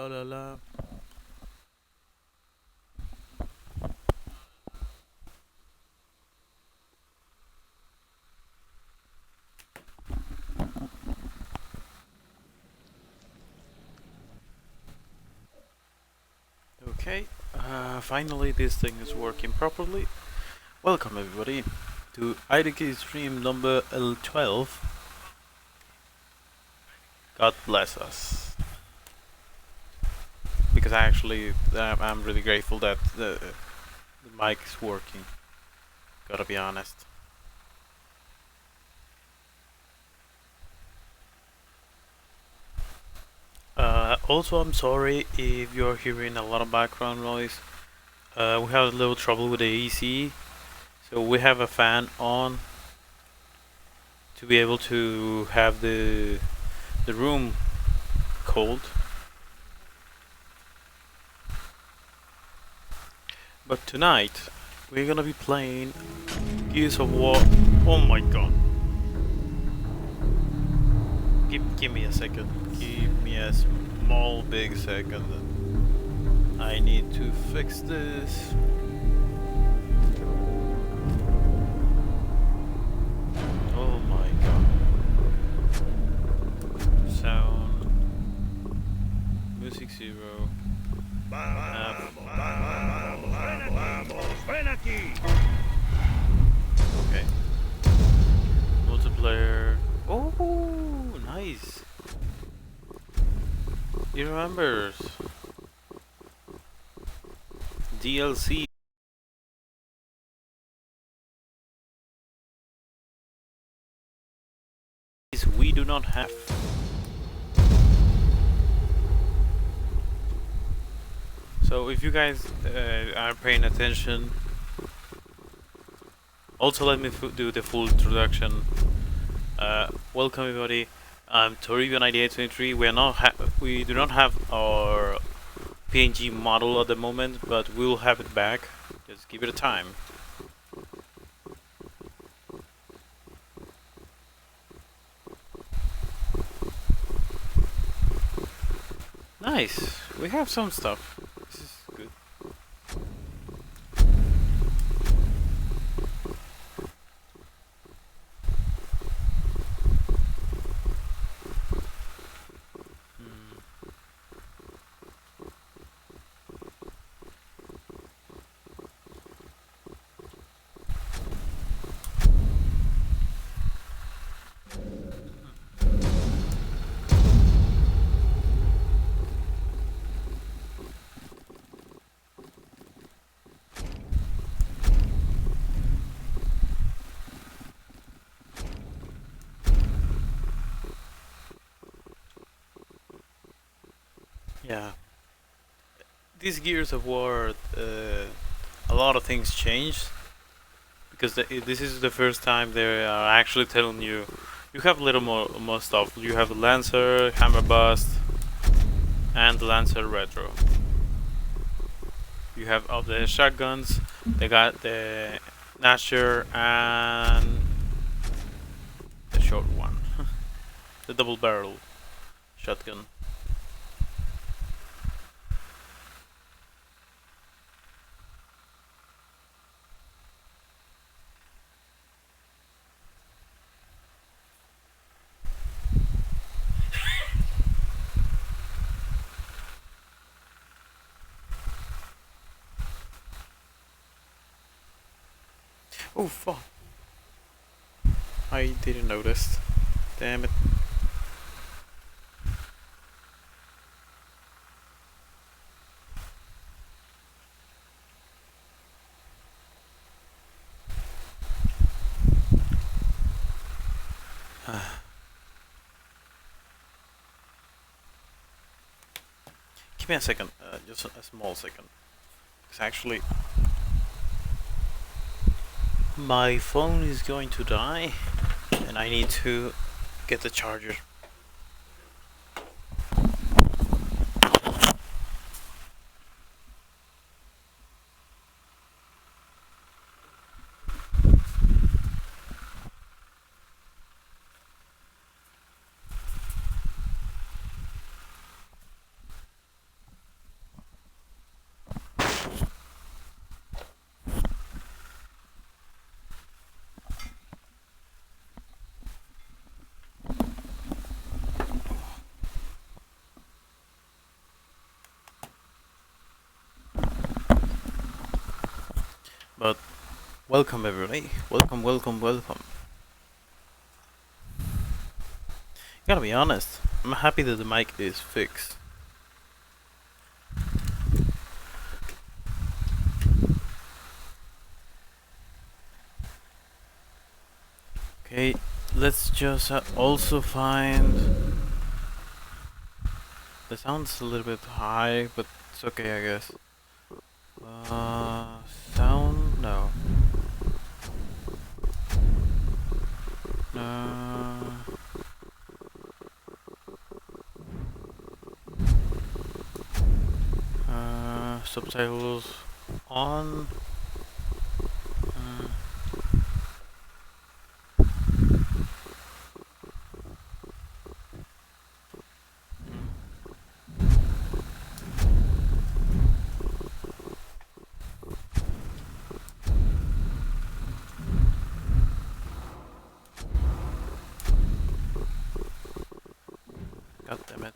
la la la. Okay, finally this thing is working properly. Welcome everybody to IDK stream number 12. God bless us. Because I'm really grateful that the mic is working. Gotta be honest. Also, I'm sorry if you're hearing a lot of background noise. We have a little trouble with the AC, so we have a fan on to be able to have the room cold. But tonight we're gonna be playing Gears of War. Oh my god! Give me a second. Give me a small big second. I need to fix this. Oh my god. Sound. Music 0. Okay. Multiplayer. Oh, nice. He remembers. DLC. We do not have. So if you guys are paying attention, also let me do the full introduction. Welcome everybody. I'm Toribio9823. We do not have our PNG model at the moment, but we'll have it back. Just give it a time. Nice. We have some stuff. This is good. Yeah. These Gears of War, a lot of things changed because this is the first time they are actually telling you have a little more stuff. You have the Lancer, Hammer Bust, and the Lancer Retro. You have all the shotguns. They got the Nasher and the short one, the double barrel shotgun. Oh fuck! I didn't notice. Damn it. Give me a second, just a small second. Because actually, my phone is going to die, and I need to get the charger. Welcome everybody. Welcome, welcome, welcome. Gotta be honest, I'm happy that the mic is fixed. Okay, let's just also find... The sound's a little bit high, but it's okay, I guess. Sound? No. Subtitles on. God damn it.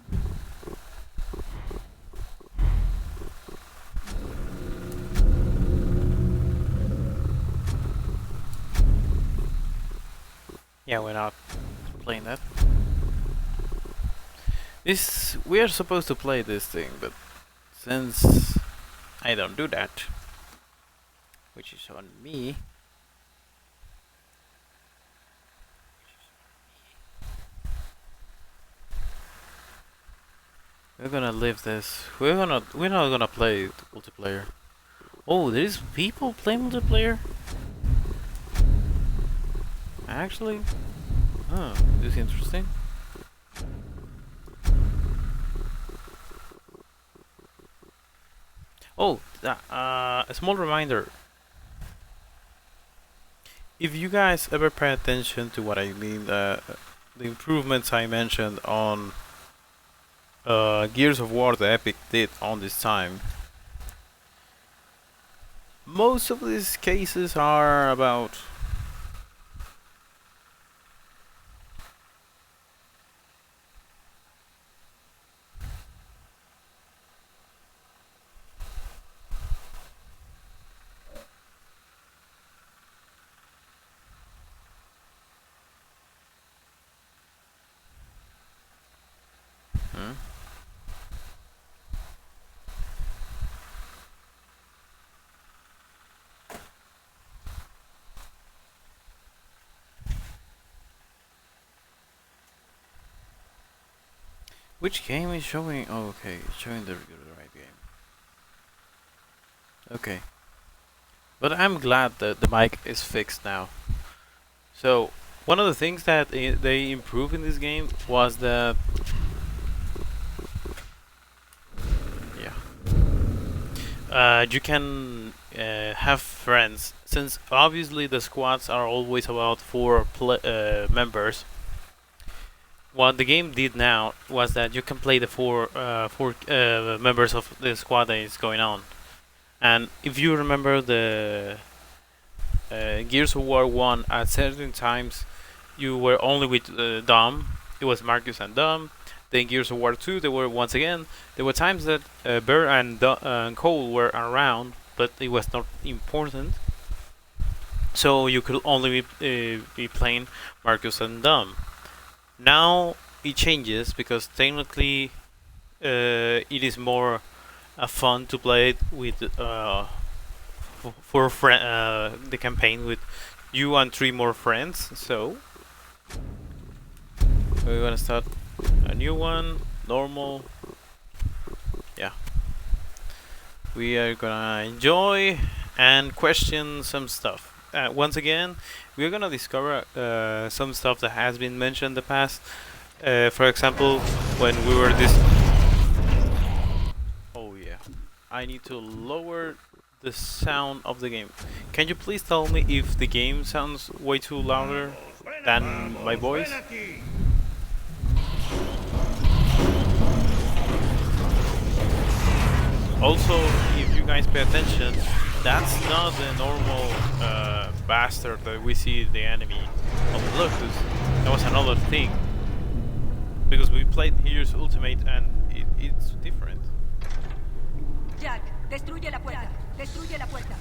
Yeah, we're not playing that. We are supposed to play this thing, but since I don't do that, which is on me. We're gonna leave this. We're not gonna play multiplayer. Oh, there's people play multiplayer? Actually? Oh, this is interesting. Oh, a small reminder. If you guys ever pay attention to what I mean, the improvements I mentioned on Gears of War the Epic did on this time, most of these cases are about which game is showing? Oh, okay, it's showing the right game. Okay. But I'm glad that the mic is fixed now. So, one of the things that they improved in this game was that... Yeah. You can have friends. Since obviously the squads are always about 4 members, what the game did now was that you can play the four members of the squad that is going on. And if you remember the Gears of War 1, at certain times you were only with Dom. It was Marcus and Dom. Then Gears of War 2, there were times that Burr and Cole were around, but it was not important. So you could only be playing Marcus and Dom. Now it changes because technically it is more fun to play it with the campaign with you and 3 more friends. So we're gonna start a new one, normal. Yeah, we are gonna enjoy and question some stuff. Once again, we're gonna discover some stuff that has been mentioned in the past. For example, when we were this... Oh yeah, I need to lower the sound of the game. Can you please tell me if the game sounds way too louder than my voice? Also, if you guys pay attention, that's not the normal bastard that we see the enemy on the Lotus. That was another thing. Because we played here's Ultimate and it's different. Jack, destruye la puerta. Destruye la puerta.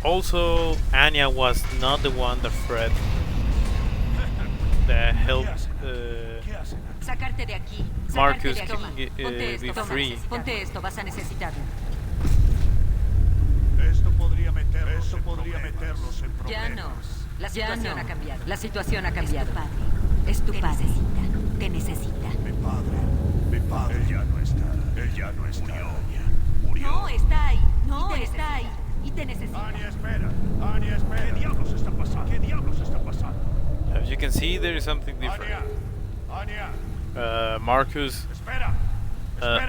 Also, Anya was not the one that Fred that helped Sacarte de aquí. Marcus Ponte be esto, free. Ponte esto, vas a necesitarlo. Esto podría meterlos en problemas. Ya no. La situación ha cambiado. La situación ha Es tu cambiado. padre. Es tu padre. Te necesita. Mi padre. Él ya no está. Murió. No, está ahí. No, está ahí. Y te necesita. Anya, espera. ¿Qué diablos está pasando? As you can see, there is something different. Anya, Marcus' espera.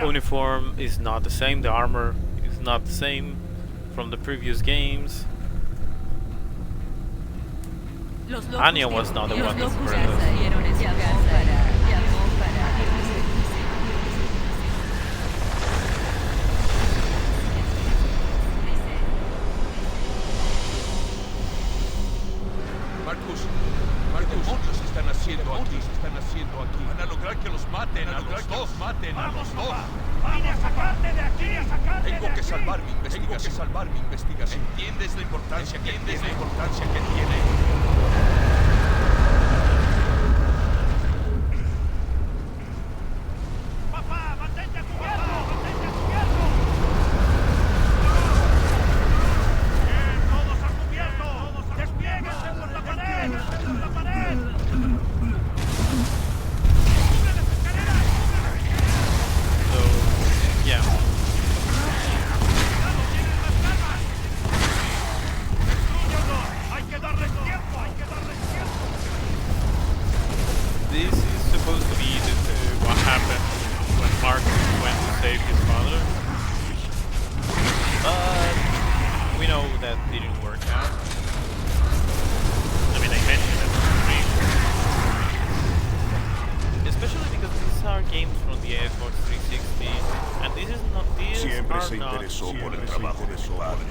uniform is not the same. The armor is not the same from the previous games. Los locos Anya was not the one that locos spread us. salieron en su llamó para Marcus, ¿qué demonios están haciendo aquí? Van a lograr que los maten, a los dos. ¡Vine a sacarte de aquí! Tengo que salvar mi investigación. ¿Entiendes la importancia que tiene? ¡Papá, mantente a cubierto! ¡Bien, todos a cubierto! ¡Desplieguense por la pared! ¡Sube las escaleras! So, yeah. ¡Cuidado, tienen las armas! ¡Destrúyanlo! ¡Hay que darles tiempo! This is supposed to be what happened when Marcus went to save his father. But we know that didn't work out. I mean, I mentioned it briefly. Especially because these are games from the Xbox 360, and this is not these Siempre are se not interesó por el trabajo de su padre.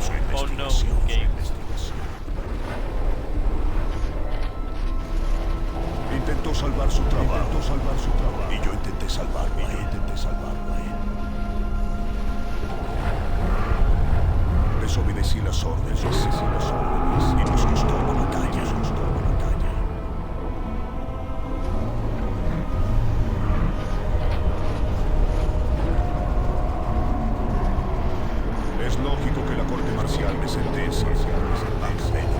Su unknown investigación. games. Intentó salvar su trabajo. Y yo intenté salvarlo a él. Desobedecí las órdenes. Y nos costó la batalla. Es lógico que la corte marcial me sentencie a cadena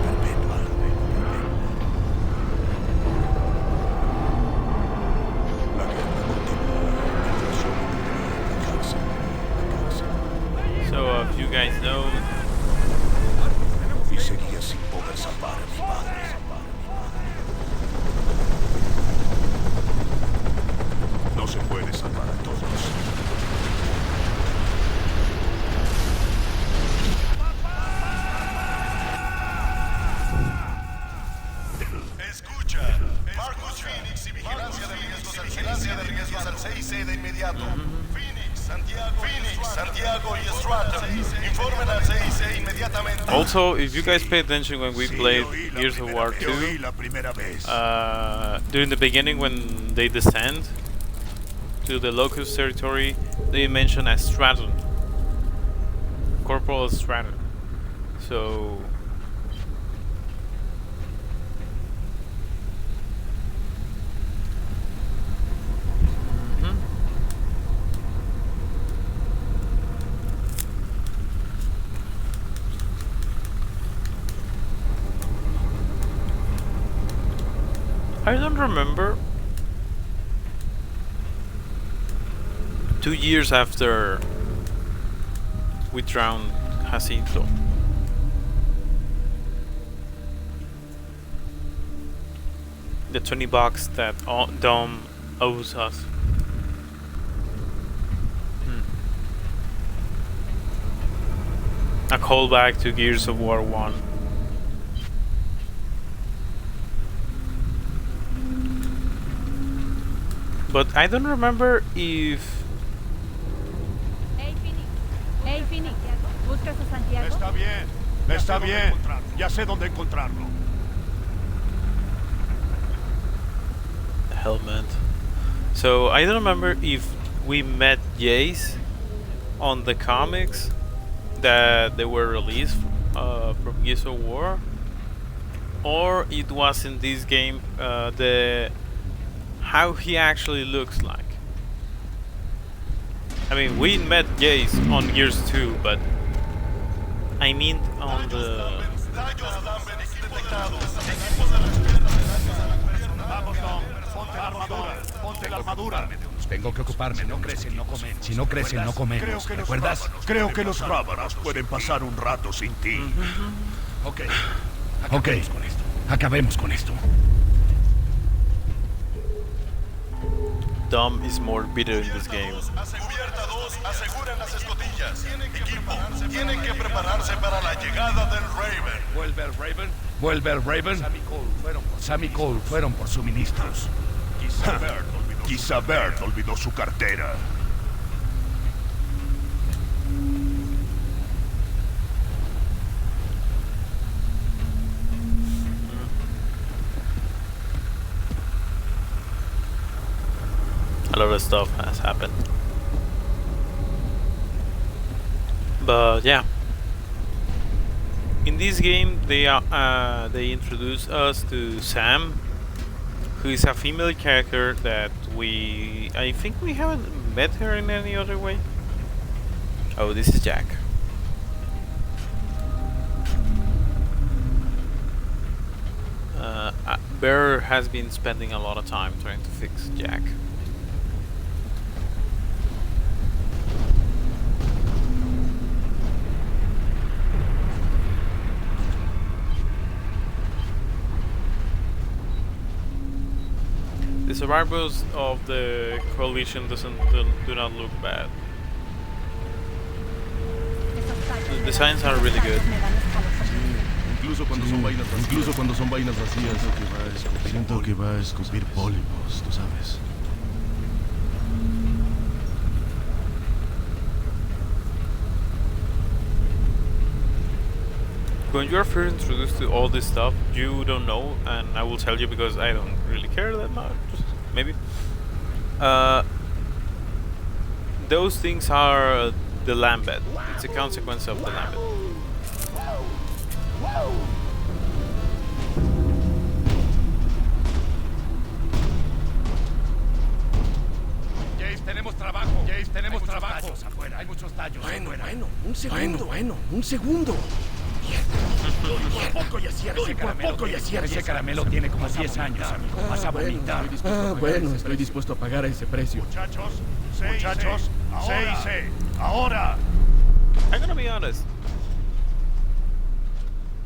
perpetua. La guerra continúa mientras yo me encuentro en la cárcel. So, if you guys know, Y seguía sin poder salvar a mi padre. No se puede salvar a todos. Escucha, Marcus Phoenix y vigilancia de riesgos al 6C de inmediato. Phoenix, Santiago y Stratton, informen al 6C inmediatamente. also, if you guys pay attention when we played Gears of War 2, la primera vez. during the beginning when they descend to the Locust territory, they mention a Stratton, Corporal Stratton. So I don't remember. 2 years after we drowned Jacinto. The $20 that Dom owes us. A callback to Gears of War 1. But I don't remember if Hey, Phoenix. ¿Buscas a Santiago? Está bien. Ya sé dónde encontrarlo. the hell meant. So I don't remember if we met Jace on the comics that they were released from Gears of War, or it was in this game the how he actually looks like. I mean, we met Jace on Gears 2, but I mean on the. Daños Damben detectados. Equipo de respuesta. Vamos, Tom. Ponte la armadura. Ponte la armadura. Tengo que ocuparme, no crecen, no comen. Si no crecen, no comemos. ¿Recuerdas? Creo que los rábanos pueden pasar un rato sin ti. Ok. Acabemos con esto. Acabemos con esto. Dom is more bitter in this game. Cubierta 2, aseguren las escotillas. Equipo, tienen que prepararse para la llegada del Raven. ¿Vuelve el Raven? Vuelve el Raven. Sammy Cole fueron por suministros. Quizá Bert olvidó su cartera. A lot of stuff has happened. But yeah, in this game they introduce us to Sam, who is a female character that I think we haven't met her in any other way. Oh, this is Jack. Bear has been spending a lot of time trying to fix Jack. The survivors of the coalition do not look bad. The designs are really good. Incluso cuando son vainas vacías, siento que va a escupir pólipos, tú sabes. When you are first introduced to all this stuff, you don't know, and I will tell you because I don't really care that much. Maybe. Those things are the Lambet. It's a consequence of the Lambet. Jace, tenemos trabajo. Jace, tenemos trabajo. Afuera, hay muchos tallos. Bueno, un segundo. Por poco y acierta. Ese caramelo tiene como 10 años, amigo. Vas a vomitar. Bueno, estoy dispuesto a pagar ese precio. Muchachos, 6C. Ahora. I'm gonna be honest.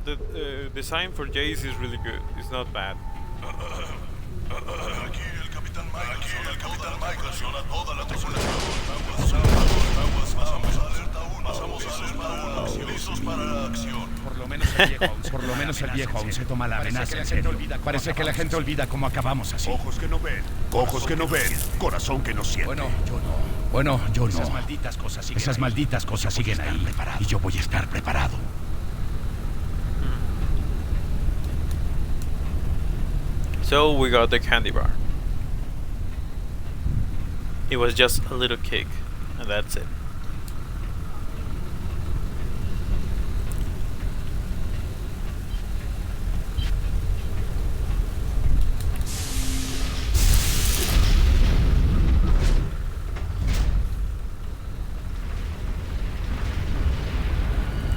The design for Jace is really good. It's not bad. Aquí el Capitán Michaelson a toda la tripulación. Pasamos alerta 1. Listos para la acción. Por lo menos el viejo aún se toma la amenaza en serio. Parece que la gente olvida cómo acabamos así. Ojos que no ven, corazón que no siente. Bueno, yo no. Esas malditas cosas siguen ahí. Y yo voy a estar preparado. So we got the candy bar. It was just a little kick, and that's it.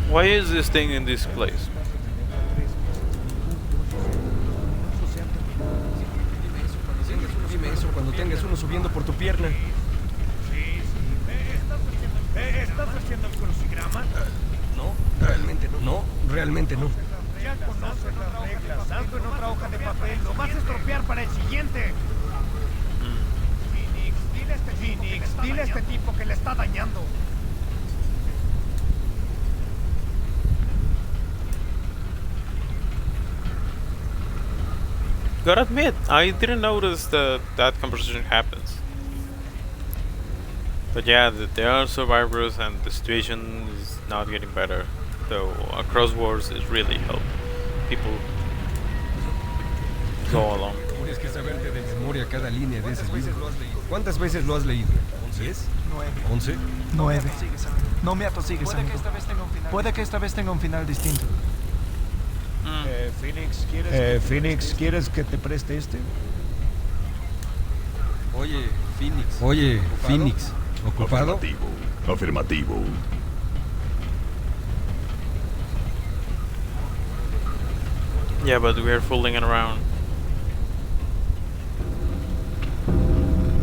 Why is this thing in this place? Dime eso cuando tengas uno subiendo por tu pierna. ¿Estás haciendo el crucigrama? No, realmente no. Ya conoces las reglas. Hazlo en otra hoja de papel. Lo vas a estropear para el siguiente. Phoenix, dile a este tipo que le está dañando. Gotta admit, I didn't notice that conversation happens. But yeah, there are survivors and the situation is not getting better. So crosswords is really help people go along. Tienes que saberte de memoria cada línea de ese libro. ¿Cuántas veces lo has leído? ¿10? 9. ¿11? 9. No me atosigues, amigo. Puede que esta vez tenga un final distinto. Phoenix, ¿quieres que te preste este? Oye, Phoenix. ¿Ocupado? Afirmativo. Yeah, but we're fooling around.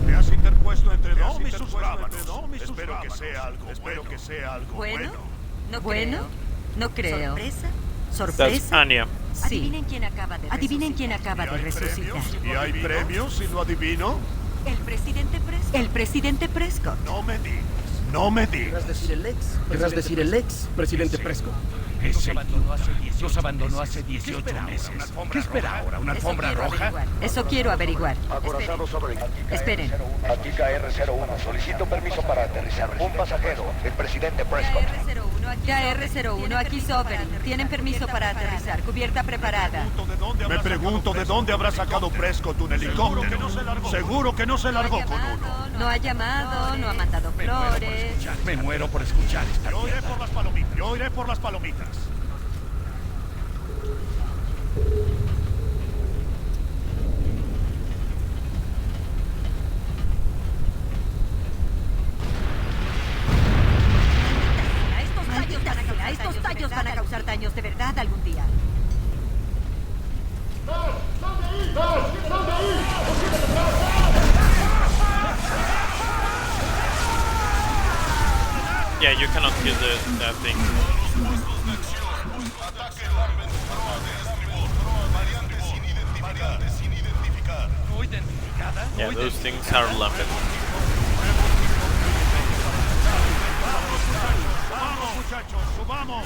Te has interpuesto entre Dom y sus rábanos. Espero que sea algo Bueno, no creo. ¿Sorpresa? That's Anya. Sí. Adivinen quién acaba de resucitar. ¿Y hay premios si lo adivino? El presidente Prescott. No me digas. Querrás decir el ex presidente Prescott. Ese nos abandonó hace 18 meses. ¿Qué espera ahora? ¿Una alfombra roja? Eso quiero averiguar. Esperen. Aquí KR-01, solicito permiso para aterrizar. Un pasajero, el presidente Prescott. KR-01, aquí Sovereign. Tienen permiso para aterrizar. Cubierta preparada. Me pregunto de dónde habrá sacado Prescott un helicóptero. Seguro que no se largó con uno. No ha llamado, no ha mandado flores. Me muero por escuchar esta Yo iré mierda. por las palomitas. Estos tallos van a causar daños de verdad algún día. Yeah, you cannot kill that thing. Yeah, those things are lambent. ¡Vamos, muchachos! ¡Subamos!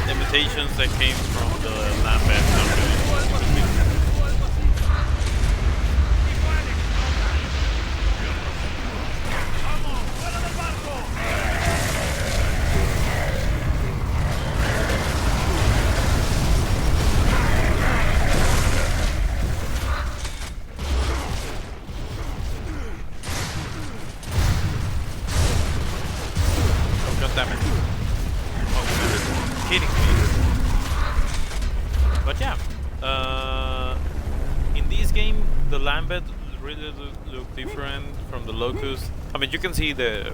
The mutations that came from the lambent are God damn it. Oh, kidding me. But yeah, in this game, the Lambent really look different from the Locust. I mean, you can see the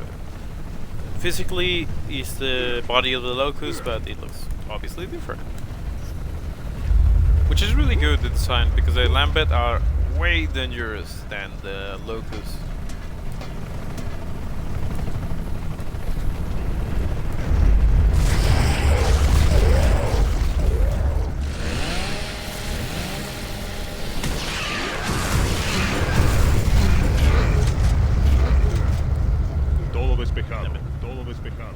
physically is the body of the Locust, but it looks obviously different. Which is really good the design, because the Lambent are way dangerous than the Locust. Todo despejado.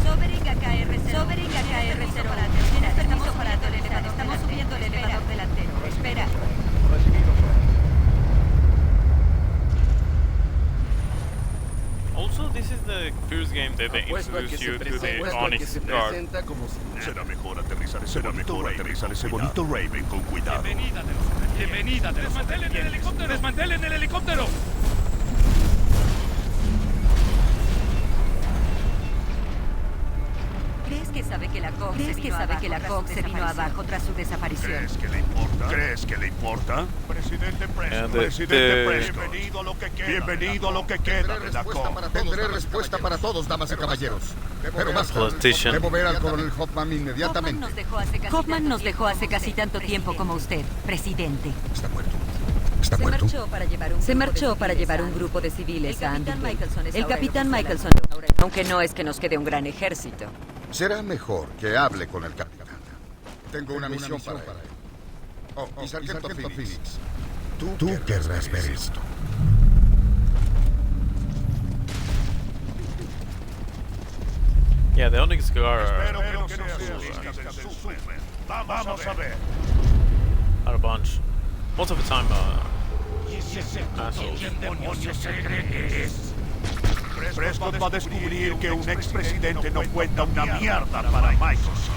Sovereign a KR-01. Tienes permiso para el elevador. Estamos subiendo el elevador delantero. Espera. Also, this is the first game that they introduce you to the honest guard. Será mejor aterrizar ese bonito Raven con cuidado. Bienvenida de los ¡Desmantelen el helicóptero! ¿Crees que sabe que la COG se vino abajo tras su desaparición? ¿Crees que le importa? Presidente Prescott. Presidente Prescott. Bienvenido a lo que queda de la COG. Tendré respuesta para todos, damas y caballeros. Pero basta. Politician. Debo ver al coronel Hoffman inmediatamente. Hoffman nos dejó hace casi tanto tiempo como usted, presidente. Está muerto. ¿Está muerto? Se marchó para llevar un grupo de civiles a Andy. El capitán Michelson, aunque no es que nos quede un gran ejército. Será mejor que hable con el capitán. Tengo una misión para él. Oh, y sargento Phoenix. Tú querrás ver esto. Yeah, the Onyx Guard Espero are que no sea Vamos a ver. are a bunch. Most of the time, assholes. Prescott va a descubrir que un expresidente no cuenta una mierda para Microsoft.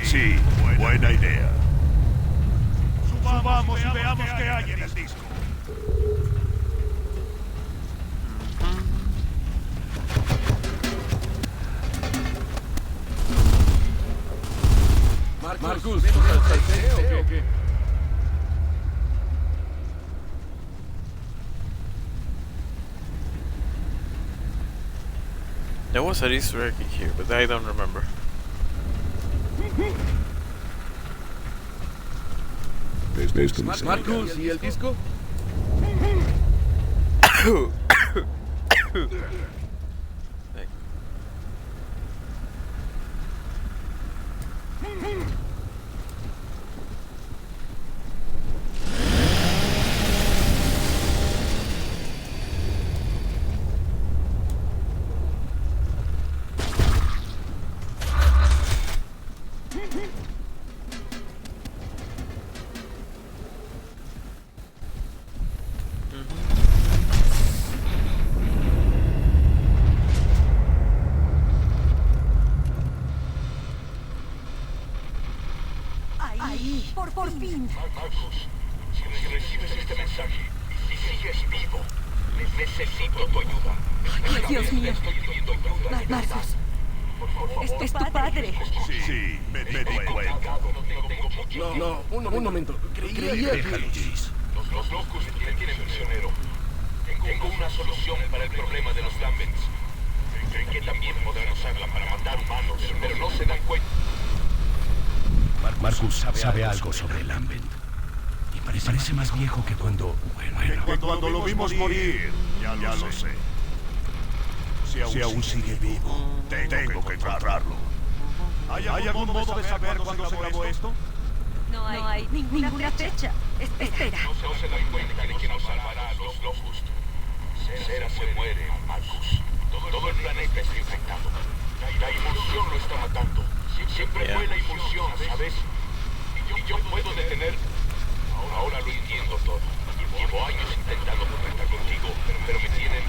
Sí, buena idea. Subamos y veamos qué hay en el disco. Marcus, ¿o qué? There was an Easter egg here, but I don't remember. Marcus, ¿y el disco? Por fin. Marcus, si recibes este mensaje y sigues vivo, necesito tu ayuda. Ay, Dios mío. Estoy pidiendo ayuda. Marcus, es tu padre. Sí, me di cuenta. No, un momento. Creía que... Los locos me tienen prisionero. Tengo una solución para el problema de los Lambents. Creen que también podrán usarla para matar humanos, pero no se dan cuenta. Marcus sabe algo sobre el Lambent. Y parece más viejo que cuando... Bueno, Cuando lo vimos morir, ya lo sé. Si aún sigue vivo, tengo que encontrarlo. ¿Hay algún modo de saber cuándo se acabó esto? No hay ninguna fecha. Espera. No se dan cuenta de que nos salvará a los locos. Cera se muere, Marcus. Todo el planeta está infectado. La emulsión lo está matando. Siempre fue la emulsión, ¿sabes? Y yo puedo detener. Ahora lo entiendo todo. Llevo años intentando contactar contigo, pero me tienen...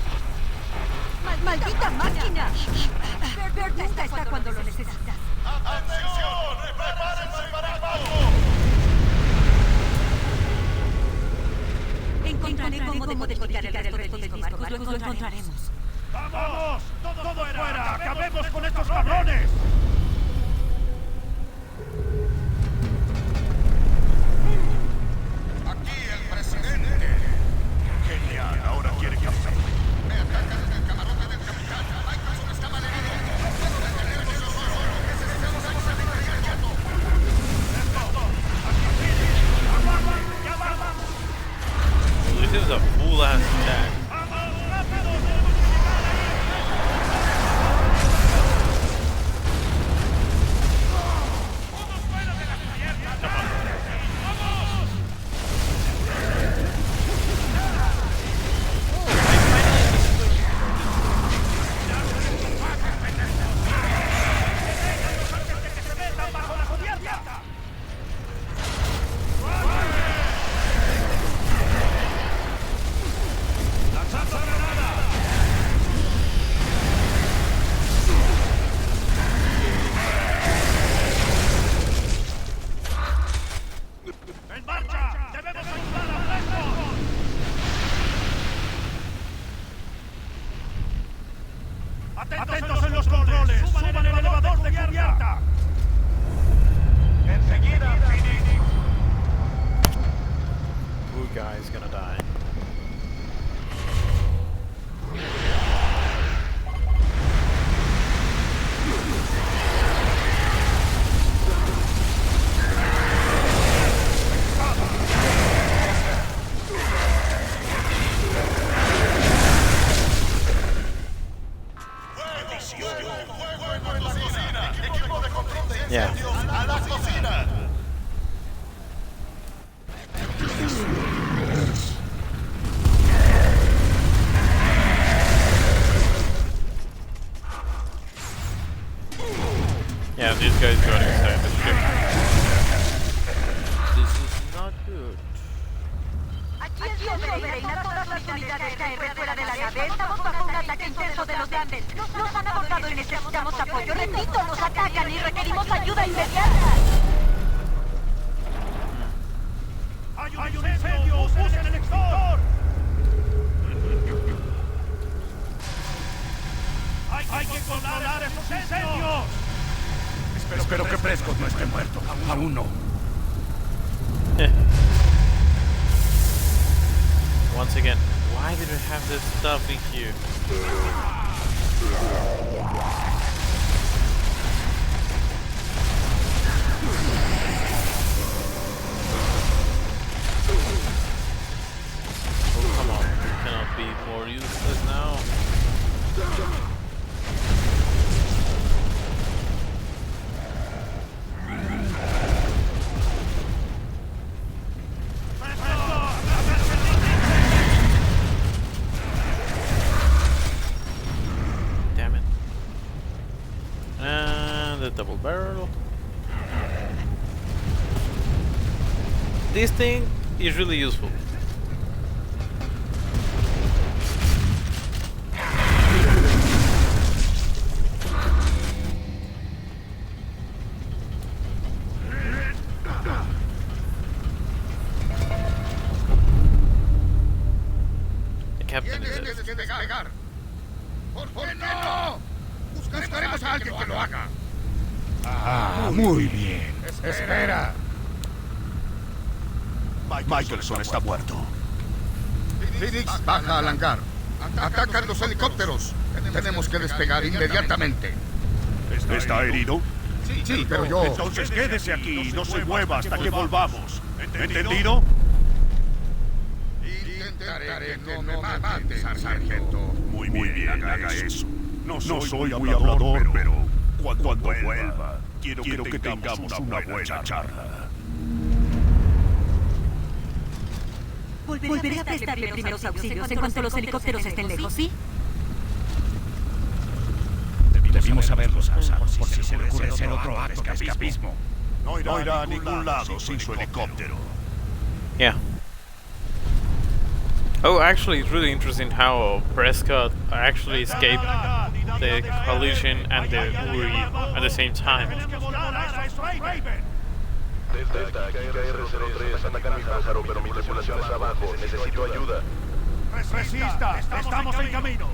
¡Maldita máquina! Bert nunca está cuando lo necesitas. ¡Atención! ¡Prepárense para el paso! Encontraré cómo decodificar el resto del disco, Marcus. Lo encontraremos. ¡Vamos! ¡Todo fuera! ¡Acabemos con estos cabrones! Aquí el presidente. Genial, ahora quiere café. Me atacan en el camarote del capitán. Microsoft está malherido. No puedo detenerlo yo solo. Necesitamos ayuda de inmediato. This is a full ass attack. Atentos en los controles. Suban el elevador de cubierta. Enseguida, Phoenix. Poor guy is gonna die. Yeah. A la cocina. Yeah, these guys got inside the ship. This is not good. Aquí el soberano, todas las unidades KR fuera de la nave. Estamos bajo un ataque intenso de los Gambles. Nos han abordado y necesitamos apoyo. Repito, nos atacan y requerimos ayuda inmediata. ¡Hay un incendio! ¡Usen el extintor! ¡Hay que controlar esos incendios! Espero que Prescott no esté muerto. Aún no. Once again, why did we have this stuff in here? Oh, come on. We cannot be more useless now. Damn it. And the double barrel. This thing is really useful. The captain is Tienes dead. que despegar. ¿Por qué no? Buscaremos a alguien que lo haga. Ah, muy bien. Espera. Michelson está muerto. Phoenix, baja al hangar. Atacan los helicópteros. Tenemos que despegar inmediatamente. ¿Está herido? Sí, pero yo... Entonces quédese aquí y no se mueva hasta que volvamos. ¿Entendido? Intentaré que no me mates, sargento. Muy bien, haga eso. No soy muy hablador, pero cuando vuelva, quiero que tengamos una buena charla. Volveré a prestarle primeros auxilios en cuanto los helicópteros estén lejos, ¿sí? Debimos haberlos usado por si se le ocurre hacer otro acto de escapismo. No irá a ningún lado sin su helicóptero. Yeah. Oh, actually, it's really interesting how Prescott actually escaped the collision and the Uri at the same time. Delta, KR-03, atacan mi pájaro, pero mi tripulación está abajo. Necesito ayuda. ¡Resista! ¡Estamos en camino!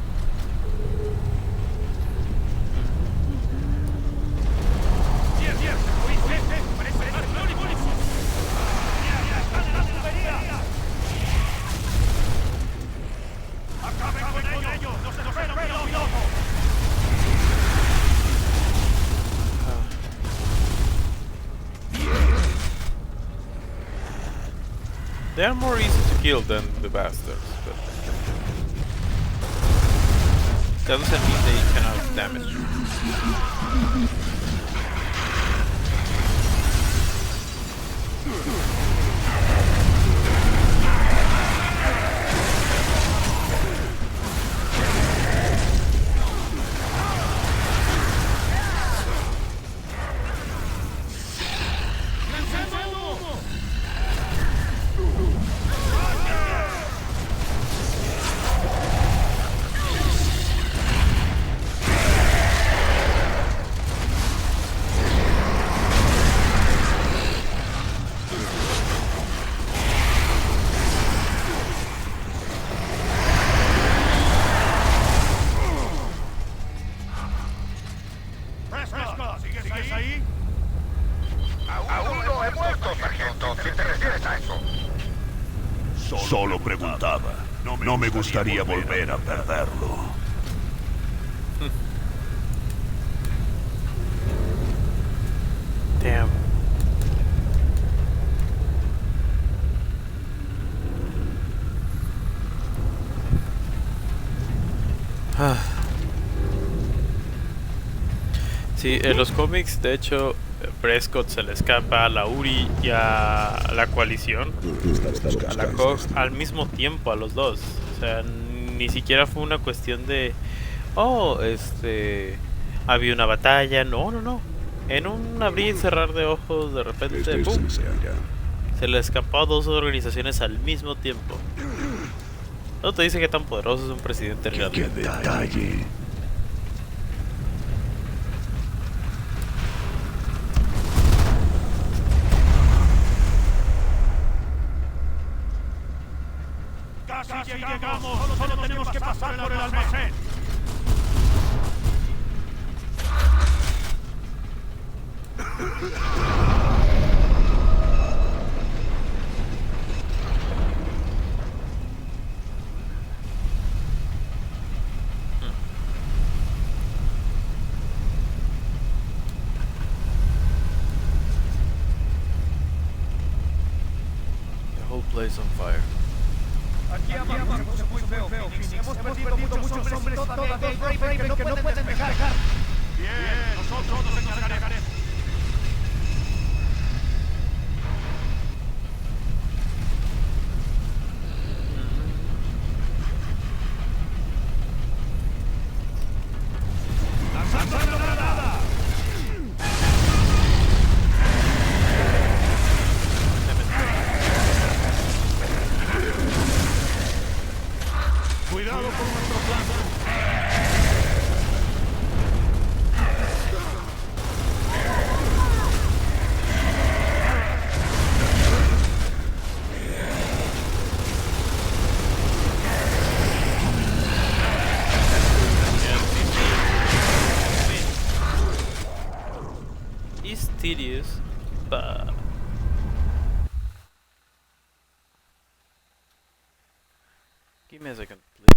¡Acaben con ellos! ¡No se nos espera un piloto! They are more easy to kill than the bastards, but that doesn't mean they cannot damage. eso? Solo preguntaba. No me gustaría volver a perderlo. Damn. Sí, en los cómics, de hecho, Prescott se le escapa a la URI y a la coalición, a la COG, al mismo tiempo a los dos. O sea, ni siquiera fue una cuestión de, oh, había una batalla. No, no, no. En un abrir y cerrar de ojos, de repente, ¡pum! Se le escapó a dos organizaciones al mismo tiempo. No te dice qué tan poderoso es un presidente realmente. ¡Qué detalle! ¡Casi llegamos! ¡Solo tenemos que pasar por el almacén! The whole place on fire. Aquí abajo se puso muy feo, Phoenix. Hemos perdido muchos hombres y todavía hay dos Raven que no pueden dejar. Bien, nosotros nos encargaremos. ¡Lanzando la granada! Cuidado con nuestro plan. It's tedious, but give me a second, please.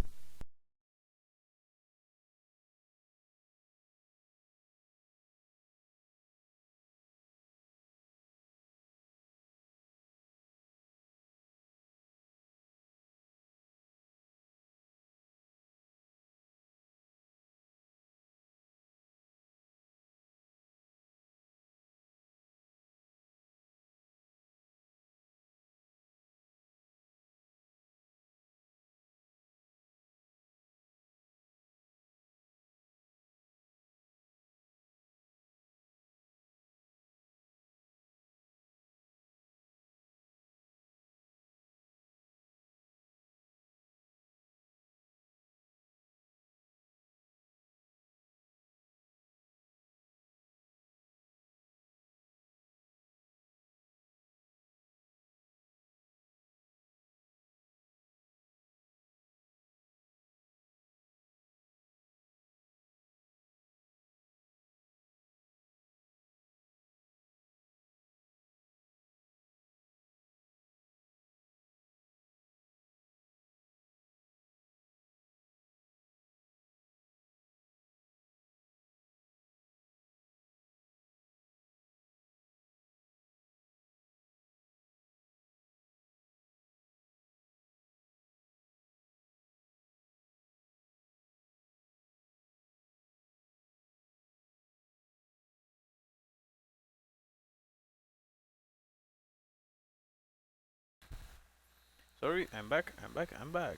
Sorry, I'm back, I'm back, I'm back.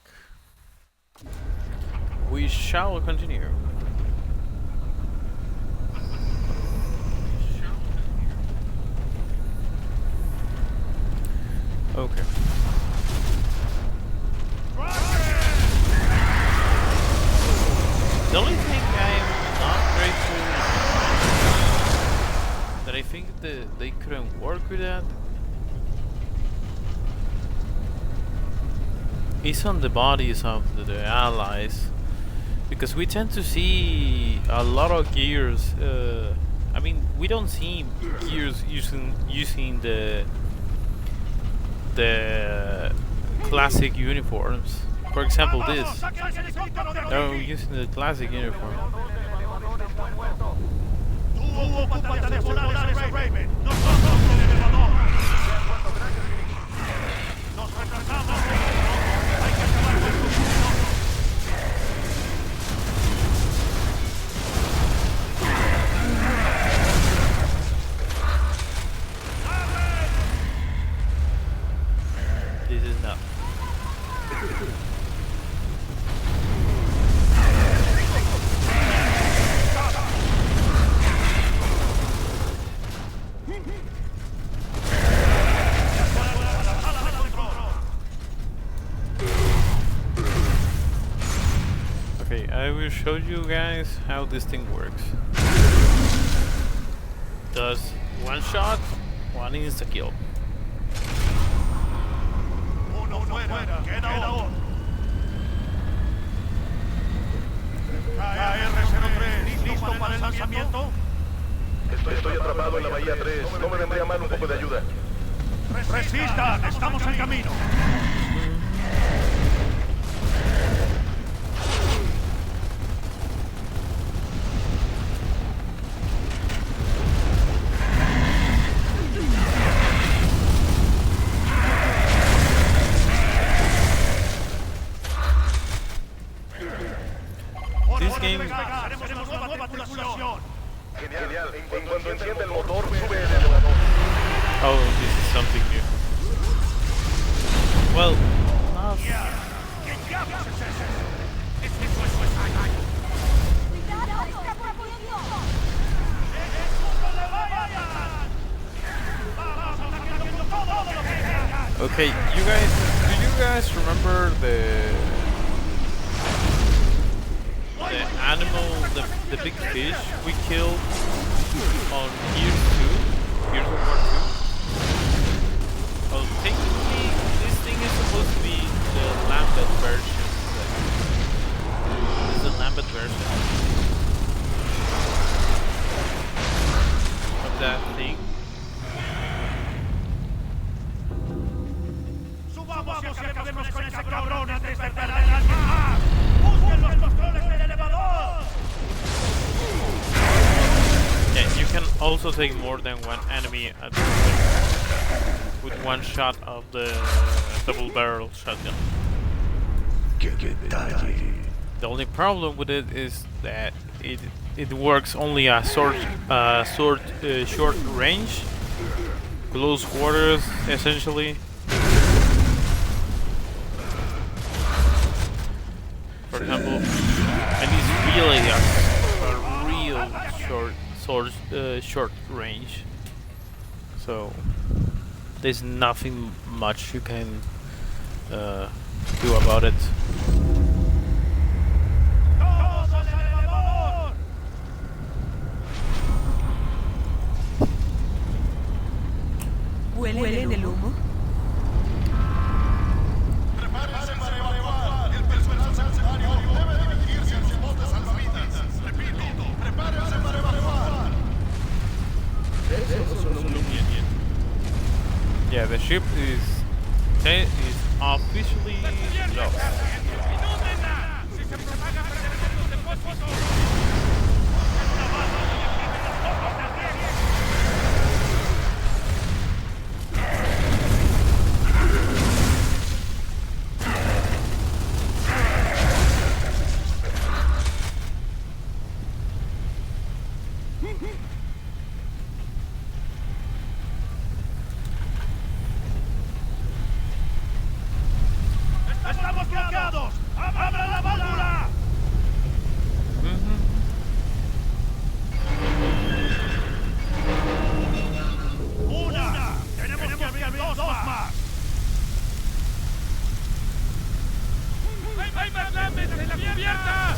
We shall continue. Okay. The only thing I'm not grateful that I think that they couldn't work with that is on the bodies of the allies, because we tend to see a lot of gears. I mean, we don't see gears using the classic uniforms. For example, this. They're using the classic uniform. Tú ocúpate de volar ese Raven. Nosotros el elevador. Nos retrasamos. Hay que acabar con esto. This is not. Okay, I will show you guys how this thing works. Does one shot, one insta kill. Uno fuera, queda otro. KR-03, ¿listo para el lanzamiento? Estoy atrapado en la bahía 3. No me vendría mal un poco de ayuda. Resistan, estamos en camino. This game. Genial. En cuanto enciende el motor, sube el elevador. Oh, this is something new. Well, not. Okay, you guys, do you guys remember the animal, the big fish we killed on Gears 2? Gears of War 2? Well, technically, this thing is supposed to be the Lambert version. This is the Lambert version of that thing. Subamos y acabemos con ese cabrón antes de perder las más. ¡Busquen los controles del elevador! Yeah, you can also take more than one enemy at with one shot of the double barrel shotgun. The only problem with it is that it works only a short range, close quarters essentially. For example, and it's really a real short range. So there's nothing much you can do about it. ¿Huelen el humo? Prepárense para evacuar. El personal sanitario debe dirigirse a los botes salvavidas. Repito, prepárense para evacuar. Yeah, the ship is officially lost. ¡Estamos bloqueados! ¡Abra la válvula! ¡Una! ¡Tenemos que abrir dos más! ¡Hay más lames en la cubierta!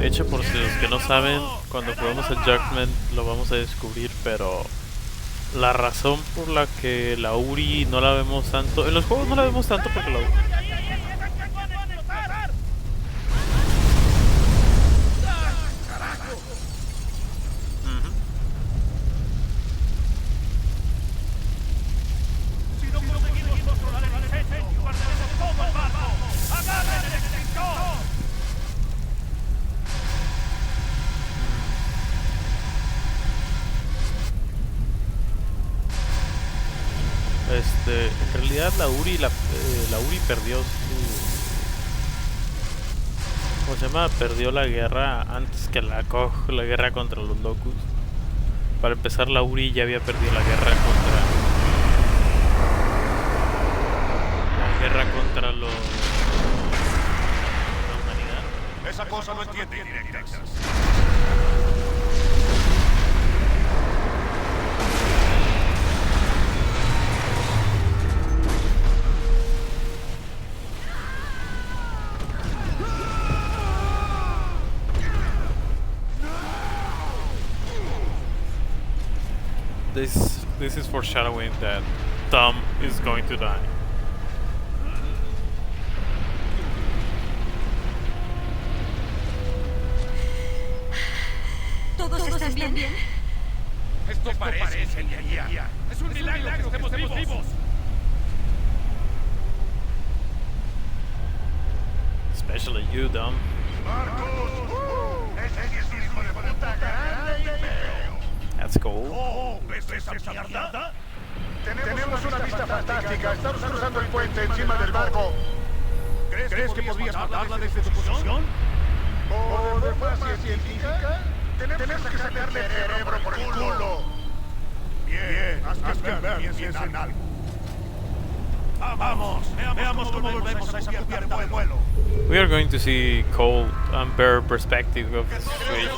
De hecho, por si los que no saben, cuando juguemos el Judgment lo vamos a descubrir, pero la razón por la que la Uri no la vemos tanto... En los juegos no la vemos tanto porque la Uri... en realidad la Uri perdió su... ¿Cómo se llama? Perdió la guerra antes que la guerra contra los Locust. Para empezar, la Uri ya había perdido la guerra contra la humanidad. Esa cosa no entiende indirectas. This is foreshadowing that Tom is going to die. ¿Todos están bien? Esto parece ingeniería. Es un milagro que estemos vivos. Especially you, Tom. Ese sí es hijo de puta grande y feo. That's cool. Oh, ¿ves esa mierda? Tenemos una vista fantástica. Estamos cruzando el puente encima del barco. ¿Crees que podrías matarla desde tu posición? ¿O de forma científica? Tenemos que sacarle el cerebro por el culo. Bien, haz que ver piensa en algo. Vamos, veamos cómo volvemos a esa cubierta de vuelo. We are going to see Cole and Bear perspective of the situation.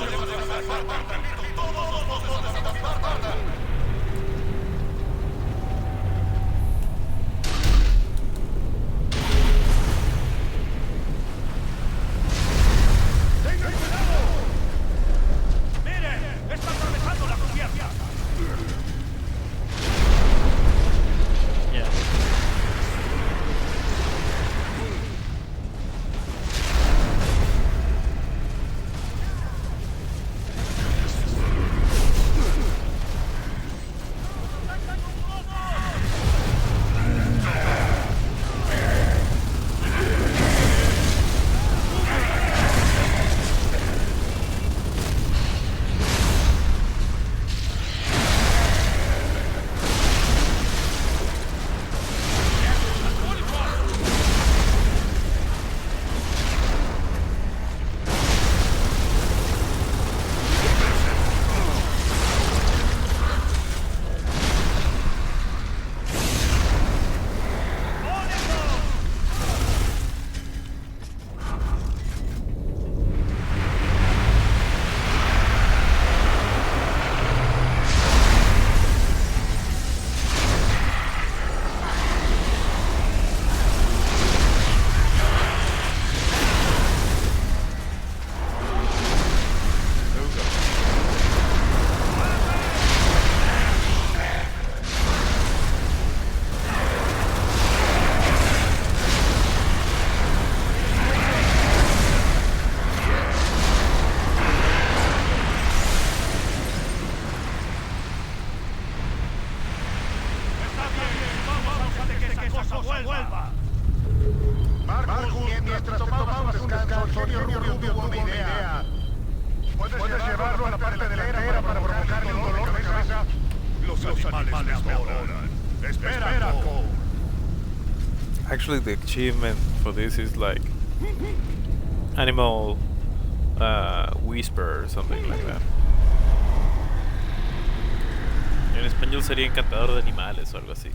Actually, the achievement for this is like animal whisper or something like that. En español sería encantador de animales o algo así.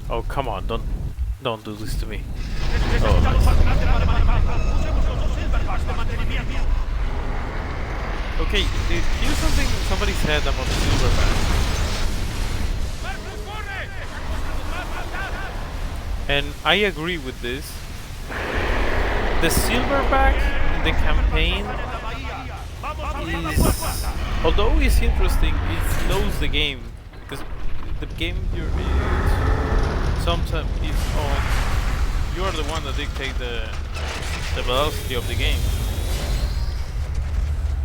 Oh, come on, don't do this to me. Oh, nice. Okay, here's something somebody said about the silverback. And I agree with this. The silverback in the campaign is, although it's interesting, it slows the game because the game you're in sometimes is on. You're the one that dictate the velocity of the game,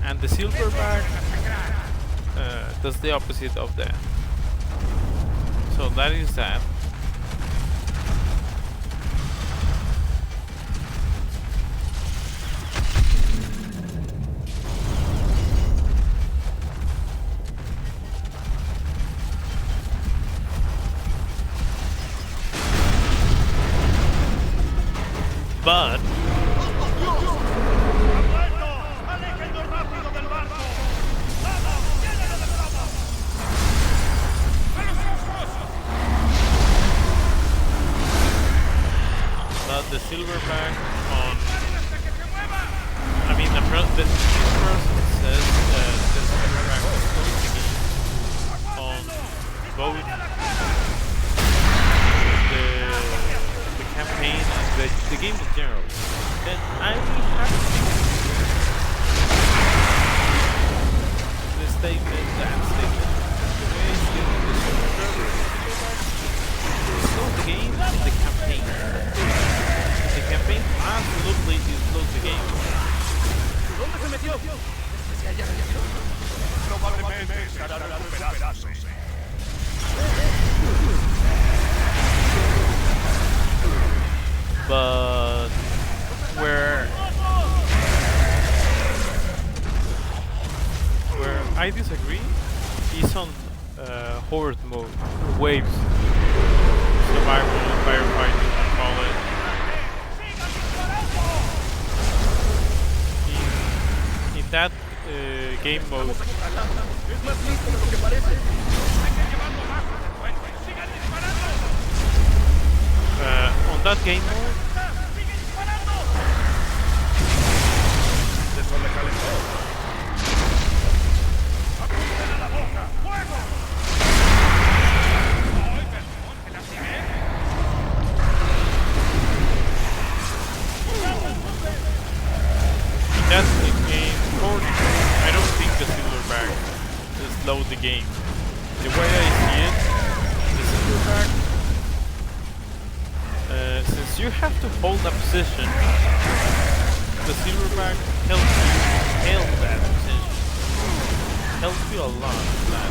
and the silverback does the opposite of that. So that is that. But the silverback on, I mean, this person says that the silverback is going on both the campaign and the game in general. Then I have the statement, that statement, the way it's given the server, slow the game in the campaign. The campaign absolutely slows the game. ¿Dónde se metió? Probablemente estará recuperándose. But where I disagree is on horde mode, waves, survival, firefighting, I call it. In that game mode, on that game mode, that's the game. I don't think the silverback slowed the game. The way I see it, the silverback, since you have to hold a position, the silverback helps you held that position. Helps you a lot with that.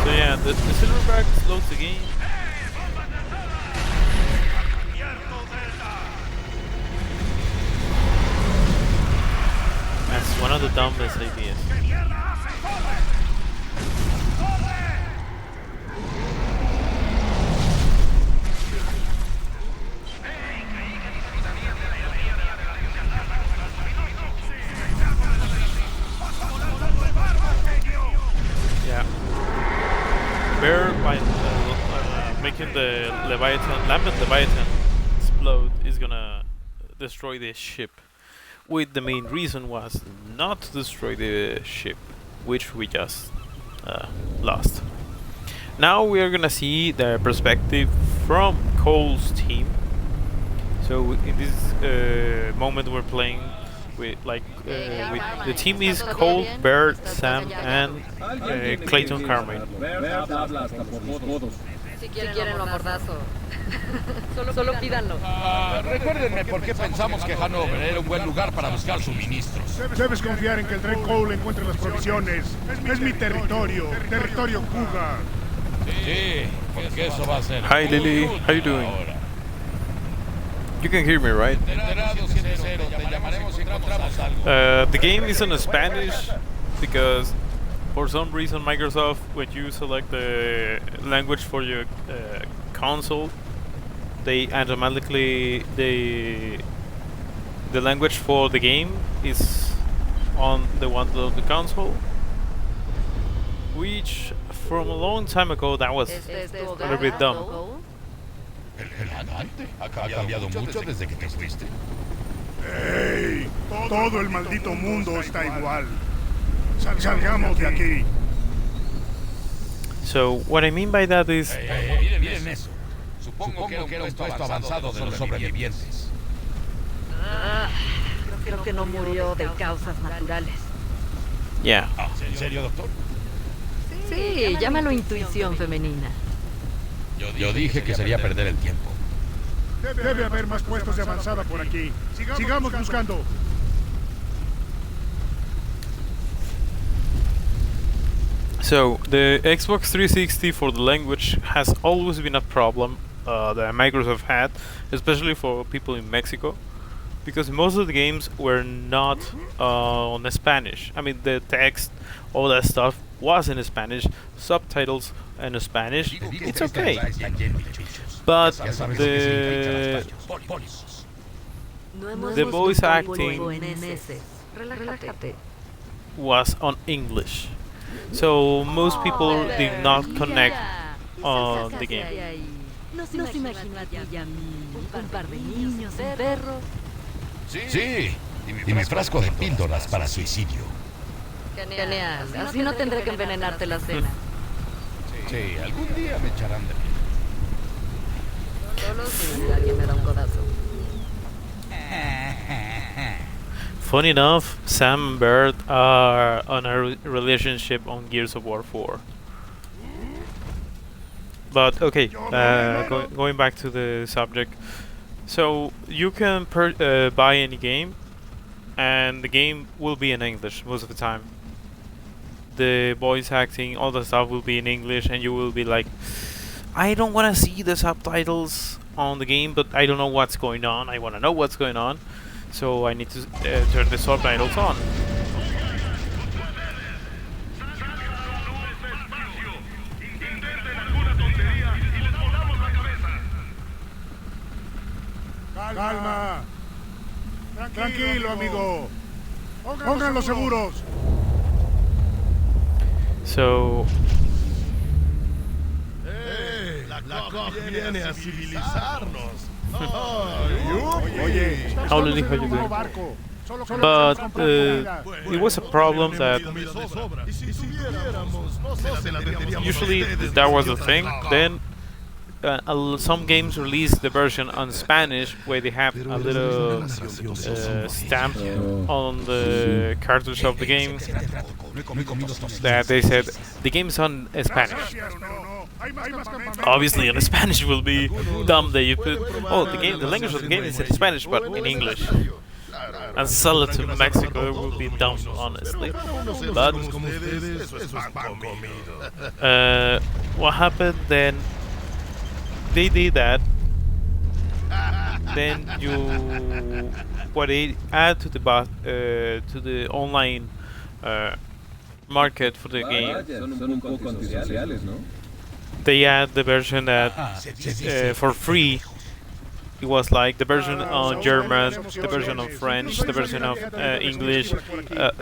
So yeah, the silverback slows the game. That's one of the dumbest ideas. Yeah. Bear by making the Lambent Leviathan explode is gonna destroy the ship. With the main reason was not to destroy the ship, which we just lost. Now we are gonna see the perspective from Cole's team. So in this moment we're playing with with the team is Cole, Bert, Sam, and Clayton Carmine. Si quieren lo mordazo. Solo pídanlo. Recuérdenme por qué pensamos que Hanover era un buen lugar para buscar suministros. Debes confiar en que el tren Cole encuentre las provisiones. Es mi territorio Cougar. Sí, porque eso va a ser. Hi Lily, how you doing? You can hear me, right? The game is in Spanish because for some reason Microsoft, when you select the language for your console, they automatically the language for the game is on the one of the console, which from a long time ago that was a little bit dumb. El amante ha cambiado mucho desde que te fuiste. ¡Ey! Todo el maldito mundo está igual. Salgamos de aquí. So what I mean by that is, Miren eso. Supongo que era un puesto avanzado de los sobrevivientes. Creo que no murió de causas naturales. yeah. ¿En serio, doctor? Sí, llámalo intuición femenina. Yo dije que sería perder el tiempo. Debe haber más puestos de avanzada por aquí. Sigamos buscando. So the Xbox 360 for the language has always been a problem that Microsoft had, especially for people in Mexico, because most of the games were not on Spanish. I mean, the text, all that stuff was in Spanish, subtitles in Spanish. It's okay, but the voice acting was on English, so most people did not connect on the game. Sí, y mi frasco de píldoras para suicidio. Genial, así no tendré que envenenarte la cena. Sí, algún día me echarán de mí. Solo si alguien me da un codazo. Funny enough, Sam and Bert are on a relationship on Gears of War 4. But okay, going back to the subject. So you can buy any game, and the game will be in English most of the time. The voice acting, all the stuff will be in English, and you will be like, I don't want to see the subtitles on the game, but I don't know what's going on. I want to know what's going on, so I need to turn the subtitles on. Calma. Tranquilo, amigo. Pongan los seguros. So La COG viene a civilizarnos. Oye, how did you do? But it was a problem that usually that was the thing. Then some games release the version on Spanish where they have a little stamp on the cartridge of the game that they said the game is on Spanish. Obviously, on Spanish will be dumb that you put the language of the game is in Spanish but in English. And sell it to Mexico, it will be dumb, honestly. But what happened then? They did that. Then what they add to the online market for the game. They add the version that for free. It was like the version on German, the version of French, the version of English.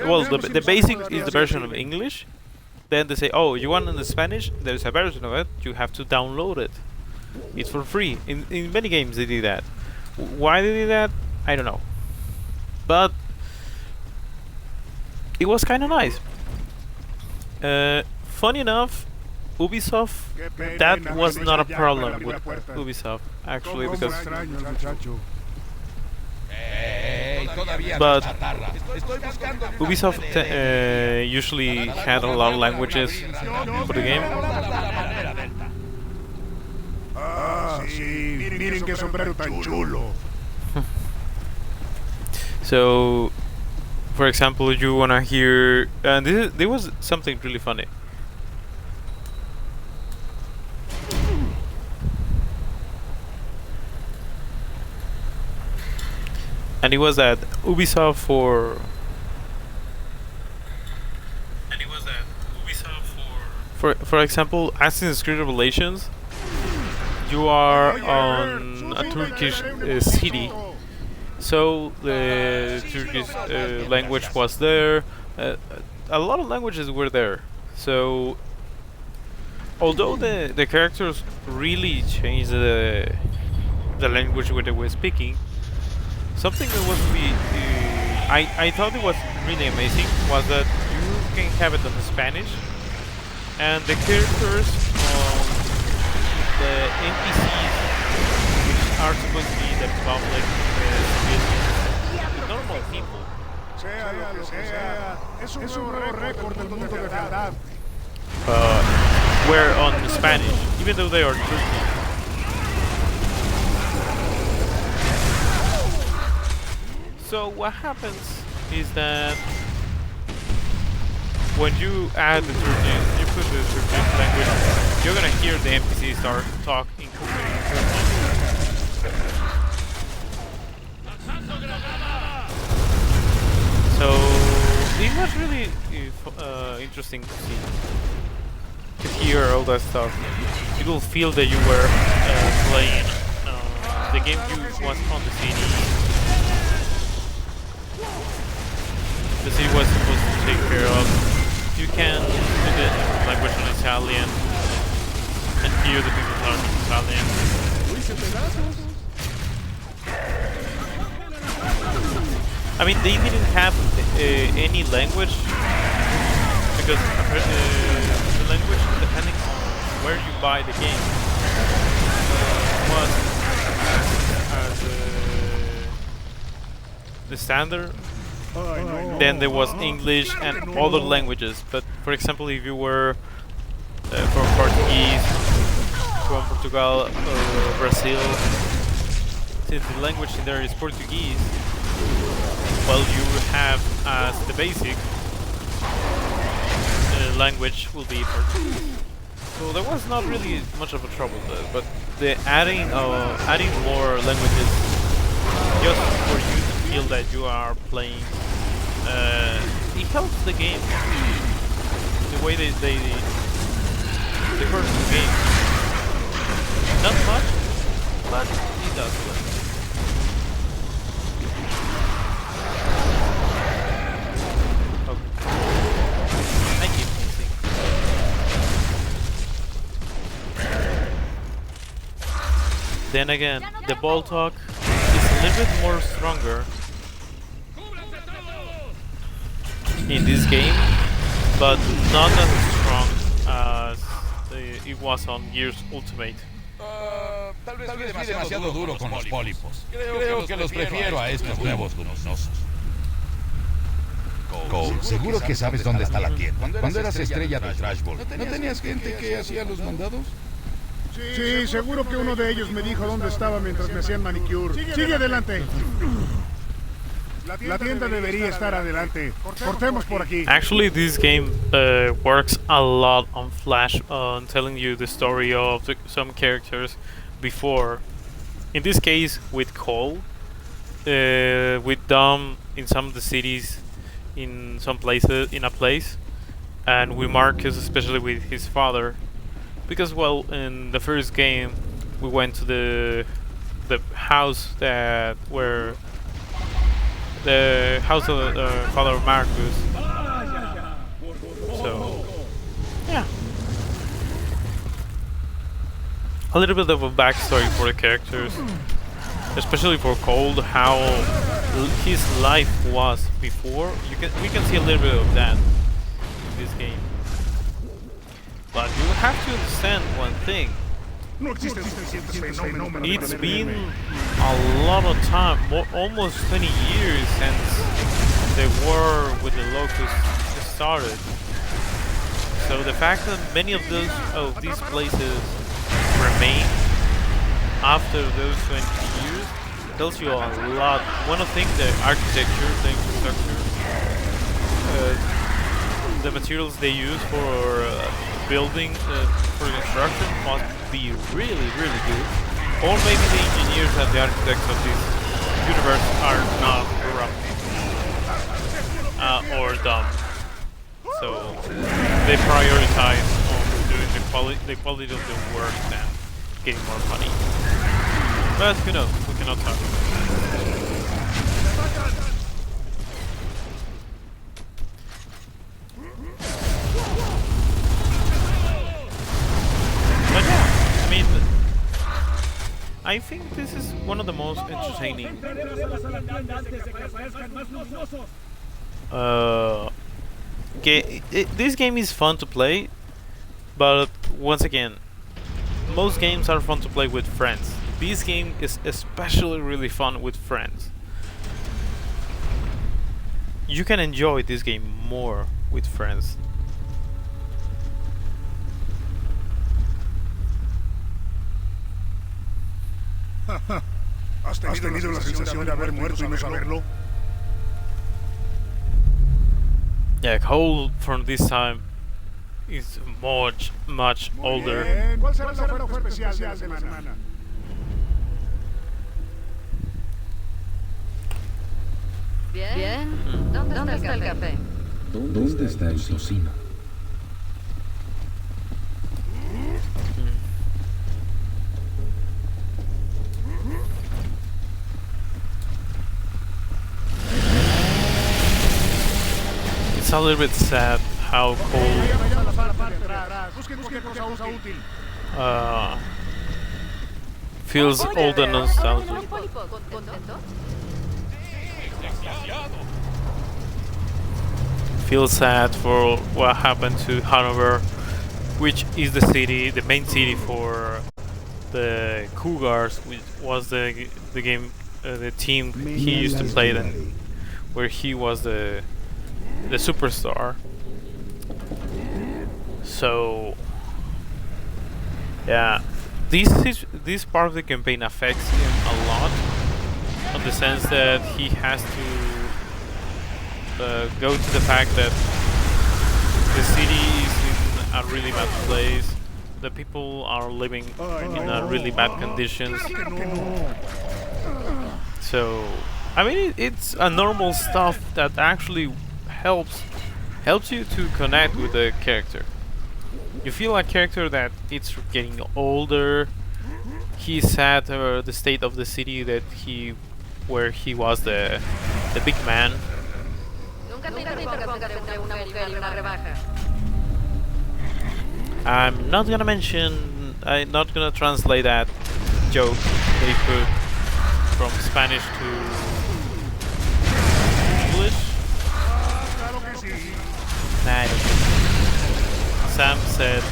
Well, the basic is the version of English. Then they say, oh, you want in the Spanish? There's a version of it. You have to download it. It's for free. In many games they do that. Why they do that? I don't know. But it was kind of nice. Funny enough, Ubisoft, that was not a problem with Ubisoft, actually, because but Ubisoft usually had a lot of languages for the game. Miren qué sombrero tan chulo. So, for example, you wanna hear, and there was something really funny. and it was that Ubisoft for. For example, Assassin's Creed Revelations, you are on a Turkish city, so the Turkish language was there. A lot of languages were there. So, although the characters really changed the language where they were speaking, something that was really I thought it was really amazing was that you can have it in Spanish, and the characters the NPCs, which are supposed to be the public civilians, the normal people, were on Spanish, even though they are Turkish. So what happens is that when you add the Turkish, you put the Turkish language, you're gonna hear the NPCs start talking Turkish. So it was really interesting to see, to hear all that stuff. You will feel that you were playing the game you was on the city. The city was supposed to take care of. You can put the language on Italian and hear the people talking Italian. I mean, they didn't have any language because the language, depending on where you buy the game, was as the standard. Then there was English and other languages. But for example, if you were from Portuguese, from Portugal or Brazil, since the language in there is Portuguese, well, you have as the basic language will be Portuguese. So there was not really much of a trouble there. But the adding more languages just for you to feel that you are playing. It helps the game. The way they hurt the game. Not much, but it does. Okay. I keep missing. Then again, the ball talk is a little bit more stronger in this game, but not as strong as it was on Gears Ultimate. Tal vez fui demasiado duro con los pólipos. Creo que los prefiero a estos nuevos luminosos. Cole, seguro que sabes dónde está la tienda. Cuando eras estrella del Trash Ball, ¿no tenías gente que hacía los mandados? Sí, seguro que uno de ellos me dijo dónde estaba mientras me hacían manicure. Sigue adelante. La tienda debería estar adelante. Cortemos por aquí. Actually, this game works a lot on Flash on telling you the story of some characters before. In this case, with Cole, with Dom in some of the cities, in some places, in a place, and with Marcus, especially with his father, because well, in the first game, we went to the house that where. The house of father of Marcus. So, yeah. A little bit of a backstory for the characters. Especially for Cold, how his life was before. We can see a little bit of that in this game. But you have to understand one thing. It's been a lot of time, almost 20 years since the war with the Locusts started. So the fact that many of these places remain after those 20 years tells you a lot. One of the things, the architecture, the infrastructure, the materials they use for building, for construction must be really, really good. Or maybe the engineers and the architects of these universe are not corrupt or dumb. So they prioritize on doing the quality of the work than getting more money. But who knows? We cannot talk about it. But yeah, I mean, I think this is one of the most entertaining this game is fun to play, but once again, most games are fun to play with friends. This game is especially really fun with friends. You can enjoy this game more with friends. ¿Has tenido la sensación de haber muerto y no saberlo? Yeah, Cole from this time is much older. ¿Cuál será el oferta especial de la semana? Bien. ¿Dónde está el café? ¿Dónde está el tocino? It's a little bit sad how Cole feels old and nostalgic. Feels sad for what happened to Hanover, which is the city, the main city for the Cougars, which was the game, the team he used to play then, where he was the superstar. So yeah, this part of the campaign affects him a lot, in the sense that he has to go to the fact that the city is in a really bad place. The people are living in really bad conditions. So I mean, it's a normal stuff that actually helps you to connect with the character. You feel a character that it's getting older. He's sad over the state of the city that where he was the big man. I'm not gonna translate that joke they put from Spanish to English. Sam said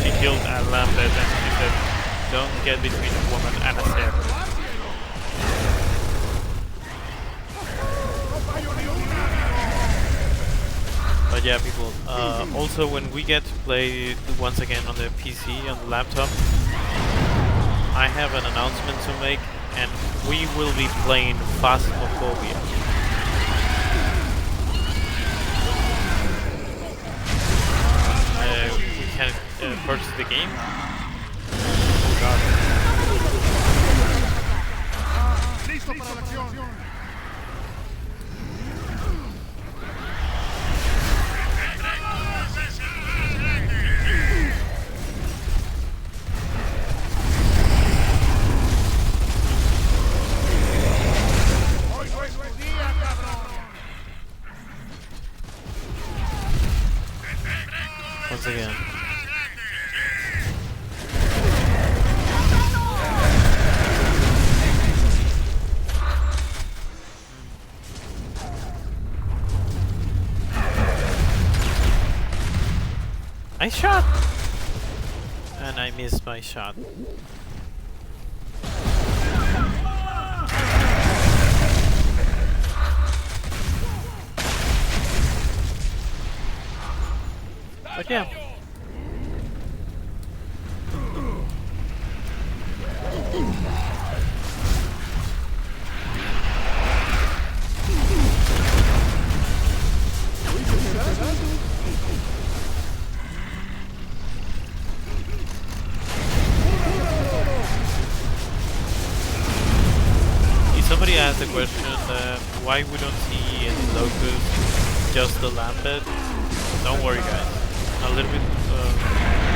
he killed a lambet, and he said, "Don't get between a woman and a sailor." But yeah, people. Also, when we get to play once again on the PC, on the laptop, I have an announcement to make, and we will be playing Phasmophobia. We can purchase the game. Oh god. Listo para la acción. Once again. I shot! And I missed my shot. But yeah. asked the question why we don't see any locusts, just the Lambent. Don't worry, guys. A little bit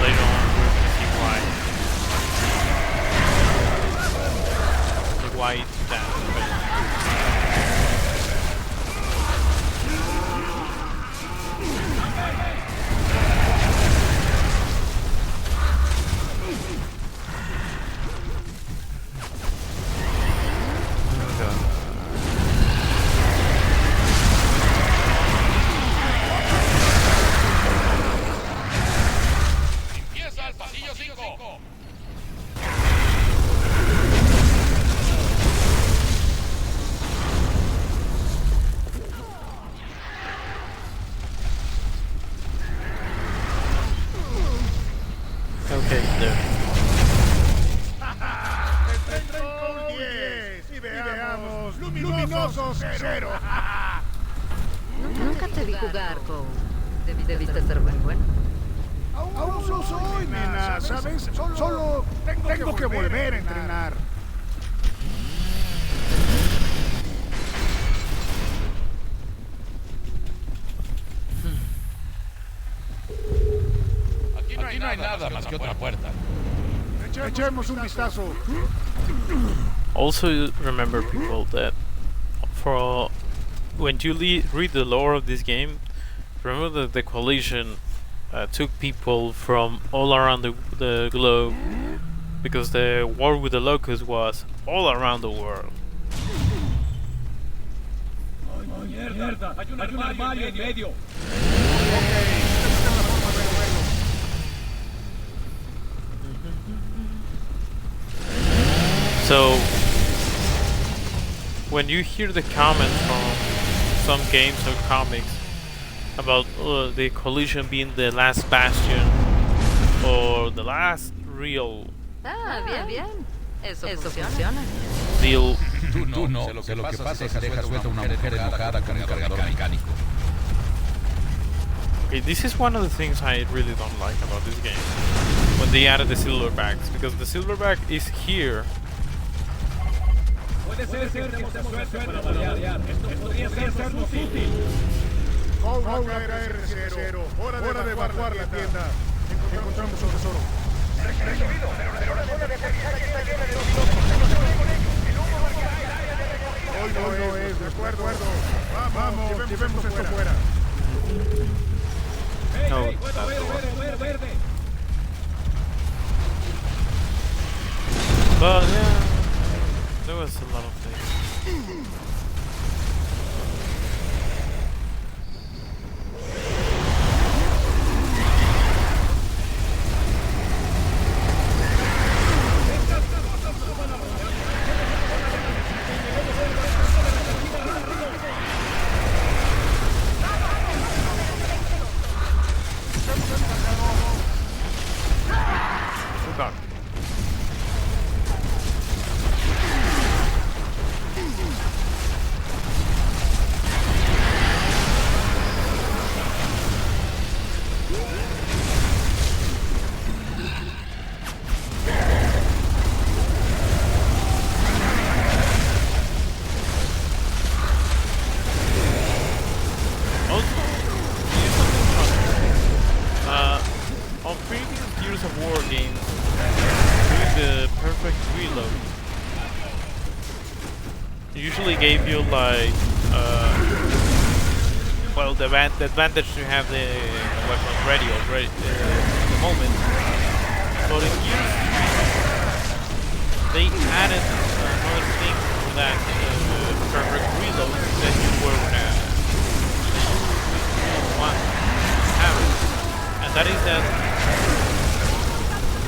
later on, we're gonna see why. The white stand. Empieza el pasillo 5. Okay, there. Con 10 y veamos. Luminosos 0. Nunca te vi jugar, Cole. Debiste ser bueno. Aún no soy, nena, ¿sabes? Solo tengo que volver a entrenar. Aquí no hay nada más que otra puerta. Echemos un vistazo. Also, remember, people, that for when you read the lore of this game, remember that the coalition took people from all around the globe because the war with the locusts was all around the world. So when you hear the comments from some games or comics about the coalition being the last bastion or the last real Bien. Eso funciona. deal, Tú no. Sé lo que pasa es que dejas suelta una mujer enojada con un cargador mecánico. okay, this is one of the things I really don't like about this game when they added the silverbacks, because the silverback is here. Cobra era R0. Hora de evacuar la tienda. Encontramos un tesoro. Recibido, pero la zona de aterrizaje está llena de luminosos. El humo marcará el área de recogida. Hoy no es, de acuerdo. Vamos, llevemos esto fuera. No, but yeah, there was a lot of things. Oh God. On previous Gears of War games, doing the perfect reload usually gave you like, well, the advantage to have the weapon ready already at the moment. But in Gears, they added another thing for that perfect reload that you were want to have it. And that is that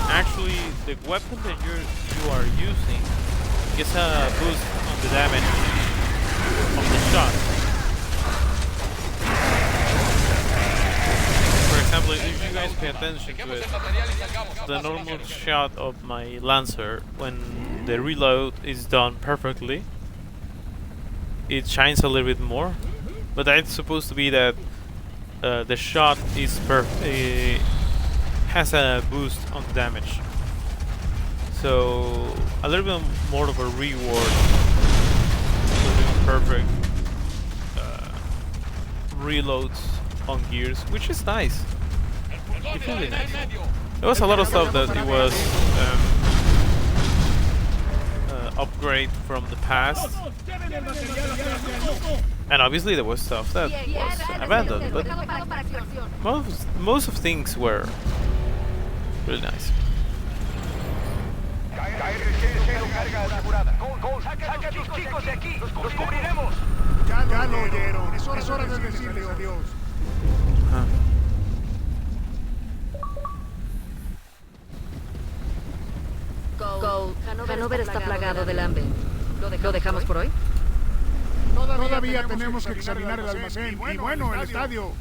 actually the weapon that you are using gets a boost on the damage of the shot. For example, if you guys pay attention to it, the normal shot of my Lancer, when the reload is done perfectly, it shines a little bit more. But that's supposed to be that the shot is has a boost on the damage, so a little bit more of a reward perfect reloads on gears, which is nice. It's really nice. There was a lot of stuff that it was upgrade from the past, and obviously there was stuff that was abandoned, but most of things were really nice. Ya lo oyeron. Es hora de decirles adiós. Gold, Hanover está plagado del hambre. ¿Lo dejamos por hoy? Todavía tenemos que examinar el almacén y bueno, el estadio.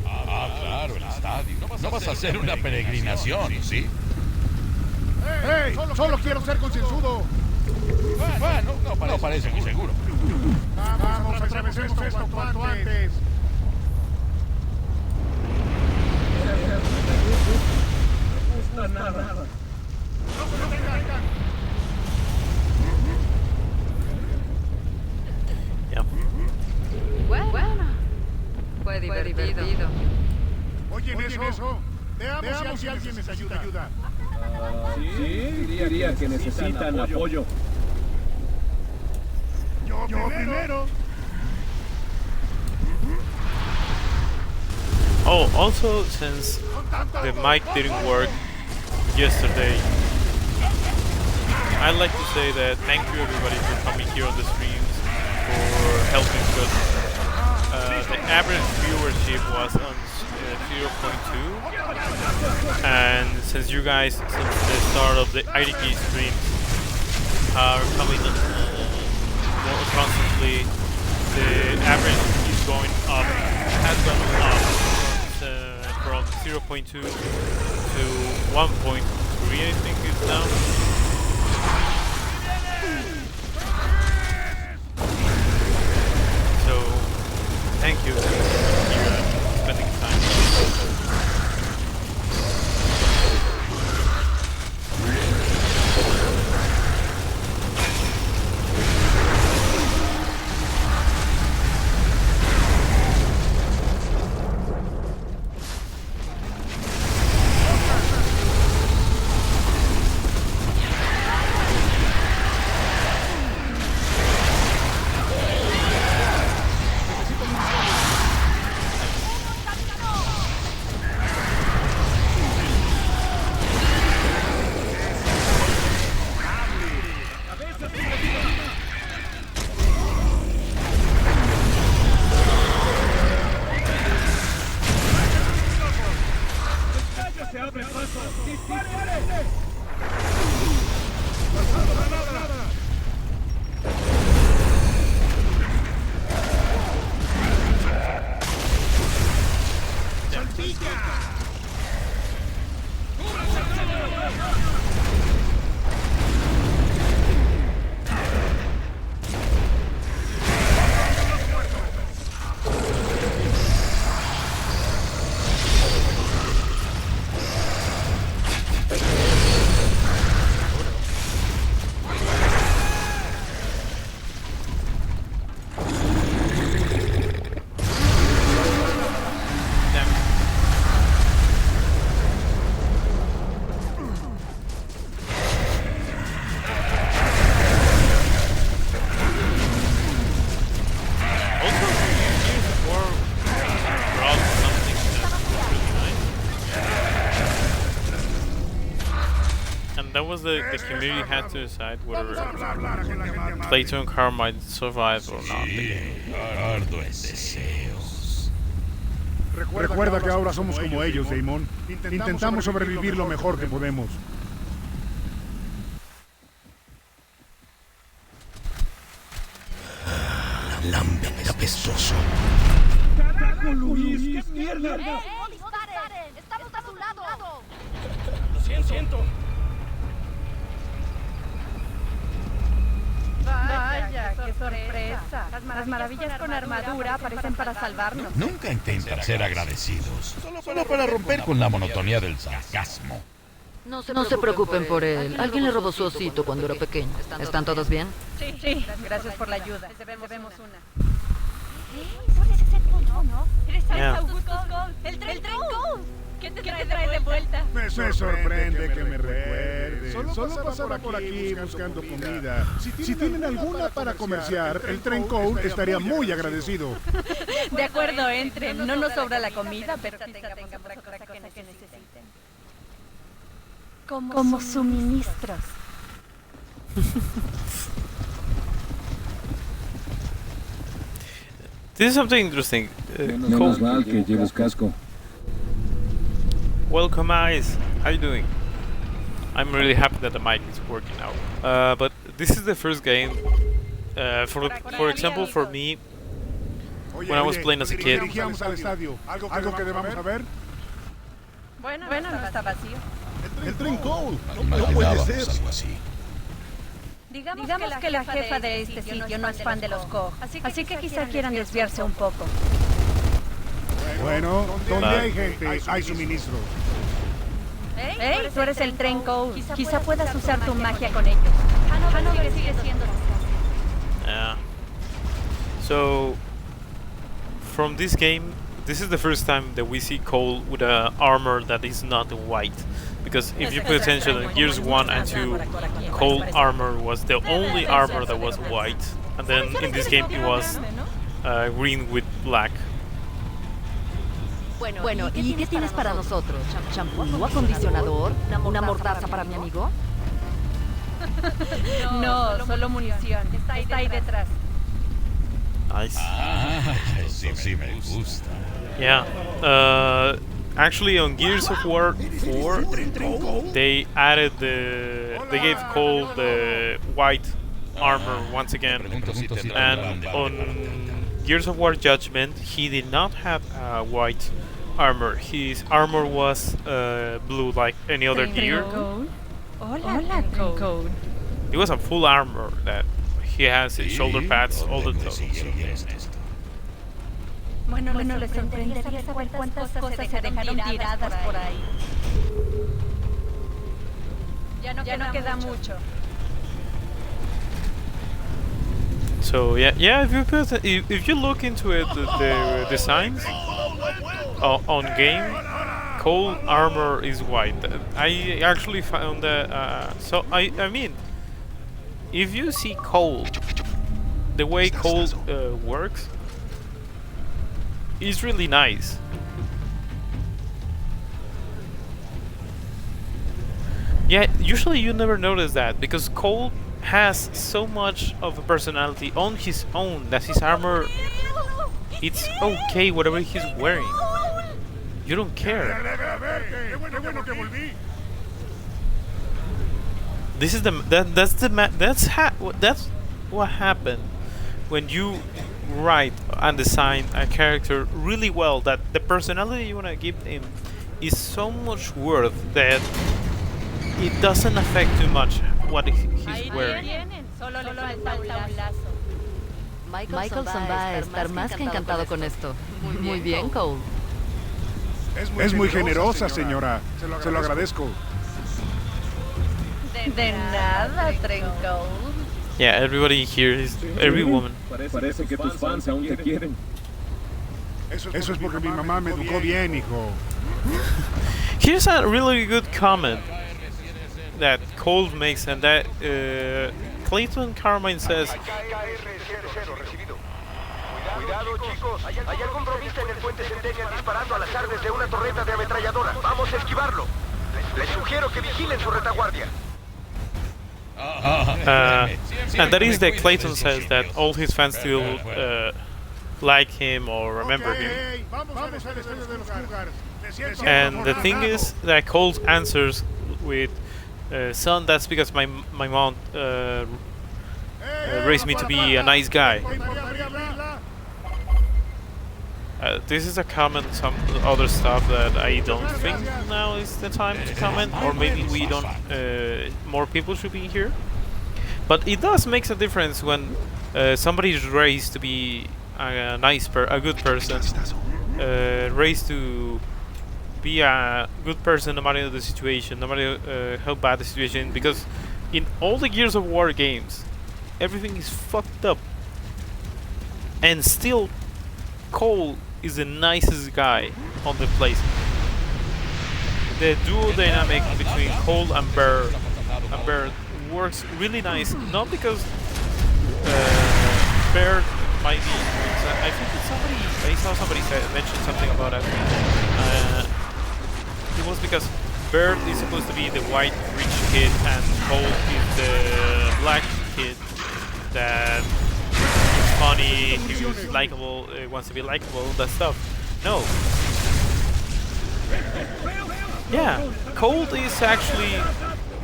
Claro, el estadio. No vas a hacer una peregrinación, ¿sí? ¡Hey! Solo quiero ser concienzudo. Bueno, no parece muy seguro. Vamos, atravesemos esto cuanto antes. No gusta nada. Bueno. Fue divertido. ¿Oyen eso? Veamos si alguien les ayuda. Sí, diría que necesitan apoyo. Yo primero. Oh, also, since the mic didn't work yesterday, I'd like to say that thank you everybody for coming here on the streams, for helping, because the average viewership was on 0.2, and since you guys, since the start of the IDK streams, are coming more constantly, the average is going up, has gone up from 0.2 to 1.3, I think it's now. So, thank you for spending time. That was the community had to decide whether Plato and Carl might survive or not. Recuerda que ahora somos como ellos, Damon. Intentamos sobrevivir lo mejor que podemos. Lambert apestoso. ¡Carajo, Luis! ¡Qué mierda! ¡Disparen! ¡Estamos a su lado! Lo siento. Vaya, qué sorpresa. Las maravillas con armadura aparecen para salvarnos. Nunca intenten ser agradecidos, solo para romper con la monotonía del sarcasmo. No se preocupen por él. Alguien le robó su osito cuando era pequeño. ¿Están todos bien? Sí, gracias por la ayuda. Vemos una. Yeah. El tren Cole. ¿Qué te trae de vuelta? Me sorprende que me recuerde. Solo pasaba por aquí buscando comida. Si tienen alguna para comerciar, el tren Cole estaría muy agradecido. De acuerdo, entren. No nos sobra la comida, pero quizá tengamos otra cosa que necesiten. Como suministros. This is something interesting. Menos mal que lleves casco. Welcome, eyes. How you doing? I'm really happy that the mic is working now. But this is the first game. For example, for me, when I was playing as a kid. Dirigíamos al estadio. ¿Algo que debamos saber? Bueno, no está vacío. El tren Cole. No puede ser. Algo así. Digamos que la jefa de este sitio no es fan de los Koch, así que quizá quieran desviarse un poco. Bueno, donde hay gente, hay suministros. Hey, tú eres el tren Cole. Quizá puedas usar tu magia con ellos. Hanover sigue siendo. Yeah. So, from this game, this is the first time that we see Cole with a armor that is not white. Because if you pay attention in Gears 1 and 2, Cole armor was the only armor that was white. And then in this game it was green with black. Bueno, ¿y qué tienes para nosotros? ¿Shampoo, acondicionador? ¿Una mordaza para mi amigo? No, solo munición. Está ahí detrás. Nice. Sí me gusta. Yeah. Actually, on Gears of War 4, they added they gave Cole the white armor once again, and on Gears of War Judgment, he did not have white armor. His armor was blue, like any other gear. Hola, Cole. It was a full armor that he has his shoulder pads, all the stuff. Bueno, les sorprendería saber cuántas cosas se dejaron tiradas por ahí. Ya no queda mucho. So yeah. If you look into it, the designs on game, Cole armor is white. I actually found that. So I mean, if you see Cole, the way Cole works. Is really nice. Yeah, usually you never notice that because Cole has so much of a personality on his own that his armor, it's okay whatever he's wearing. You don't care. This is that's what happened when you write and design a character really well, that the personality you want to give him is so much worth that it doesn't affect too much what he's wearing. Michelson va a estar más que encantado con esto. Muy bien, Cole. Es muy generosa, señora. Se lo agradezco. De nada, tren Cole. Yeah, everybody here is every woman. Parece que tus fans aún te quieren. Eso es porque mi mamá me educó bien, hijo. Here's a really good comment that Cole makes, and that Clayton Carmine says. Cuidado, chicos. Hay algún bromista en el puente Centennial disparando al azar desde una torreta de ametralladora. Vamos a esquivarlo. Les sugiero que vigilen su retaguardia. And that is that Clayton says that all his fans still like him or remember him. And the thing is that Cole answers with, "Son, that's because my mom raised me to be a nice guy." This is a comment, some other stuff that I don't think now is the time to comment, or maybe we don't. More people should be here, but it does makes a difference when somebody is raised to be a good person, raised to be a good person no matter the situation, no matter how bad the situation. Because in all the Gears of War games, everything is fucked up, and still Cole is the nicest guy on the place. The duo dynamic between Cole and Baird works really nice. Not because Baird might be. I think that I saw somebody mention something about it. It was because Baird is supposed to be the white rich kid and Cole is the black kid that is funny, he's likable, wants to be likable, that stuff. No. Yeah, Cole is actually,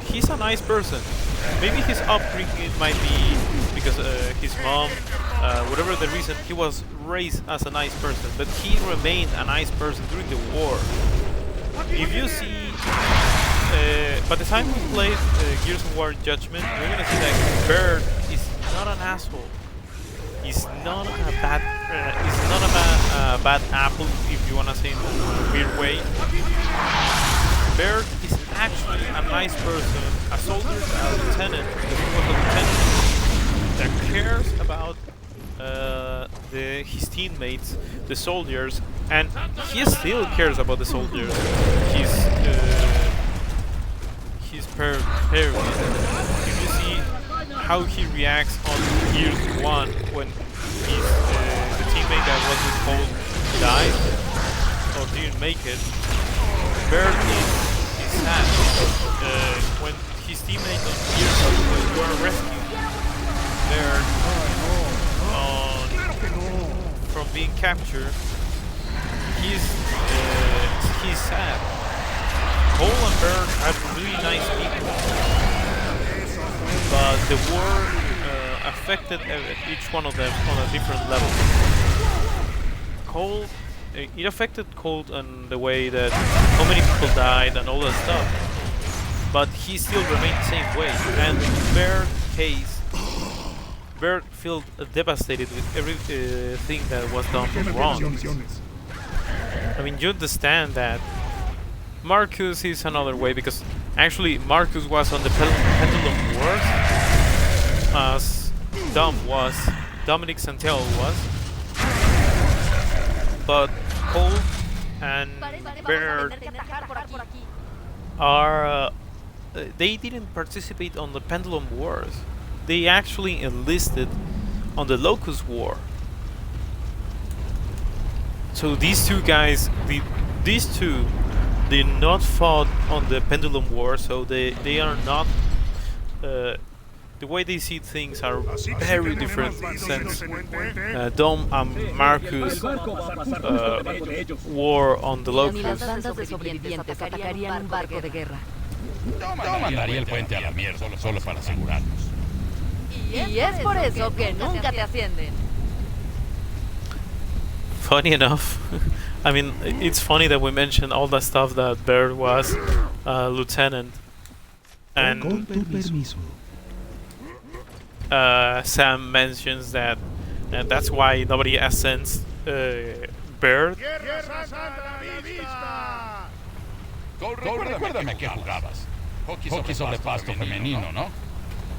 he's a nice person. Maybe his upbringing might be because his mom, whatever the reason, he was raised as a nice person, but he remained a nice person during the war. If you see, by the time we played Gears of War Judgment, we're gonna see that Baird is not an asshole. He's not a bad, bad apple, if you wanna say in a weird way. Baird is actually a nice person, a soldier, a lieutenant, because he was a lieutenant that cares about his teammates, the soldiers, and he still cares about the soldiers. He's paranoid. If you see how he reacts on Gears 1 when the teammate that was with Cole died or didn't make it, Baird is sad. When his teammate on Gears were rescued, Baird from being captured, he's sad. Cole and Baird are really nice people, but the war affected each one of them on a different level. Cole, it affected Cole in the way that how many people died and all that stuff, but he still remained the same way. And in Baird's case, Baird felt devastated with everything that was done wrong. I mean, you understand that. Marcus is another way, because actually Marcus was on the Pendulum Wars as Dominic Santiago was, but Cole and Baird are they didn't participate on the Pendulum Wars. They actually enlisted on the Locust War. So these two guys, these two did not fought on the Pendulum War, so they are not the way they see things are very different since Dom and Marcus war on the Locust. Dom mandaría el puente a la mierda solo para asegurarnos. Y es por eso que nunca te ascienden. Funny enough, I mean, it's funny that we mentioned all the stuff that Baird was lieutenant, and Sam mentions that, and that's why nobody ascends Baird. Recuérdame que jugabas. Hockey sobre pasto femenino, ¿no?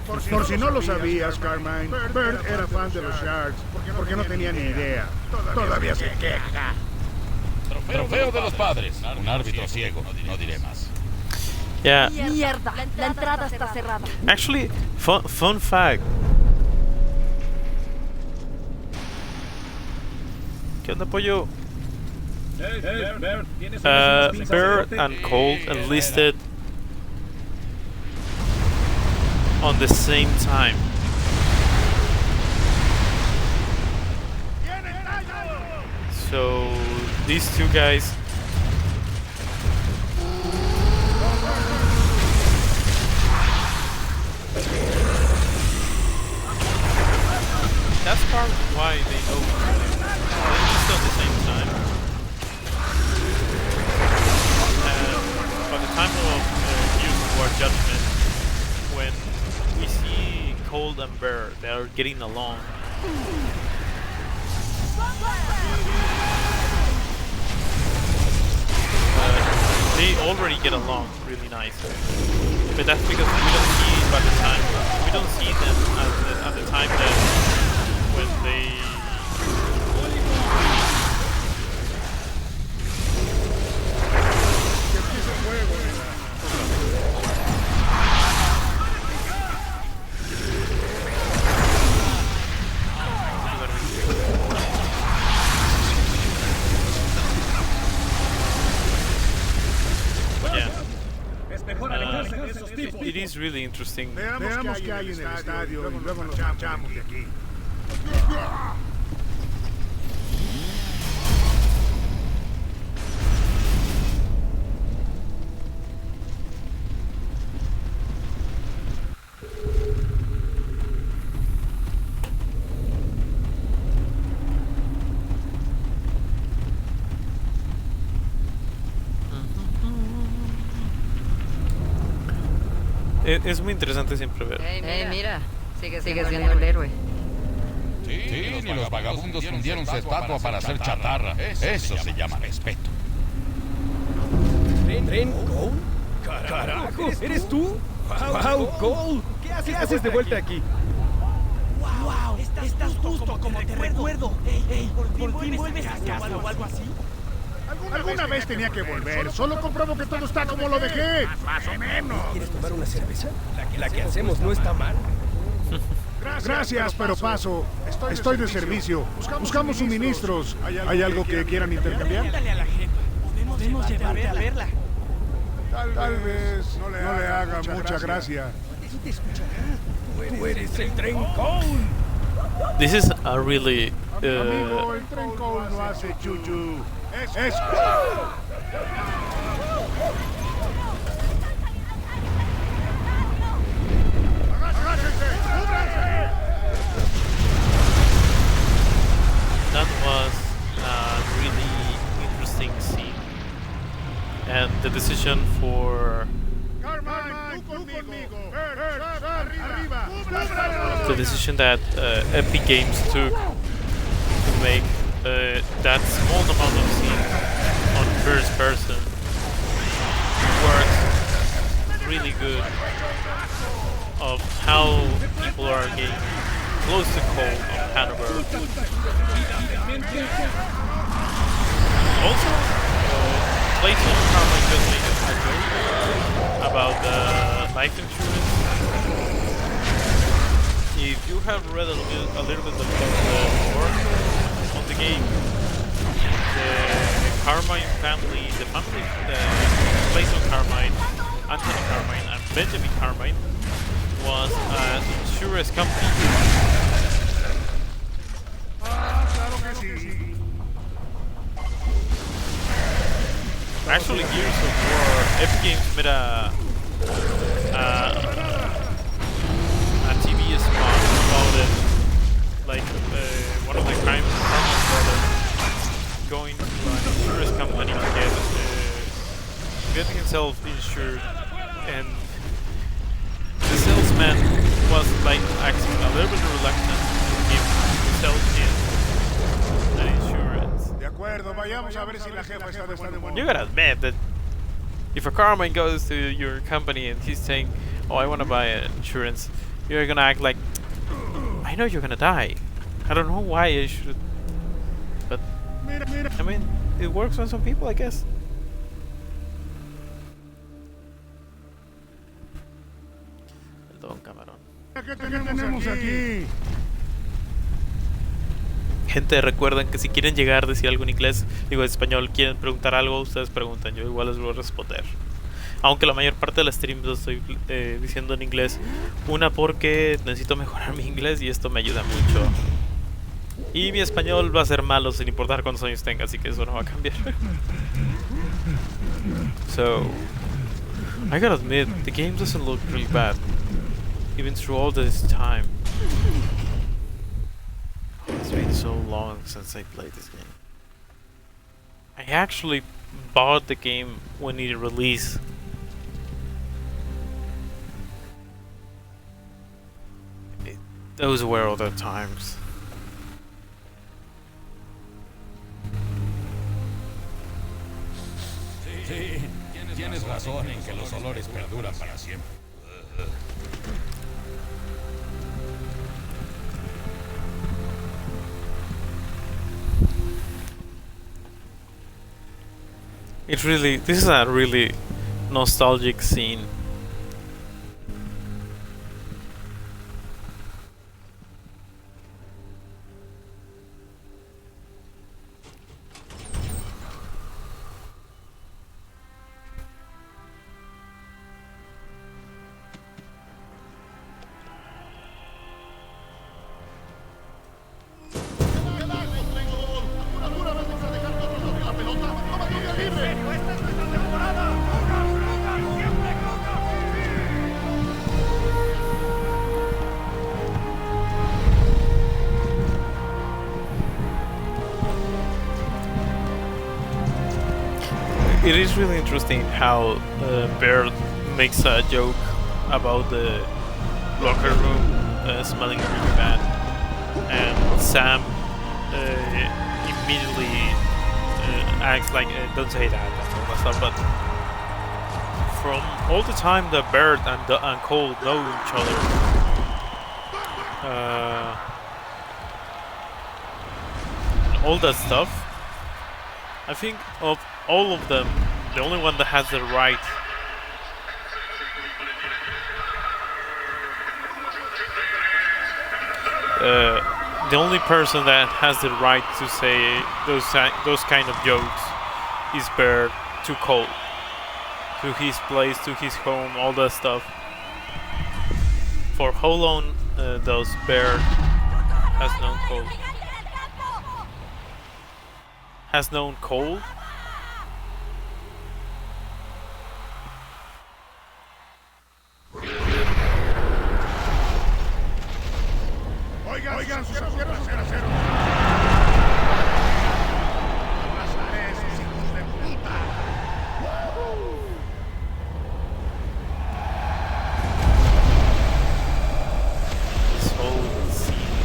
Por si no lo sabías, Carmine, Baird era fan de los Sharks, porque no tenía ni idea. Todavía se queja. Trofeo de los padres. Un árbitro ciego, no diré más. Yeah. Mierda, la entrada está cerrada. Actually, fun fact. ¿Qué onda, pollo? Baird and Colt enlisted on the same time. So these two guys that's part of why they know they enlisted at the same time. And by the time of Gears of War Judgment, when we see Colt and Baird, they are getting along. they already get along really nice. But that's because we don't see by the time we don't see them at the time that when they it is really interesting. Veamos qué hay en el estadio y luego nos marchamos de aquí. Es muy interesante siempre ver. Mira, sigue siendo el héroe. Sí, ni los vagabundos fundieron su estatua para hacer chatarra. Eso se llama respeto. ¿Tren Cole? ¡Carajo! ¿Eres tú? ¡Wow, Cole! ¿Qué haces de vuelta aquí? ¡Wow! Estás justo como te recuerdo. Ey, ¿por fin vuelves a casa o algo así? Alguna vez tenía que volver. Solo compruebo que todo está como lo dejé. Más o menos. ¿Quieres tomar una cerveza? La que hacemos no está mal. Gracias, pero paso. Estoy de servicio. Buscamos suministros. ¿Hay algo que quieran intercambiar? Pregúntale a la gente. Podemos llevarte a verla. Tal vez no le haga mucha gracia. ¿Eso te escuchará? Tú eres el Tren Cole. This is a really Amigo, el Tren Cole no hace chuchu. Es that was a really interesting scene, and the decision for the decision that Epic Games took to make that small amount of scene on first person works really good of how people are getting close to cold on Hanover. Also, PlayStation Carmine just made a joke about the life insurance. If you have read a little bit about the lore on the game, the Carmine family, the family, Clayton Carmine, Anthony Carmine, and Benjamin Carmine was an insurance company. Actually, Gears of War, Epic Games made a TV spot about it, like one of the Carmine brothers going to an insurance company to get himself insured, and the salesman was like acting a little bit reluctant to give himself in an insurance. De acuerdo, vayamos a ver si la jefa está de buen humor. You gotta admit that if a Carmine goes to your company and he's saying, "Oh, I want to buy insurance," you're gonna act like, "I know you're gonna die. I don't know why I should," but I mean, it works on some people, I guess. Perdón, camarón. ¿Qué tenemos aquí? Gente, recuerden que si quieren llegar a decir algo en inglés, digo en español, quieren preguntar algo, ustedes preguntan, yo igual les voy a responder. Aunque la mayor parte de las streams lo estoy diciendo en inglés. Una porque necesito mejorar mi inglés y esto me ayuda mucho. Y mi español va a ser malo sin importar cuántos años tenga, así que eso no va a cambiar. So, I gotta admit, the game doesn't look really bad, even through all this time. It's been so long since I played this game. I actually bought the game when it released. Those were other times. razón en que los olores perduran para siempre. This is a really nostalgic scene. It is really interesting how Bear makes a joke about the locker room smelling really bad, and Sam immediately acts like don't say that and all that stuff. But from all the time that Bird and Cole know each other, and all that stuff, I think of all of them, the only one that has the right the only person that has the right to say those kind of jokes is Bird to Cole, to his place, to his home, all that stuff. For how long does Bird has known Cole? Has known Cole? Oigan, sus cero, cero, cero. Abrazaré esos hijos de puta. This whole scene.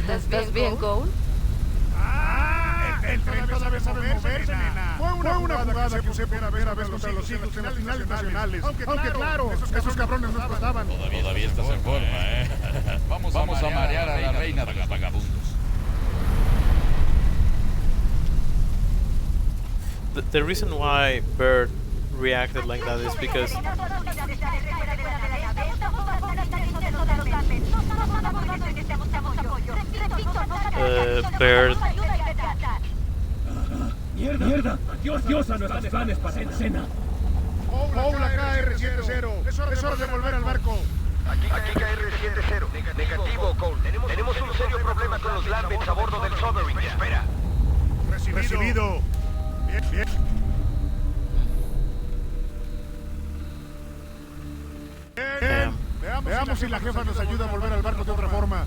¿Estás bien, Cole? El tren todavía sabe moverse, nena. Fue una jugada que usé por primera vez contra los Eagles en las finales nacionales. Aunque claro, esos cabrones no pasaban. Todavía estás en forma, ¿eh? Vamos a marear a la reina de los vagabundos. The reason why Bird reacted like that is because Bird ¡Mierda! ¡Dios a nuestros planes para la escena! Paula KR-70. Es hora de volver al barco. Aquí KR-70. Negativo, Cole. Tenemos un serio problema con los Lambents a bordo del Sovereign. Espera. Recibido. Bien. Veamos si la jefa nos ayuda a volver al barco de otra forma.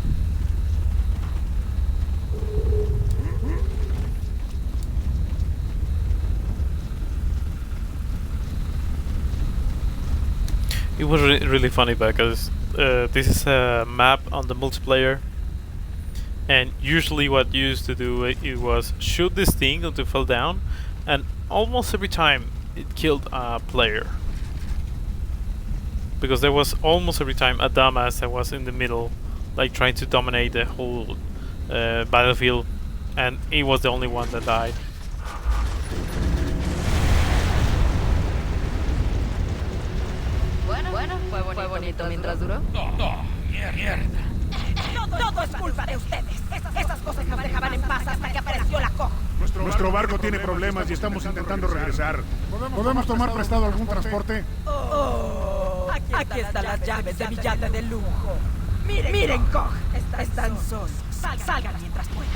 it was really funny because this is a map on the multiplayer, and usually what you used to do it was shoot this thing until it fell down, and almost every time it killed a player, because there was almost every time a dumbass that was in the middle, like trying to dominate the whole battlefield, and he was the only one that died. Bueno, fue bonito mientras duró. No, mierda. Todo es culpa de ustedes. Esas cosas nos dejaban en paz hasta que apareció la COG. Nuestro barco tiene problemas y estamos intentando regresar. ¿Podemos tomar prestado algún transporte? Aquí están las llaves de mi yate de lujo. Miren, Koch. Están solos. Salgan mientras puedan.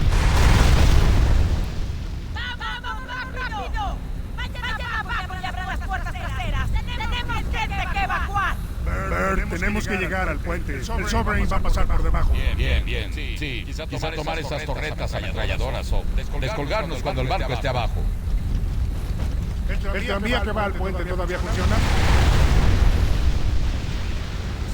¡Vamos, rápido! ¡Vayan abajo y abran las puertas traseras! ¡Tenemos gente que evacuar! Bert, tenemos que llegar al puente. El Sovereign va a pasar por debajo. Bien. Sí, quizá tomar esas torretas ametralladoras o descolgarnos cuando el barco esté abajo. ¿El tranvía que va al puente todavía funciona?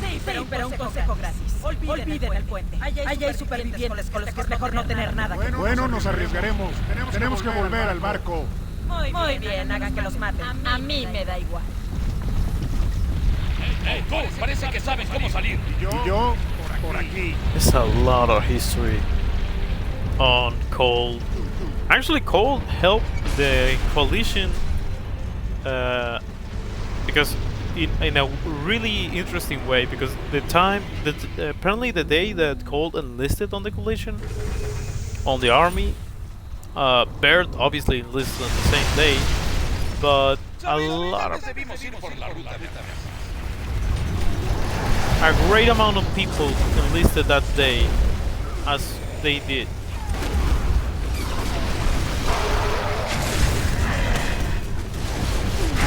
Sí, pero un consejo gratis. Olviden el puente. Allá hay supervivientes con los que es mejor no tener nada. Bueno, nos arriesgaremos. Tenemos que volver al barco. Muy bien, hagan que los maten. A mí me da igual. Tú, parece que sabes cómo salir. Y yo, por aquí. There's a lot of history on Cold. Actually, Cold helped the coalition because in a really interesting way. Because the time that apparently the day that Cold enlisted on the coalition, on the army, Baird obviously enlisted on the same day, but a great amount of people enlisted that day as they did.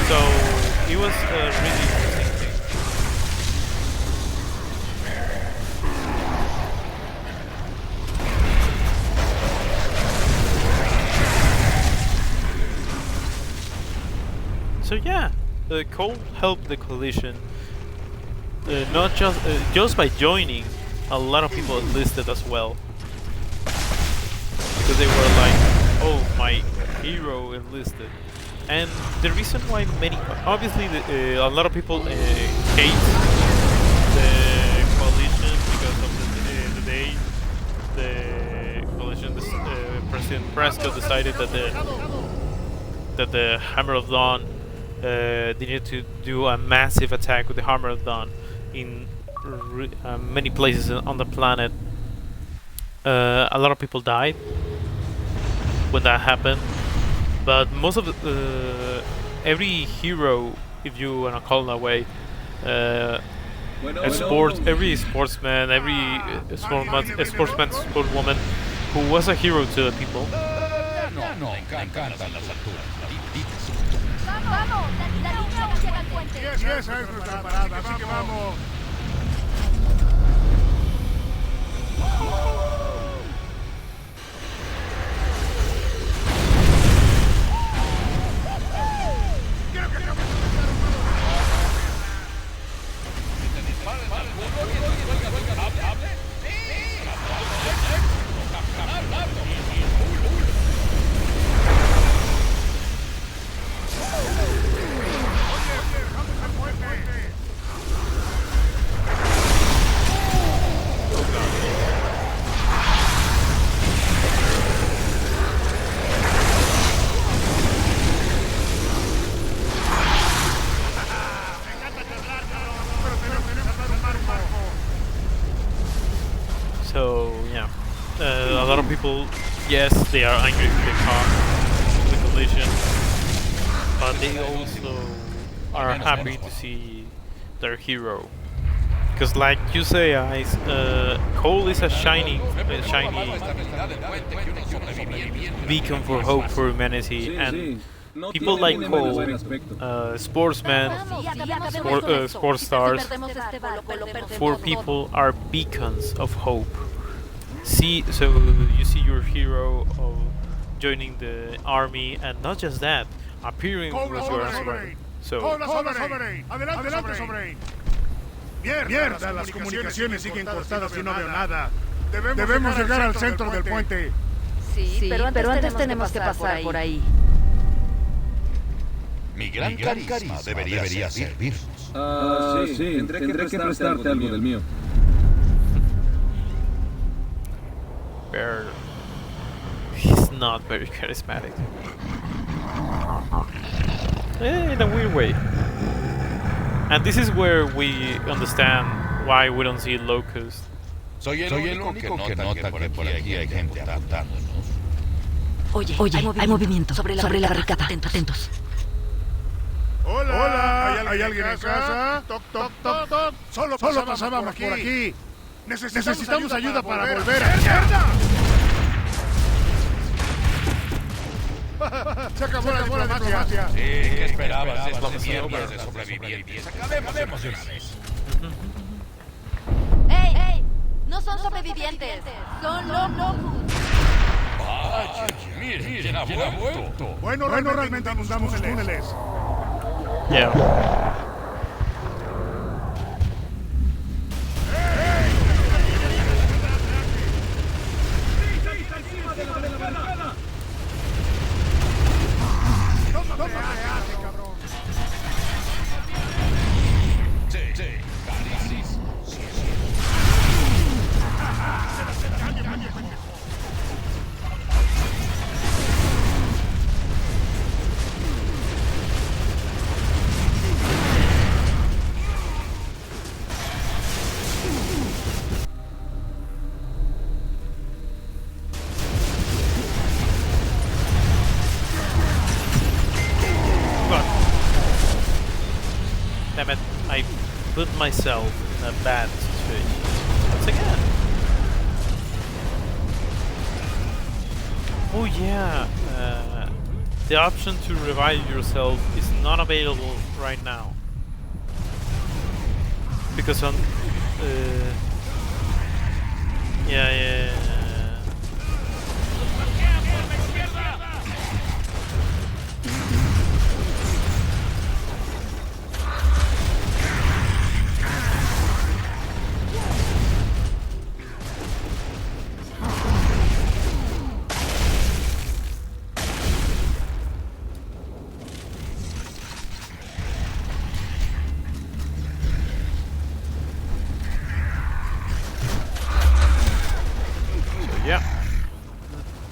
So it was a really interesting thing. So yeah, Cole helped the coalition. Not just by joining, a lot of people enlisted as well, because they were like, "Oh, my hero enlisted," and the reason why obviously, a lot of people hate the coalition because of the day the coalition, President Prescott decided that the Hammer of Dawn they needed to do a massive attack with the Hammer of Dawn in many places on the planet. A lot of people died when that happened, but most of every hero, if you wanna call it that way, every sportsman, sportswoman who was a hero to the people. ¡Vamos! La línea no llega al puente. Sí, esa es nuestra parada, así que vamos. So yeah, a lot of people, yes, they are angry with the collision, but they also are happy to see their hero. Because, like you say, Ice, Cole is a shiny beacon for hope for humanity, and people like Cole, sportsmen, sports stars, for people are beacons of hope. So you see your hero of joining the army, and not just that, appearing with your Sovereign. So. Adelante, Sovereign. Mierda, las comunicaciones siguen cortadas y no veo nada. Debemos llegar al centro del puente. Sí, pero antes tenemos que pasar por ahí. Mi gran carisma debería servirnos. Sí, tendré que prestarte algo del mío. Bear, he's not very charismatic. In a weird way. And this is where we understand why we don't see Locust. Soy el único que nota que por aquí hay gente apuntándonos. Oye, hay movimiento sobre la barricada. Atentos. Hola, ¿hay alguien en casa? Toc, toc, toc, toc. Solo pasábamos por aquí. Necesitamos ayuda para volver a... ¡Mierda! Se acabó la diplomacia. Sí, ¿qué esperabas de estos miembros de sobrevivientes? Acabemos de una vez. ¡Ey! No son sobrevivientes, son locos. Vaya, miren, ¿quién ha vuelto? Bueno, realmente inundamos túneles. Yeah. Damn it, I put myself in a bad situation. Once again. Oh yeah, the option to revive yourself is not available right now. Because on... yeah.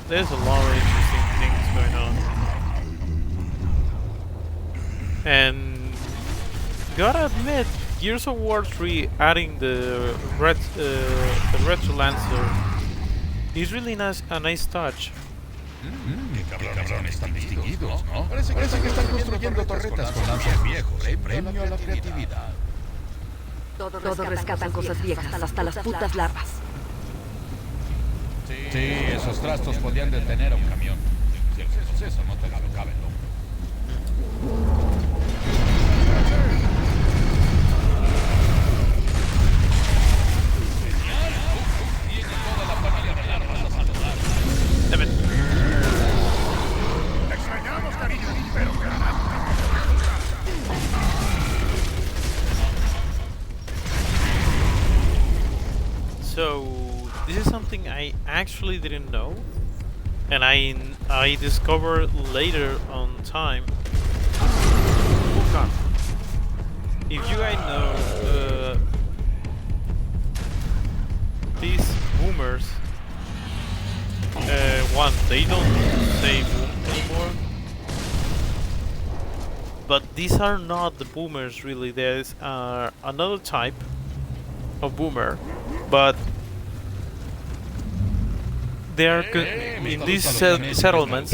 There's a lot of interesting things going on, and gotta admit, Gears of War 3 adding the retro lancer is really nice, a nice touch. Qué cabrones tan distinguidos, ¿no? Parece que están construyendo torretas con lanzas viejos. Premio a la creatividad. Todos rescatan cosas viejas, hasta las putas larvas. Sí, esos trastos podían detener a un camión. Si el suceso no te la cabe, ¿no? Tiene toda la familia de larvas a saludar. Te extrañamos, cariño, pero So this is something I actually didn't know, and I discovered later on time. Oh god! If you guys know, these boomers, one, they don't say boom anymore. But these are not the boomers really. There's another type of boomer, but they are in these settlements.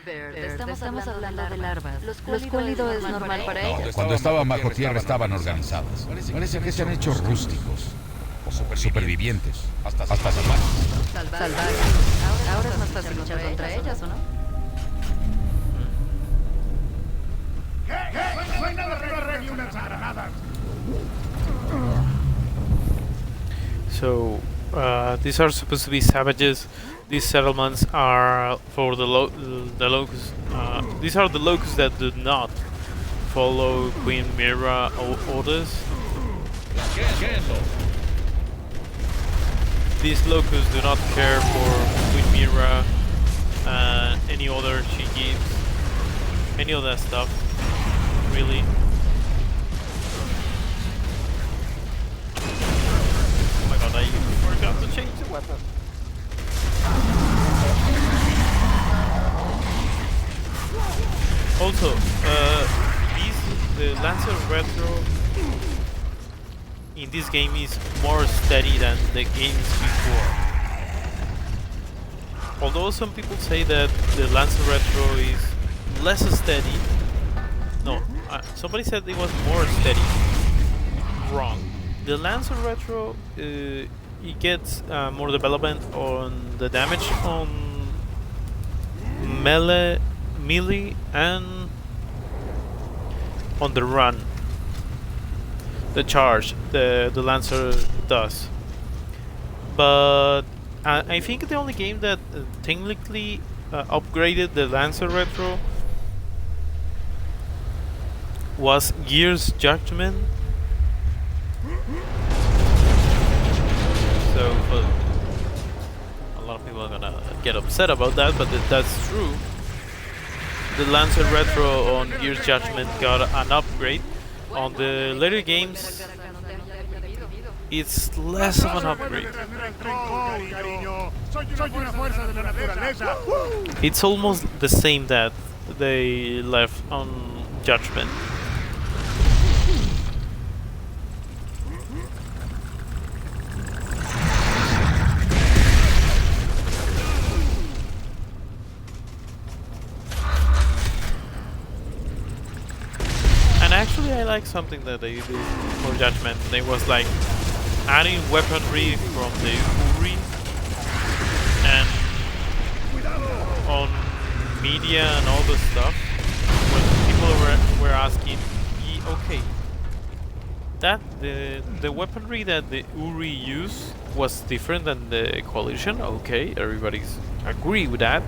Estamos hablando de larvas. Los cuálidos es normal para ellos. Cuando estaban bajo tierra estaban organizadas. Parece que se han hecho rústicos o supervivientes, hasta salvajes. Salvajes. Ahora es más fácil luchar contra ellas, ¿o no? no hay nada arriba ni unas granadas. So these are supposed to be savages. These settlements are for the locusts. These are the locusts that do not follow Queen Mira orders. These locusts do not care for Queen Mira, any other she gives, any of that stuff, really. Oh my god, I forgot to change the weapon. Also, the Lancer Retro in this game is more steady than the games before. Although some people say that the Lancer Retro is less steady. No, somebody said it was more steady. wrong. The Lancer Retro, it gets more development on the damage on melee, and on the run. The charge the Lancer does. But I think the only game that technically upgraded the Lancer Retro was Gears Judgment. So a lot of people are gonna get upset about that, but that's true. The Lancer Retro on Gears Judgment got an upgrade. On the later games, it's less of an upgrade. It's almost the same that they left on Judgment. And actually I like something that they did for Judgment. They was like adding weaponry from the Uri, and on media and all this stuff, when people were asking, okay, that the weaponry that the Uri used was different than the Coalition. Okay, everybody's agree with that.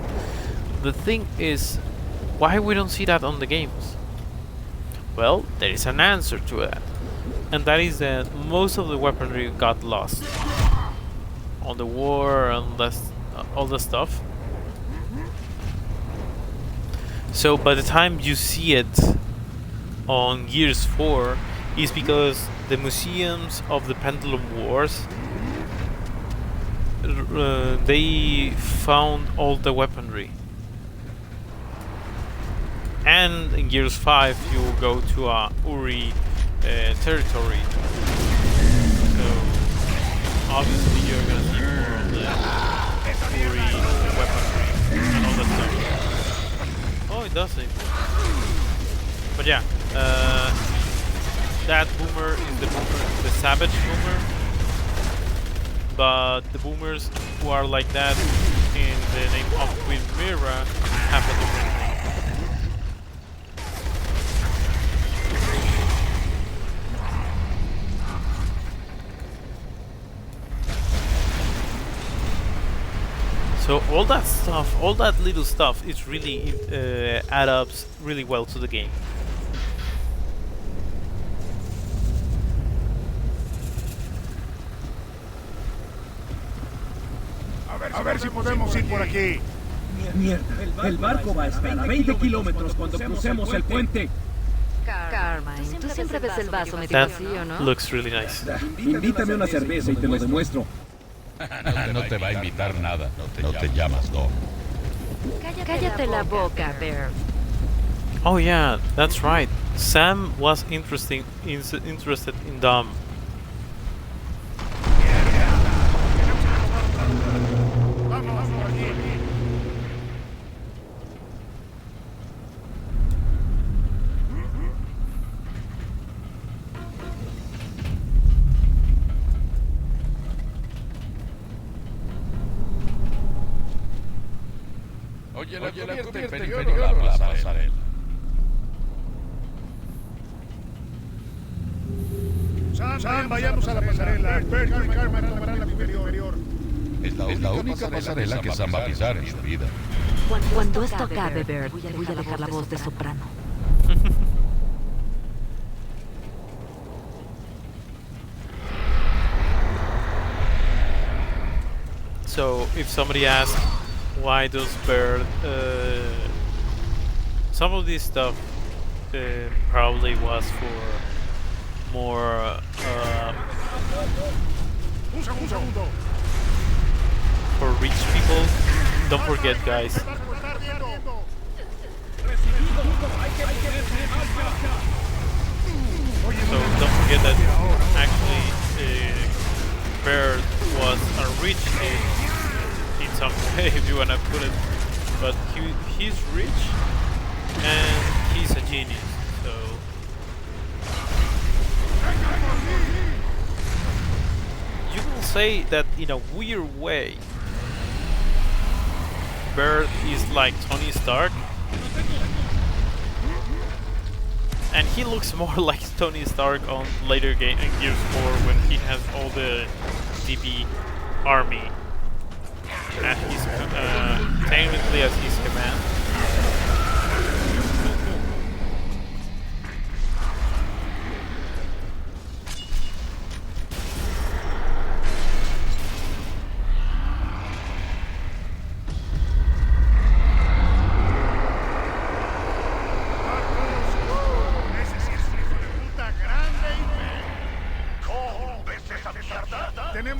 The thing is, why we don't see that on the games? Well, there is an answer to that, and that is that most of the weaponry got lost on the war and all the stuff. So by the time you see it on Gears 4, is because the museums of the Pendulum Wars, they found all the weaponry. And in Gears 5 you will go to a Uri territory. So obviously you're gonna see more of the Uri weaponry and all that stuff. Oh, it does it. But yeah, that boomer is the Savage boomer. But the boomers who are like that in the name of Queen Mira have a different name. So all that stuff, all that little stuff, it really adds up really well to the game. A ver si podemos ir por aquí. Mierda, el barco va a estar a 20 kilómetros cuando crucemos el puente. Carmine, tú siempre ves el vaso medio vacío, ¿no? Looks really nice. Invítame una cerveza y te lo demuestro. No te va a invitar nada. No te llamas Dom. Cállate la boca, Bear. Oh yeah, that's right. Sam was interested in Dom. Oye, la cubierta inferior a la pasarela. Sam, vayamos a la pasarela. Bert y Carmen tomarán la superior. Es la única pasarela que Sam va a pisar en su vida. Cuando esto acabe, Bert, voy a dejar la voz de soprano. So if somebody asks why does Bird some of this stuff probably was for more for rich people. Don't forget, guys, so don't forget that actually Bird was a rich kid in some way, if you wanna put it, but he's rich and he's a genius, so You will say that in a weird way, Bird is like Tony Stark, and he looks more like Tony Stark on later game in Gears 4 when he has all the DB army at his technically at his command.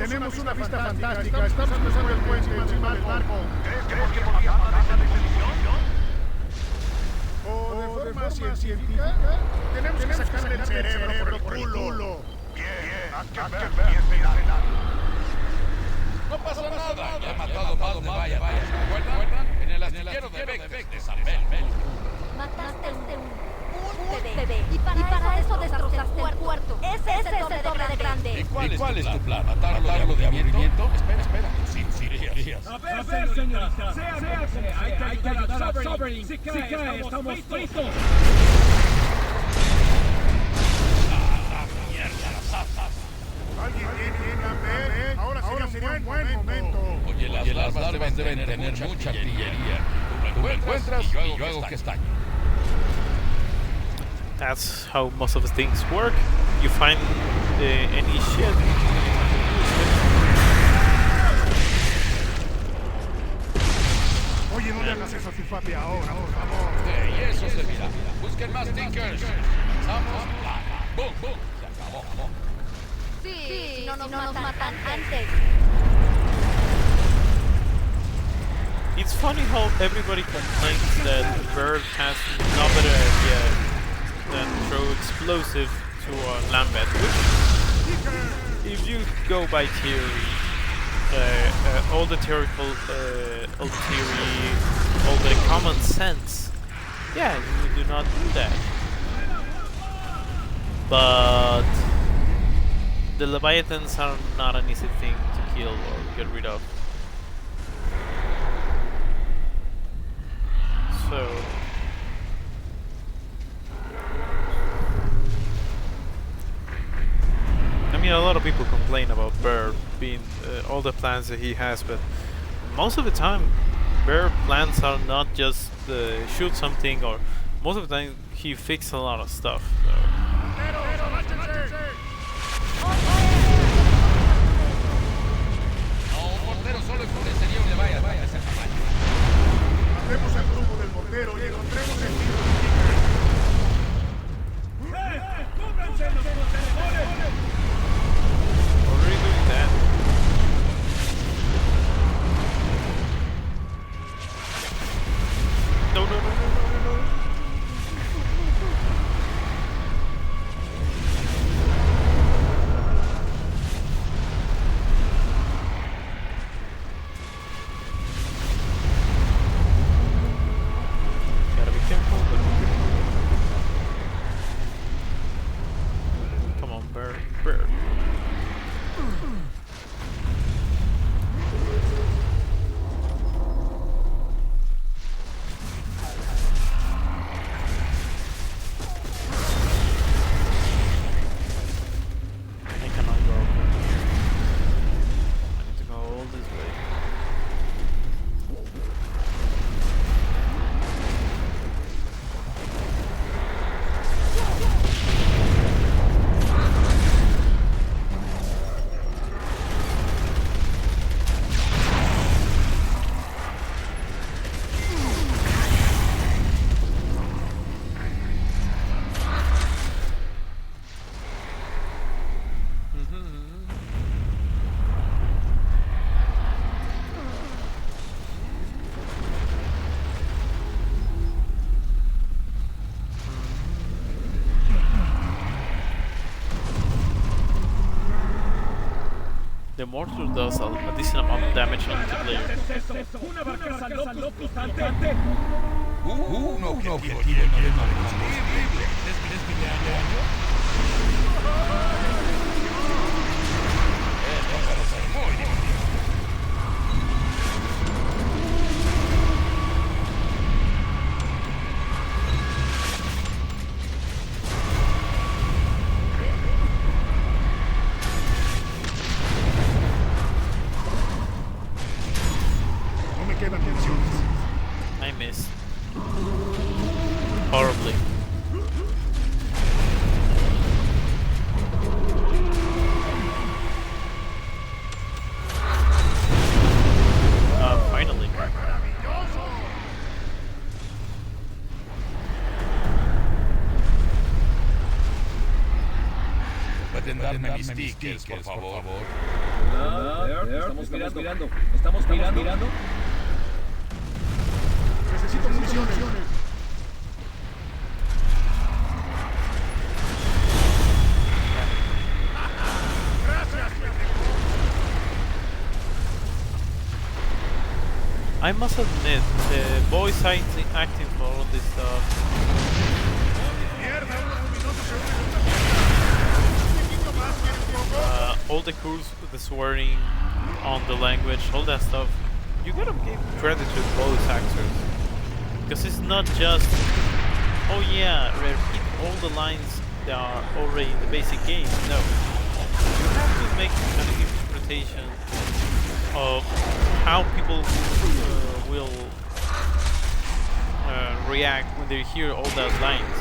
Tenemos una vista fantástica. Estamos cruzando el puente encima del barco. ¿Crees que podría pasar esa decisión? ¿O de forma científica? Tenemos que sacarle el cerebro por el culo. Bien. Haz que ver. No pasa nada. Ya ha matado más de vaya. ¿Recuerdan? En el astillero de Beck de San Bel. Mataste un bebé. Y para eso destrozaste el cuarto. Ese es el doble de grande. ¿Y cuál es tu plan? ¿Matarlo de aburrimiento? Espera. Sincerías. A ver, señorita. Hay que ayudar a Sovereign. Si cae, estamos fritos. ¿Alguien tiene hambre? Ahora sería un buen momento. Oye, las larvas deben tener mucha artillería. Tú me encuentras y yo hago que estalle. That's how most of the things work. You find any shit. Oye, no le hagas eso a tu papi ahora, por favor. Y eso servirá. Busquen más tinkers. Vamos. Boom. Se acabó. Sí, si no nos matan antes. It's funny how everybody complains that Bird has no better idea than throw explosive to a Lambeth, which, if you go by theory, all the theoretical, all the theory, all the common sense, yeah, you do not do that. But the Leviathans are not an easy thing to kill or get rid of. So I mean, a lot of people complain about Bird being all the plans that he has, but most of the time Bird plans are not just shoot something, or most of the time he fixes a lot of stuff. So. Matemos al grupo del mortero y encontremos el tiro. ¡Cúbranse los contenedores! Already doing that. No. Gotta be careful. Come on, Bird. I cannot go over here. I need to go all this way. The mortar does a decent amount of damage on the player. ¿Una barcaza loco picante? Un objetivo lleno de combustible. ¿Es mi año? No me quedan municiones. I missed. Horribly. Finally. Pueden darme mis tickets, por favor. Estamos mirando. Estamos mirando. Necesito municiones. I must admit, the voice acting for all this stuff. All the curse, the swearing on the language, all that stuff. You gotta give credit to voice actors, because it's not just, oh yeah, repeat all the lines that are already in the basic game. No, you have to make an interpretation of how people will react when they hear all those lines.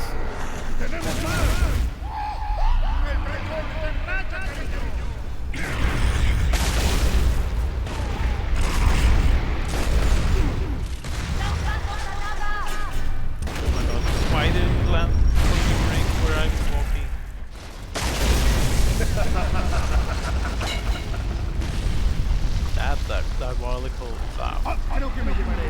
Oh my god, why didn't it land fucking right where I'm walking? That diabolical sound. Creo que me llevaré.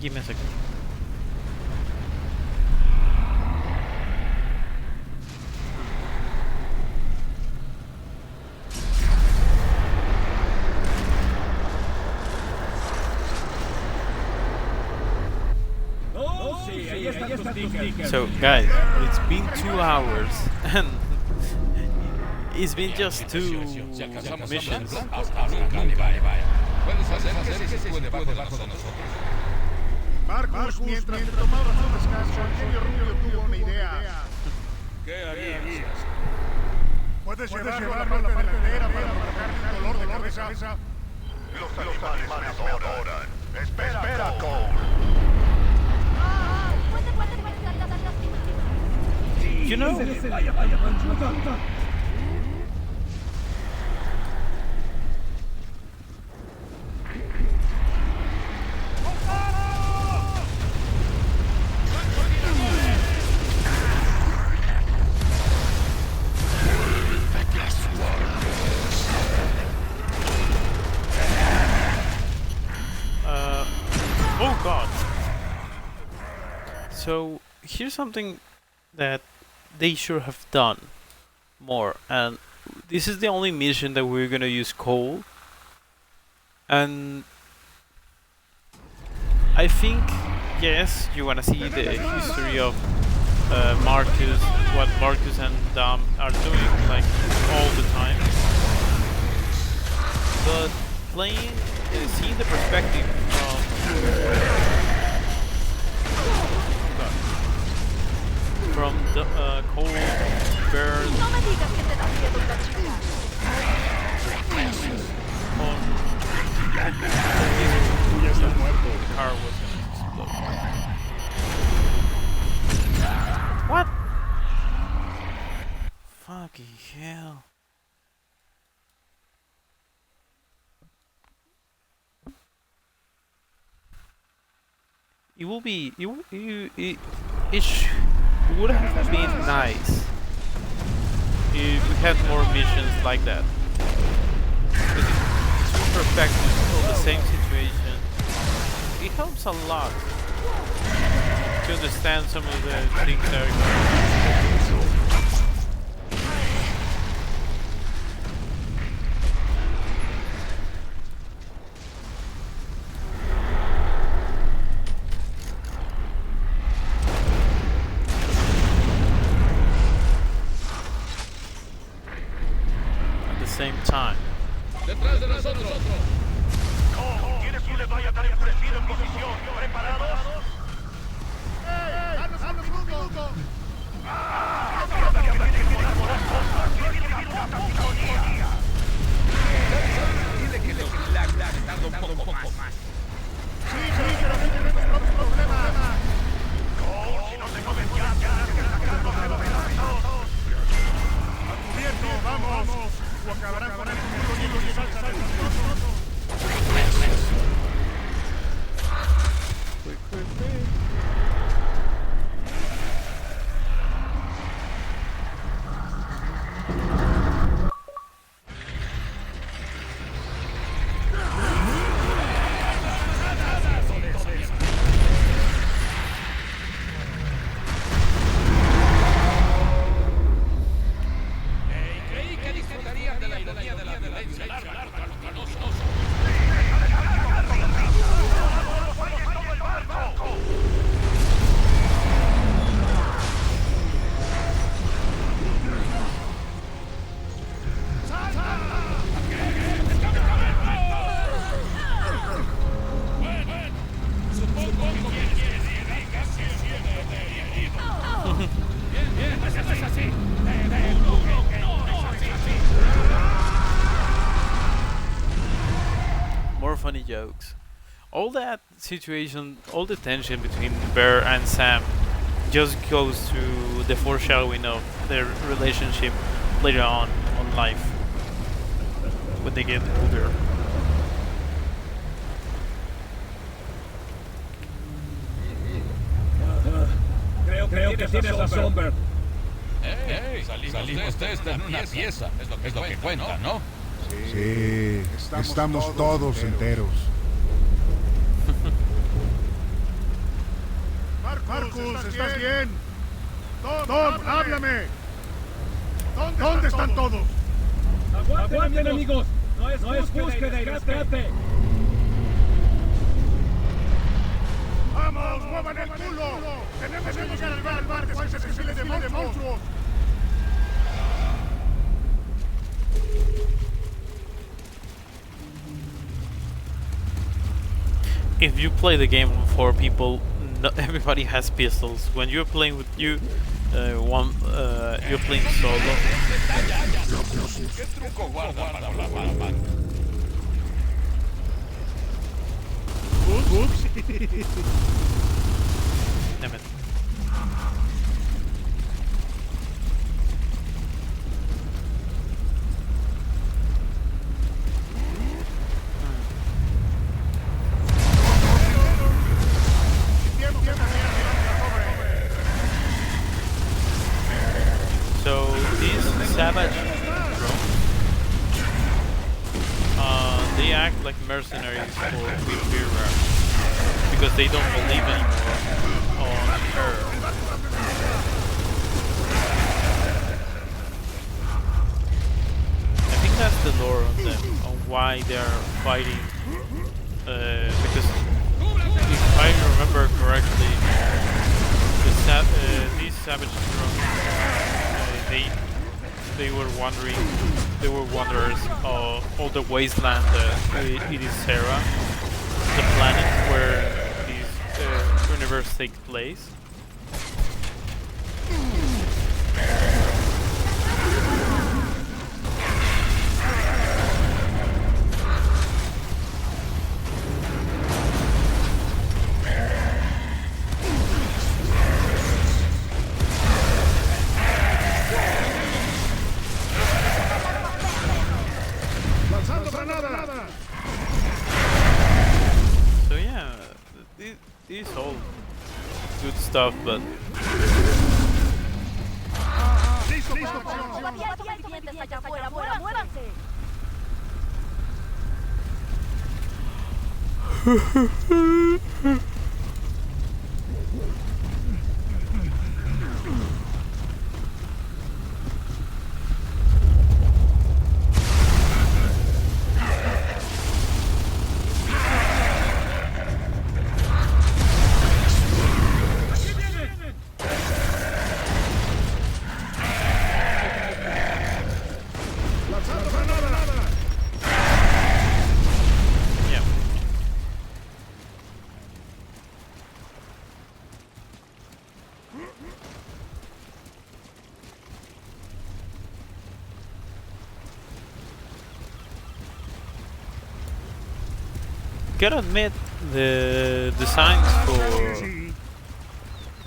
Give me a second. So guys, it's been 2 hours and it's been just 2 missions. Marcus, mientras te tomabas un descanso, el genio Rubio tuvo una idea. ¿Qué harías? ¿Puedes llevarlo a la parte delantera para provocar un dolor de cabeza? Los animales me adoran. Espera, Cole. You know, oh god. So here's something that they should have done more, and this is the only mission that we're gonna use Cole, and I think yes, you wanna see the history of Marcus, what Marcus and Dom are doing like all the time, but playing, seeing the perspective from the Cole, Burn, the car was gonna explode. What? Fucking hell. It will be, it would have been nice if we had more missions like that. Because it's perspective of the same situation it helps a lot to understand some of the things that are going on. At the same time. Detrás de nosotros. ¿Quieres que les vaya tan enfurecido en posición? ¿Preparados? ¡Danos un minuto! Dile que la tarda un poco más. Sí, pero tenemos problemas. Si no te comes ya, tendrás que sacarnos de los brazos. ¡A cubierto, vamos! O acabarán con el futuro y salsa de nosotros. Creí que disfrutarían de la ironía de la violencia larga contra los canosos. Supongo que casi Bien, eso es así. More funny jokes. All that situation, all the tension between Bear and Sam just goes to the foreshadowing of their relationship later on life when they get older. Creo que tienes razón, Bert. Salimos de esta en una pieza. Es lo que cuenta, ¿no? Sí, estamos todos enteros. Marcus, ¿estás bien? Tom, háblame. ¿Dónde están todos? Aguanten, amigos. No es búsqueda y rescate. ¡Vamos, muevan el culo! ¡Tenemos que llegar al bar después de ese desfile de monstruos! If you play the game with 4 people, not everybody has pistols. When you're playing with you're playing solo. ¿Qué truco guarda para la mano? Ups. Damn it. So these savage drones, they act like mercenaries for Vera because they don't believe anymore on her. I think that's the lore on them, on why they are fighting. Because if I remember correctly, these savage drones, they were wandering. They were wanderers of all the wasteland it is Terra, the planet where this universe takes place. So yeah, these all good stuff, but gotta admit, the designs for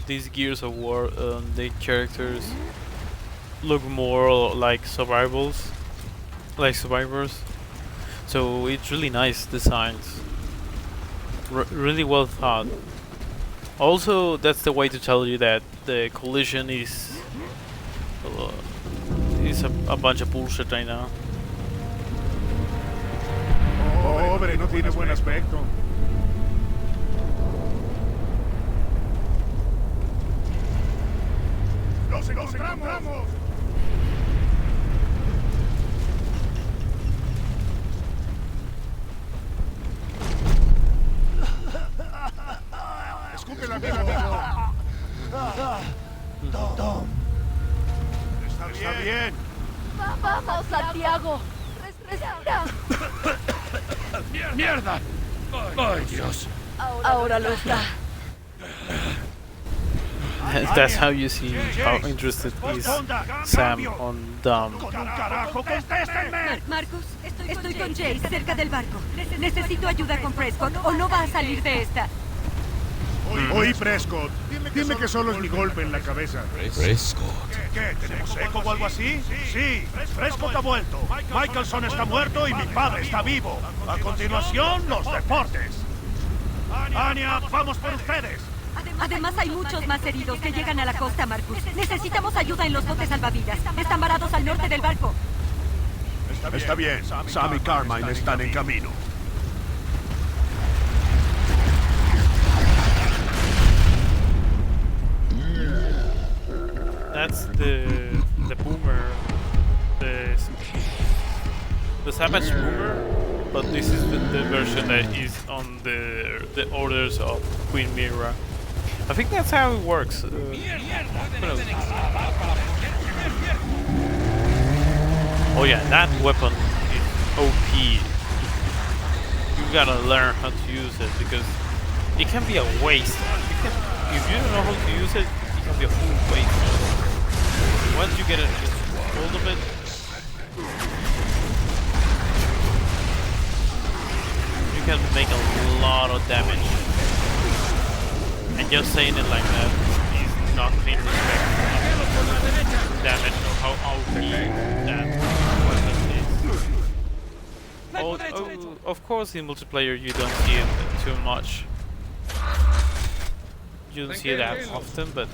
these Gears of War, the characters look more like survivors. So it's really nice designs, really well thought. Also, that's the way to tell you that the collision is a bunch of bullshit right now. Pobre, no tiene buen aspecto. ¡Nos encontramos! Escupe la vida. Tom. Está bien. Vamos, Santiago. Respira. ¡Mierda! ¡Ay, Dios! Ahora lo está. That's how you see how interested is Sam on Dom. Marcus, estoy con Jay cerca del barco. Necesito ayuda con Prescott o no va a salir de esta. Oí, Prescott. Dime que solo es mi golpe en la cabeza. Prescott. ¿Qué? ¿Tenemos eco o algo así? Sí, Prescott ha vuelto. Michelson está muerto y mi padre está vivo. A continuación, los deportes. Anya, vamos por ustedes. Además hay muchos más heridos que llegan a la costa, Marcus. Necesitamos ayuda en los botes salvavidas. Están varados al norte del barco. Está bien. Sam y Carmine están en camino. That's the boomer, the Savage boomer, but this is the version that is on the orders of Queen Mira. I think that's how it works. Oh yeah, that weapon is OP. You gotta learn how to use it because it can be a waste. If you don't know how to use it, it can be a full waste. Once you get a hold of it, you can make a lot of damage. And just saying it like that is not paying respect to the damage or how OP that weapon is. Of course in multiplayer you don't see it too much. You don't see it that often, but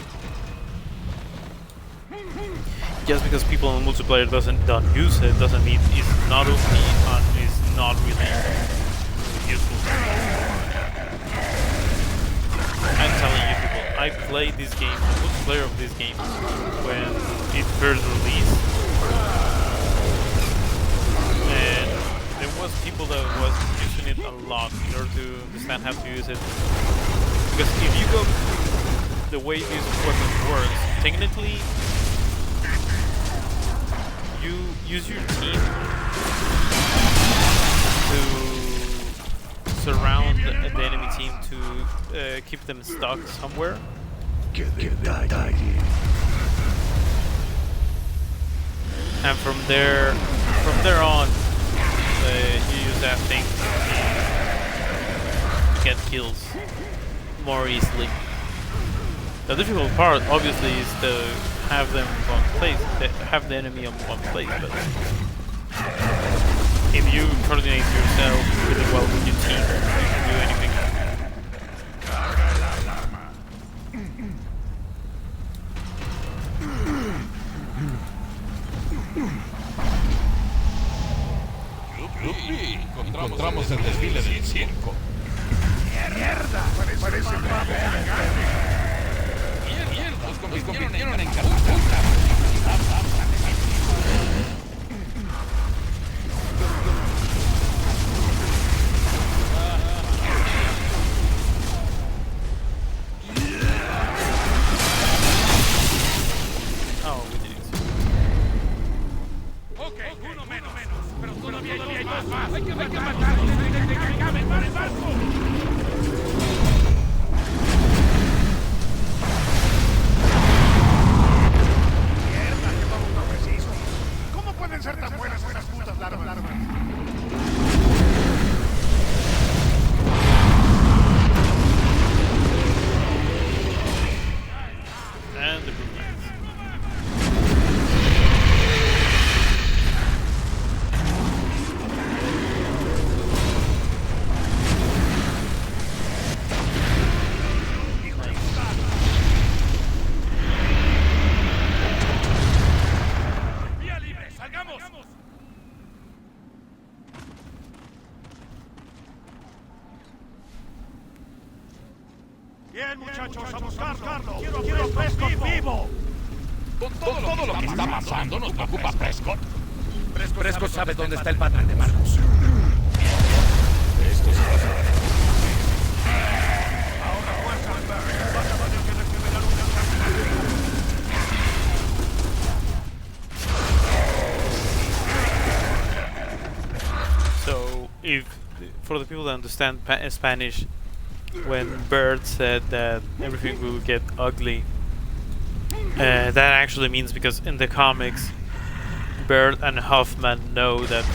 just because people in multiplayer don't use it doesn't mean it's not OP and it's not really useful. I'm telling you people, I played this game, the multiplayer of this game, when it first released. And there was people that was using it a lot in order to understand how to use it. Because if you go the way this weapon works, technically you use your team to surround the enemy team to keep them stuck somewhere. And from there on, you use that thing to get kills more easily. The difficult part, obviously, is to have them in one place, have the enemy in one place. But if you coordinate yourself really well with your team, you can do anything. ¡Yupi! Encontramos el desfile del circo. ¡Mierda! Parece un pavo gigante. Los convirtieron en catapultas. Oh, we did it. Ok, uno menos. Pero todavía hay más. Hay que matarlos antes de que acaben. ¡Para el barco! Bien, muchachos, a buscarlo. Quiero a Prescott vivo. Con todo lo que está pasando, nos preocupa Prescott. Prescott sabe dónde está el padre de Marcus. Esto se va a hacer. Ahora fuerza, vas a tener que recuperar So, if for the people that understand Spanish, when Bird said that everything will get ugly, that actually means because in the comics, Bird and Hoffman know that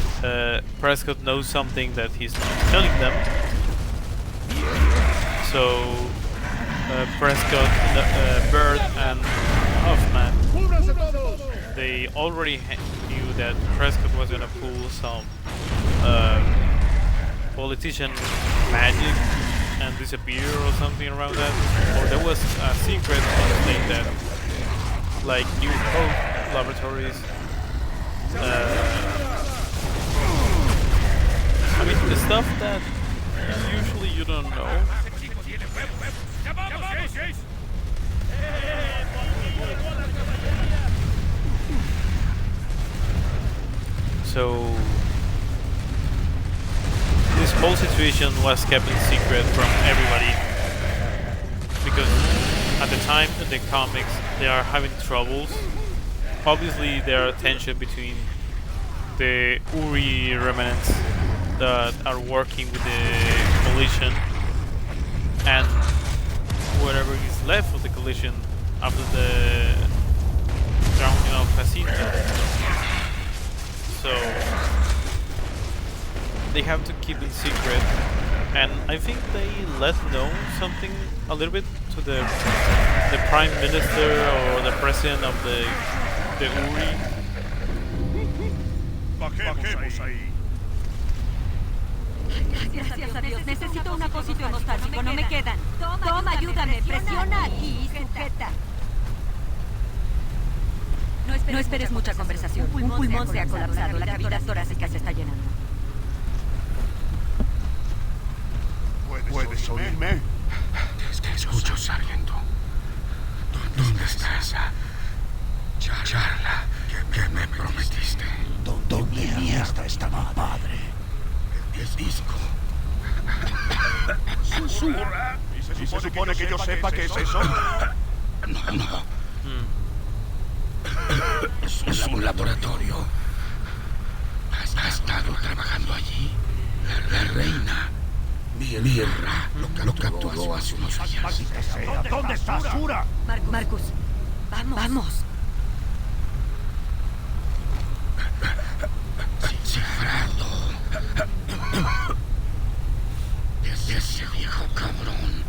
Prescott knows something that he's not telling them. So Prescott, Bird, and Hoffman, they already knew that Prescott was gonna pull some politician magic and disappear or something around that, or there was a secret thing that, like New Hope Laboratories. I mean, the stuff that usually you don't know. So this whole situation was kept in secret from everybody because at the time in the comics they are having troubles. Obviously there are tension between the Uri remnants that are working with the coalition and whatever is left of the coalition after the drowning of Jacinto. So they have to keep it secret, and I think they let know something a little bit to the prime minister or the president of the Uri. Bajemos ahí. Gracias a Dios. Necesito un apósito hemostático, no me quedan. Toma, ayúdame. Presiona aquí y sujeta. No esperes mucha conversación. Un pulmón se ha colapsado. La cavidad torácica se está llenando. ¿Puedes oírme? Te escucho, sargento. ¿Dónde está esa charla que me prometiste? ¿Dónde mierda estaba, padre? El disco. ¿Susurra? ¿Y se supone que yo sepa qué es eso? No. Es un laboratorio. Ha estado trabajando allí. La reina Mirra lo capturó hace unos días. ¿Dónde está Sura? Marcus, vamos. Cifrado. Ese viejo cabrón.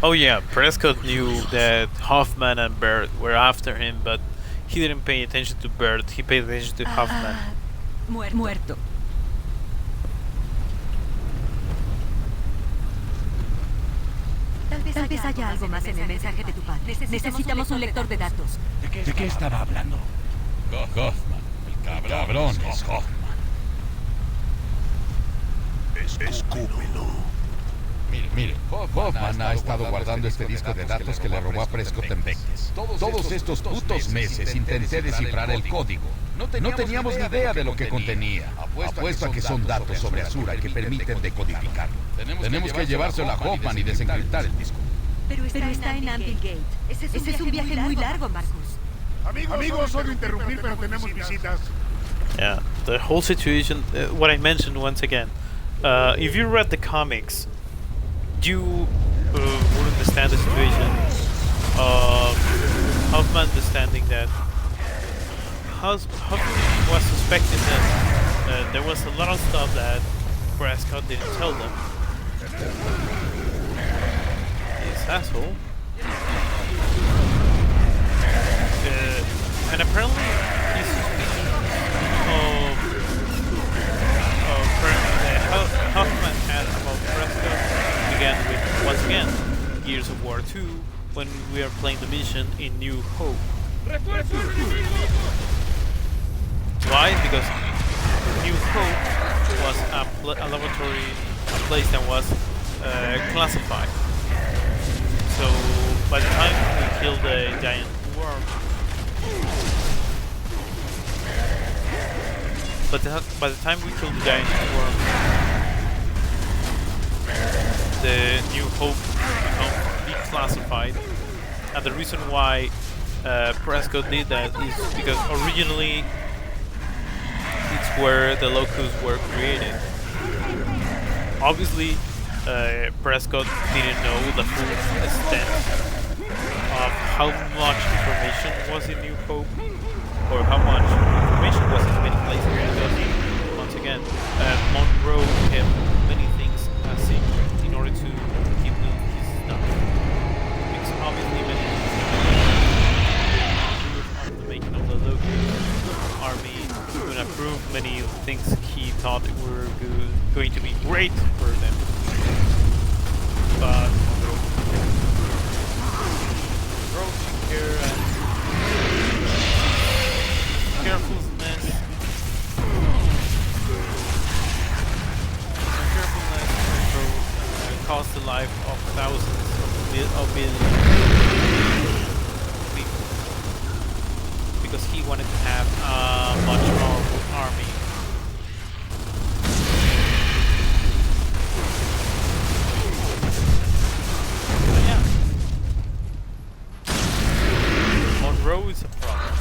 Oh yeah, Prescott knew that Hoffman and Bird were after him, but he didn't pay attention to Bird, he paid attention to Hoffman. Muerto. Tal vez haya algo más en el mensaje de tu padre. Necesitamos un lector de datos. ¿De qué estaba hablando? Hoffman. El cabrón es Hoffman. Escúpelo. Mire, Hoffman ha estado guardando este disco de datos que le robó a Prescott en Vectis. Todos estos putos meses intenté descifrar el código. No teníamos ni idea de lo que contenía. Apuesto a que son datos sobre Azura que permiten decodificarlo. Tenemos que llevárselo a Hoffman y desencriptar el disco. Pero está en Anvil Gate. Ese es un viaje muy largo, Marcus. Amigos, odio interrumpir, pero tenemos visitas. Yeah, the whole situation, what I mentioned once again, if you read the comics, you would understand the situation of Hoffman understanding that Hoffman was suspecting that there was a lot of stuff that Prescott didn't tell them. This asshole. And apparently he's suspicious of Hoffman had about Prescott began with, once again, Gears of War 2, when we are playing the mission in New Hope. Why? Because New Hope was a laboratory, a place that was classified. So by the time we kill the giant worm, by the time we kill the giant worm, the New Hope becomes declassified. And the reason why Prescott did that is because originally it's where the locusts were created. Obviously, Prescott didn't know the full extent of how much information was in New Hope, or how much information was in many places, because, once again, Monroe kept many things a secret in order to keep his stuff. Because obviously many of the making of the Locust army would approve many things he thought were going to be great for them. But Monroe took care and carefulness cost the life of thousands of millions of people, because he wanted to have a much powerful army. But yeah, Monroe is a problem.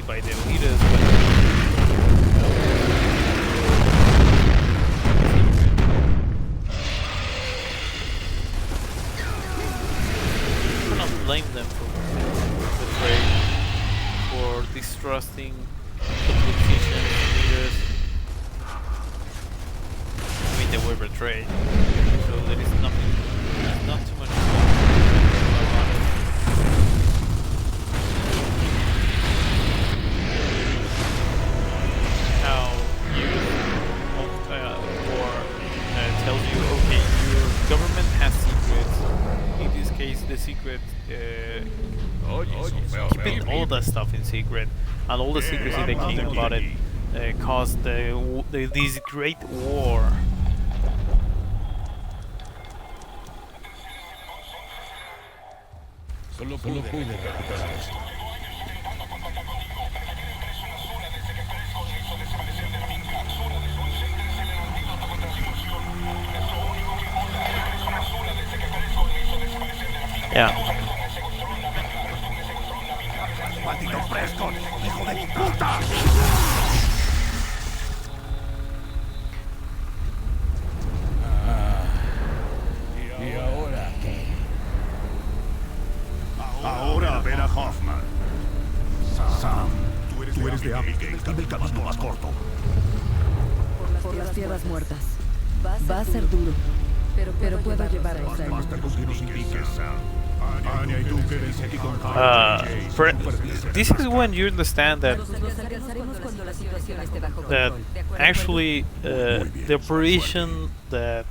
By their leaders, but you cannot blame them for betraying, for distrusting the politicians and leaders. I mean, they were betrayed, so there is nothing, there's not too much about it. Tells you, okay, your government has secrets. In this case, the secret, keeping all that stuff in secret, and all the secrecy they came about it caused this great war. Solo pude recuperar esto. Yeah. ¡Maldito Prescott! ¡Hijo de puta! ¿Y ahora qué? Ahora ver a Hoffman. Sam, tú eres de Abigail. Dame el camino más corto. Por las tierras muertas. Va a ser duro, pero puedo llevarlos a Basta con que nos indiques, Sam. Anya y tú quédense aquí con this is when you understand that actually the operation that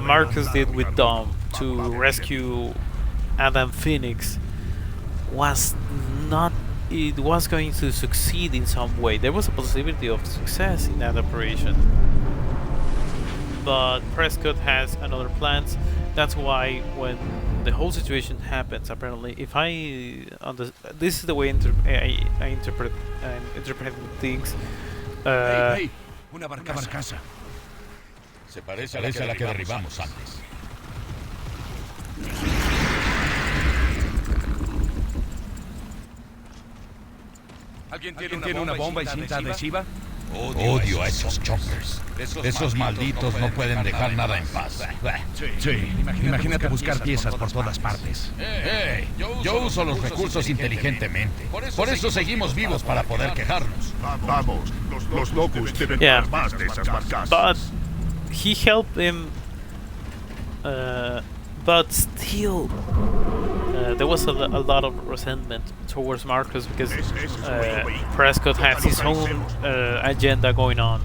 Marcus did with Dom to rescue Adam Phoenix was not, it was going to succeed in some way. There was a possibility of success in that operation, but Prescott has another plans. That's why when the whole situation happens, apparently, if this is the way I interpret things. Hey, una barcaza. Se parece a la que derribamos antes. ¿Alguien tiene una bomba y cinta adhesiva? Odio a esos choppers. Esos malditos no pueden dejar nada en paz. Sí, imagínate buscar piezas por todas partes. Yo uso los recursos inteligentemente. Por eso seguimos vivos, para poder quejarnos. Vamos, los locos deben más de esas barcazas. But he helped him but still, there was a lot of resentment towards Marcus because Prescott has his own agenda going on.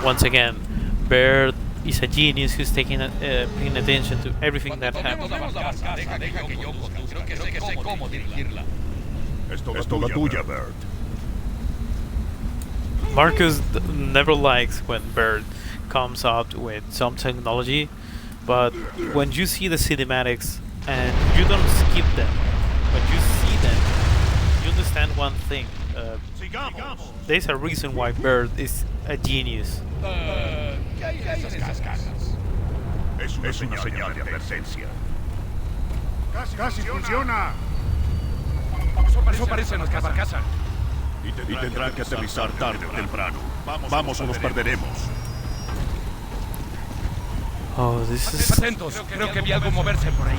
Once again, Baird is a genius who's taking paying attention to everything that happens. Es toda tuya, Bird. Marcus never likes when Baird comes up with some technology, but when you see the cinematics and you don't skip them, when you see them, you understand one thing. There's a reason why Baird is a genius. Es una señal de advertencia. Casi funciona. Eso parece nuestra barcaza. Y tendrán que aterrizar tarde o temprano. Vamos o nos perderemos. Oh, this is... Atentos, creo que vi algo moverse por ahí.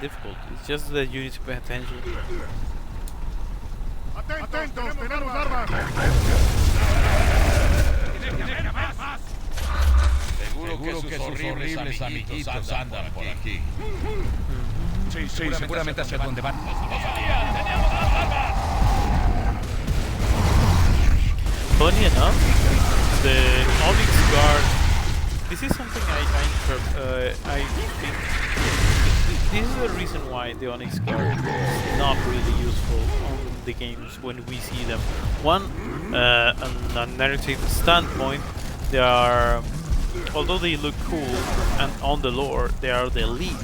Difficult. It's just that you need to pay attention. Atentos, tenemos armas. Seguro que sus horribles amiguitos andan por aquí. Sí, seguramente hacia donde van. Funny enough, the Onyx Guard. This is something I think. This is the reason why the Onyx Guard is not really useful on the games when we see them. One, on a narrative standpoint, they are, although they look cool and on the lore, they are the elite.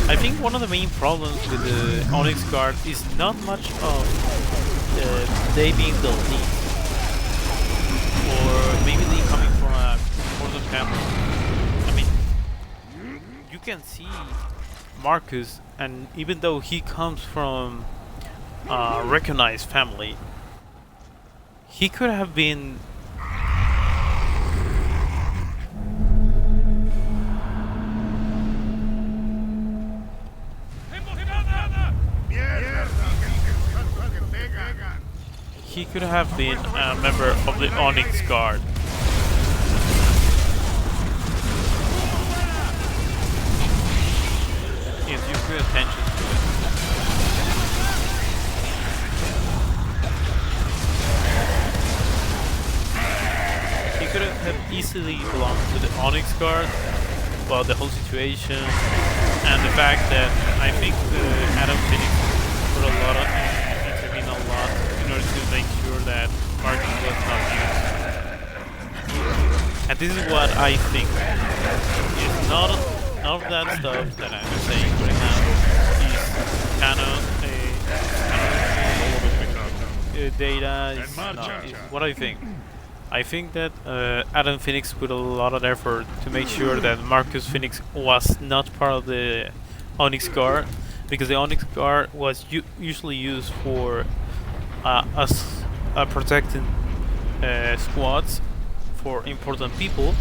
I think one of the main problems with the Onyx Guard is not much of they being the elite, or maybe they coming from a important family. You can see Marcus, and even though he comes from a recognized family, he could have been a member of the Onyx Guard. If you pay attention to it. He could have easily belonged to the Onyx Guard, but the whole situation and the fact that I think Adam Phoenix put a lot of intervened a lot in order to make sure that Marcus was not used. And this is what I think is not none of that stuff that I'm saying right now is data is not, is what I think. I think that Adam Phoenix put a lot of effort to make sure that Marcus Phoenix was not part of the Onyx Guard, because the Onyx Guard was usually used for protecting squads for important people,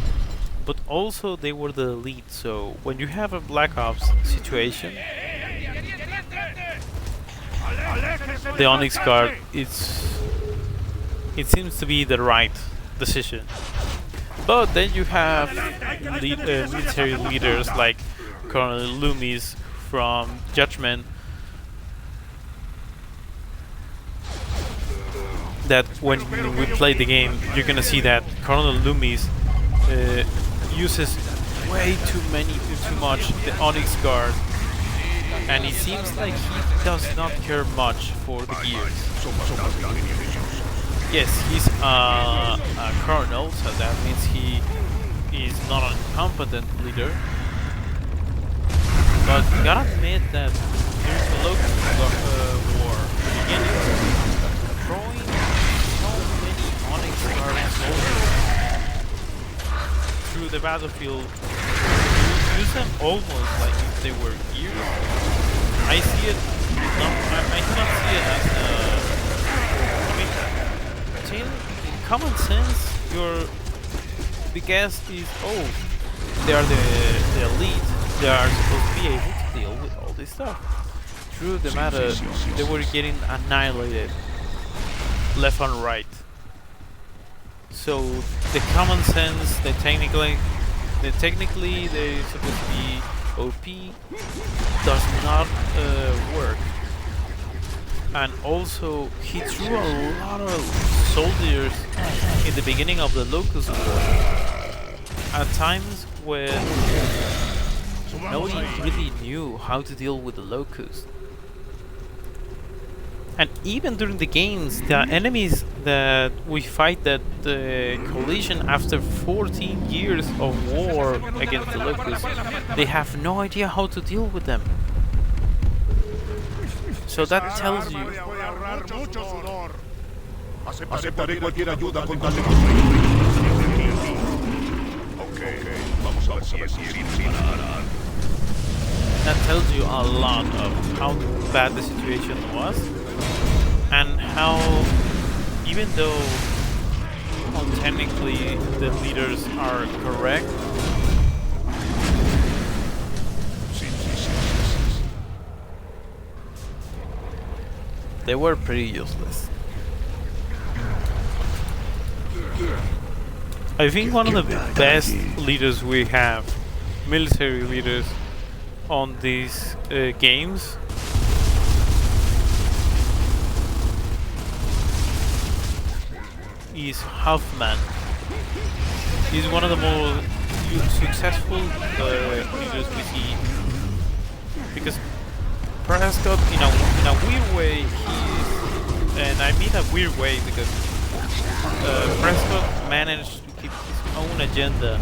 but also they were the elite. So when you have a Black Ops situation, the Onyx Guard, it seems to be the right decision. But then you have military leaders like Colonel Loomis from Judgment, that when we play the game, you're gonna see that Colonel Loomis uses way too much the Onyx Guard, and it seems like he does not care much for the gears. Yes, he's a colonel, so that means he is not a competent leader. But gotta admit that during the local war, the beginning, throwing so many Onyx Guard soldiers through the battlefield, you use them almost like if they were gears. I see it. No, I cannot see it as in common sense, the guess is, oh, they are the elite. They are supposed to be able to deal with all this stuff. True the matter, they were getting annihilated left and right. So the common sense, technically they're supposed to be OP, does not work. And also, he threw a lot of soldiers in the beginning of the Locust War, at times when nobody really knew how to deal with the Locust. And even during the games, the enemies that we fight, that the coalition, after 14 years of war against the Locust, they have no idea how to deal with them. So that tells you. Aceptaré cualquier ayuda con tal de That tells you a lot of how bad the situation was, and how, even though technically the leaders are correct, they were pretty useless. I think one of the best leaders we have, military leaders, on these games is Huffman. He's one of the more successful leaders we see, because Prescott, in a weird way, and I mean a weird way because Prescott managed to keep his own agenda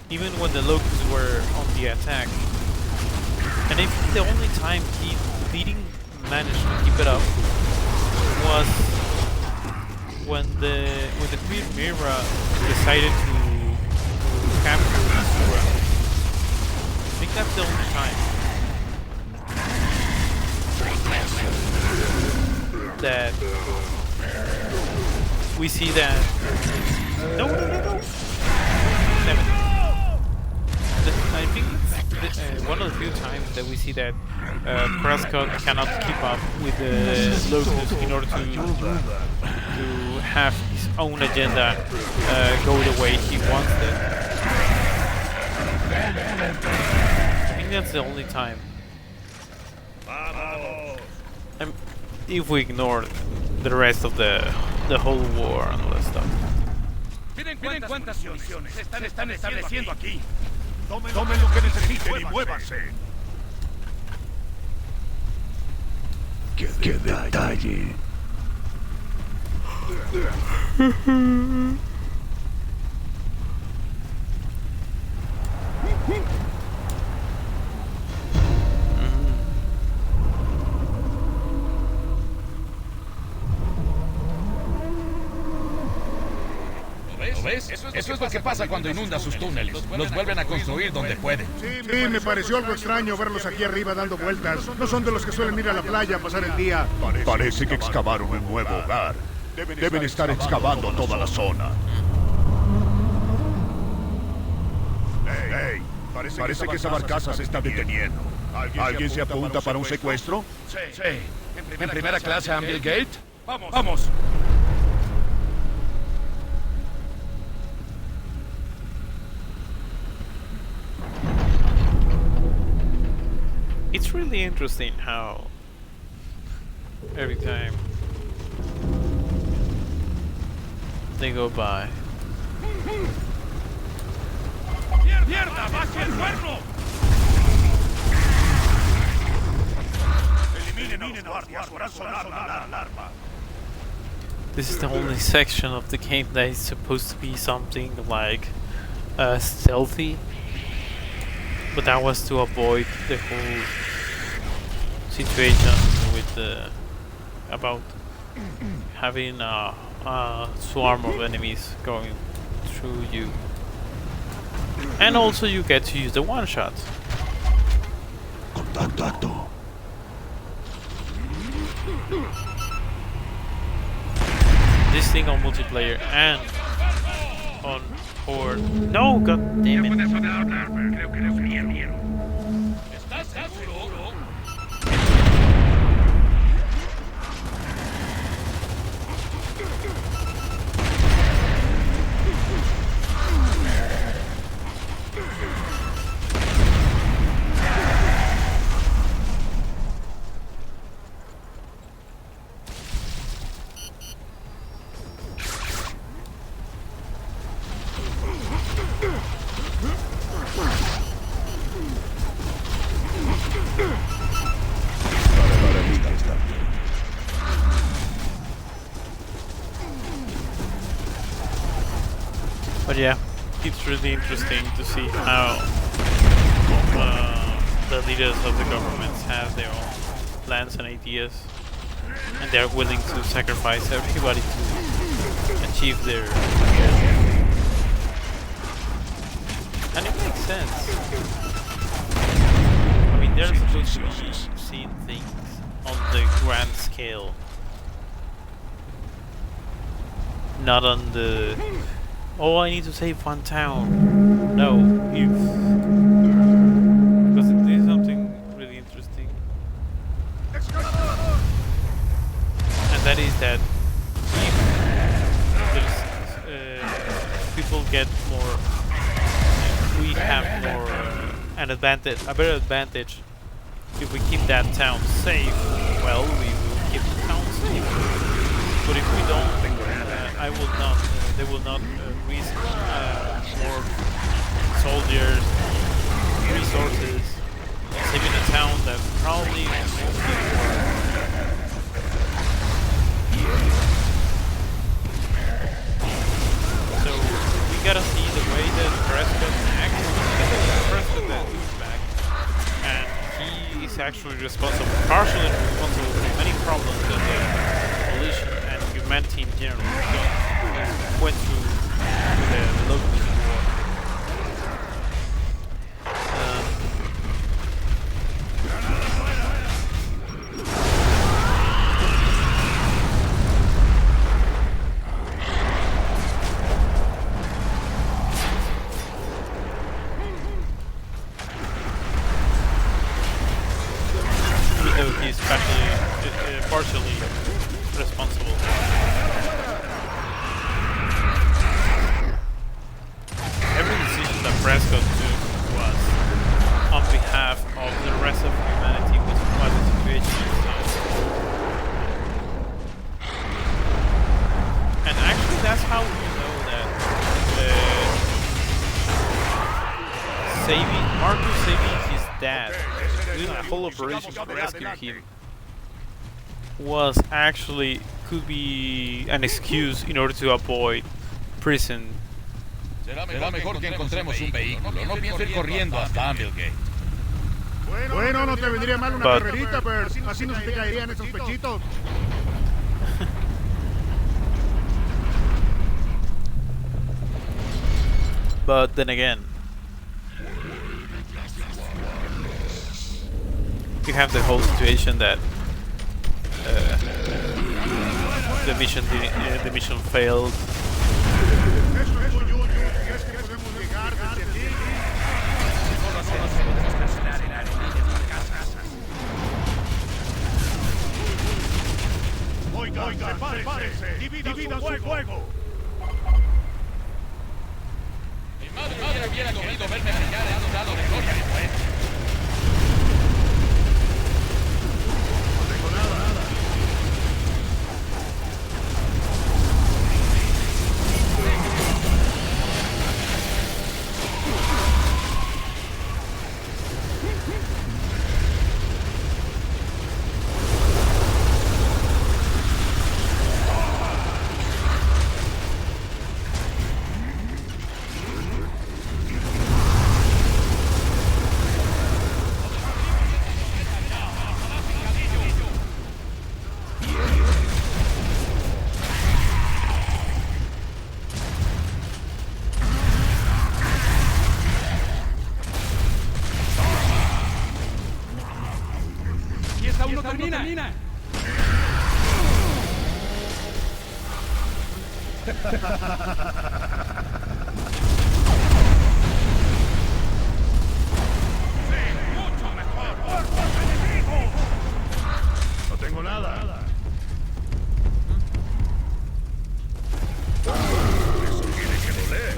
even when the Locusts were on the attack. And I think the only time he didn't manage to keep it up was when the Queen Mira decided to capture Isura. I think that's the only time that we see that. No. I think it's one of the few times that we see that Prescott cannot keep up with the Locusts in order to have his own agenda go the way he wants it. I think that's the only time. If we ignore the rest of the whole war and all that stuff. Miren cuántas municiones están estableciendo aquí. Tomen lo que necesiten y muévanse. ¡Qué detalle! ¿Ves? Eso es lo que pasa cuando inunda sus túneles. Los vuelven a construir donde pueden. Sí, me pareció algo extraño verlos aquí arriba dando vueltas. No son de los que suelen ir a la playa a pasar el día. Parece que excavaron un nuevo hogar. Deben estar excavando toda la zona. Hey, parece que esa barcaza se está deteniendo. ¿Alguien se apunta para un secuestro? Sí. ¿En primera clase a Anvil Gate? Vamos. It's really interesting how every time they go by. ¡Mierda! ¡Baje el cuerno! Eliminen a los guardias, por sonar la alarma. This is the only section of the game that is supposed to be something like stealthy, but that was to avoid the whole situation with about having a swarm of enemies going through you, and also you get to use the one shot. Contacto. This thing on multiplayer and on horde. No, god damn it. ¿Estás seguro? But yeah, it's really interesting to see how the leaders of the governments have their own plans and ideas, and they're willing to sacrifice everybody to achieve their goals. And it makes sense. I mean, they're supposed to be seeing things on the grand scale, not on the oh, I need to save one town. No, if because this is something really interesting, and that is that if there's, people get more, we have more an advantage, a better advantage if we keep that town safe. Well, we will keep the town safe. But if we don't, I will not. They will not risk more soldiers, resources, saving a town that probably so we gotta see the way that Prescott acts. Prescott that is back, and he is actually partially responsible for many problems that the coalition and humanity in general went through the Locust War. He's partially responsible. Every decision that Prescott took was on behalf of the rest of humanity, which was the situation. And actually, that's how we know that Marcus saving his dad, doing a whole operation to rescue him, was actually could be an excuse in order to avoid prison. Será mejor que encontremos un vehículo. No pienso ir corriendo hasta Amblegate. Bueno, no te vendría mal una carrerita, pero así no se te caerían esos pechitos. But then again, you have the whole situation that the mission failed. Oigan, sepárense. Dividan su fuego. Mi madre hubiera querido verme brillar en un lado de gloria, pues. No tengo nada. Aún no termina. ¡Mucho mejor! ¡Cuerpos enemigos! No tengo nada. Eso tiene que doler.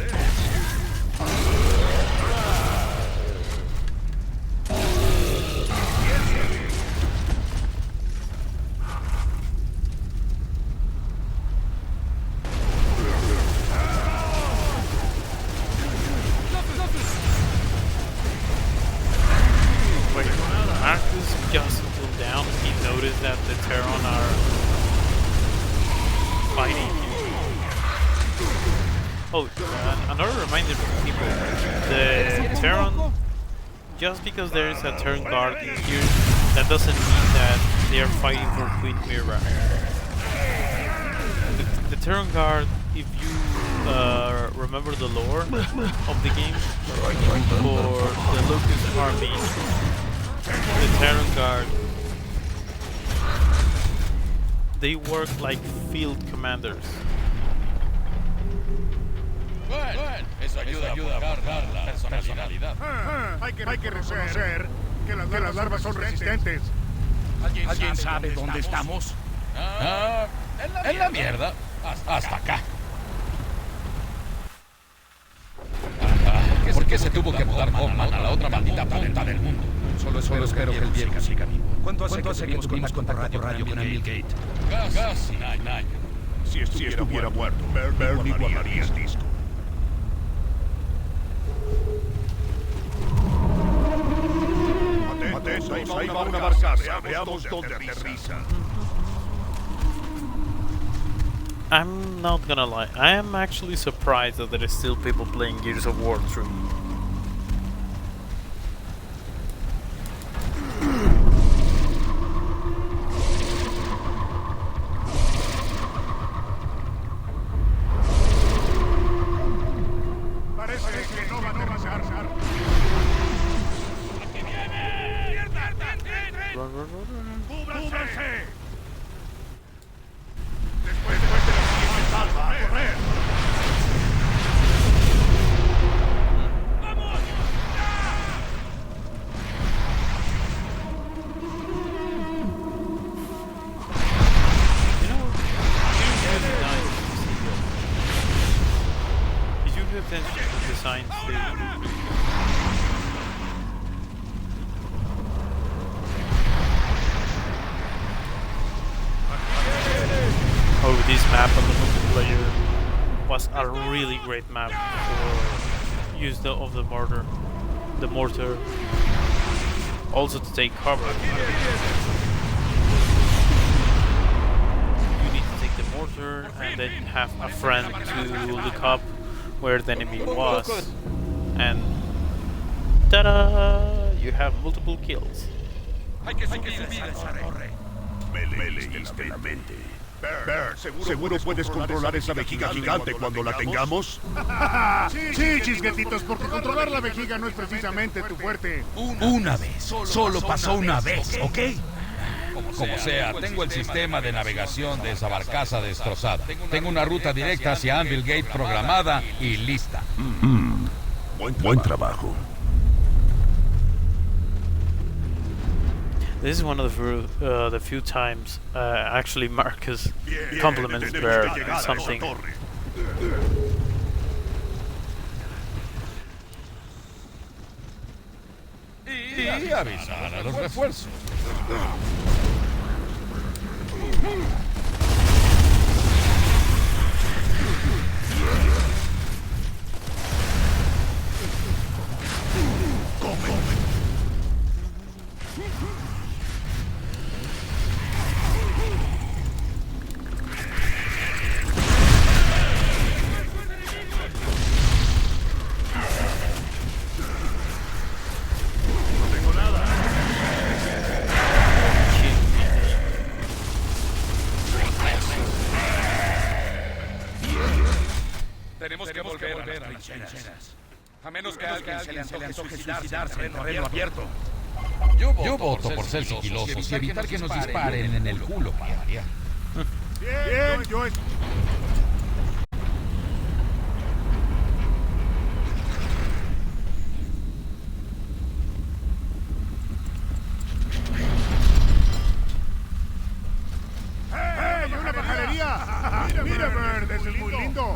Wait, Marcus just pulled down. He noticed that the Terran are fighting. Oh, another reminder for people: the Terran, just because there is a Terran guard in here, that doesn't mean that they are fighting for Queen Mira. The Terran guard, if you remember the lore of the game, for the Locust army, the Terran guard, they work like field commanders. Bueno, eso ayuda a forjar la personalidad. Hay que reconocer que las larvas son resistentes. ¿Alguien sabe dónde estamos? En la mierda. Hasta acá. ¿Por qué se tuvo que mudar Hoffman a la otra maldita punta del mundo? Solo espero que el viejo siga vivo. ¿Cuánto hace que tuvimos contacto radio con Bill Gates? Casi un año. Si estuviera muerto, Bernie guardaría el disco. Atentos, ahí va una barcaza. Veamos dónde aterriza. I'm not gonna lie, I am actually surprised that there is still people playing Gears of War 3. Parece que no van a avanzar. ¡Aquí viene! ¡Cúbranse! Después de la siguiente salva, a correr. ¡Vamos! You know, it's really nice to see that. Did you pay attention to the designs Oh, this map on the multiplayer was a really great map for use of the mortar, also to take cover. You need to take the mortar and then have a friend to look up where the enemy was, and ta-da! You have multiple kills. Me leíste la mente. Bert, ¿seguro puedes controlar esa vejiga gigante cuando la tengamos? Sí, chisguetitos, porque controlar la vejiga no es precisamente tu fuerte. Una vez. Solo pasó una vez, ¿ok? Como sea, tengo el sistema de navegación de esa barcaza destrozada. Tengo una ruta directa hacia Anvil Gate programada y lista. Buen trabajo. This is one of the few times actually Marcus compliments Bird on something. Y avisar a los refuerzos. Tenemos que volver a las trincheras. A menos que a alguien se le antoje suicidarse en terreno abierto. Yo voto por ser sigilosos y evitar que nos disparen en el culo para variar. Bien, yo... ¡Hey! ¡Una pajarería! ¡Mira, Bird! ¡Eso es muy lindo!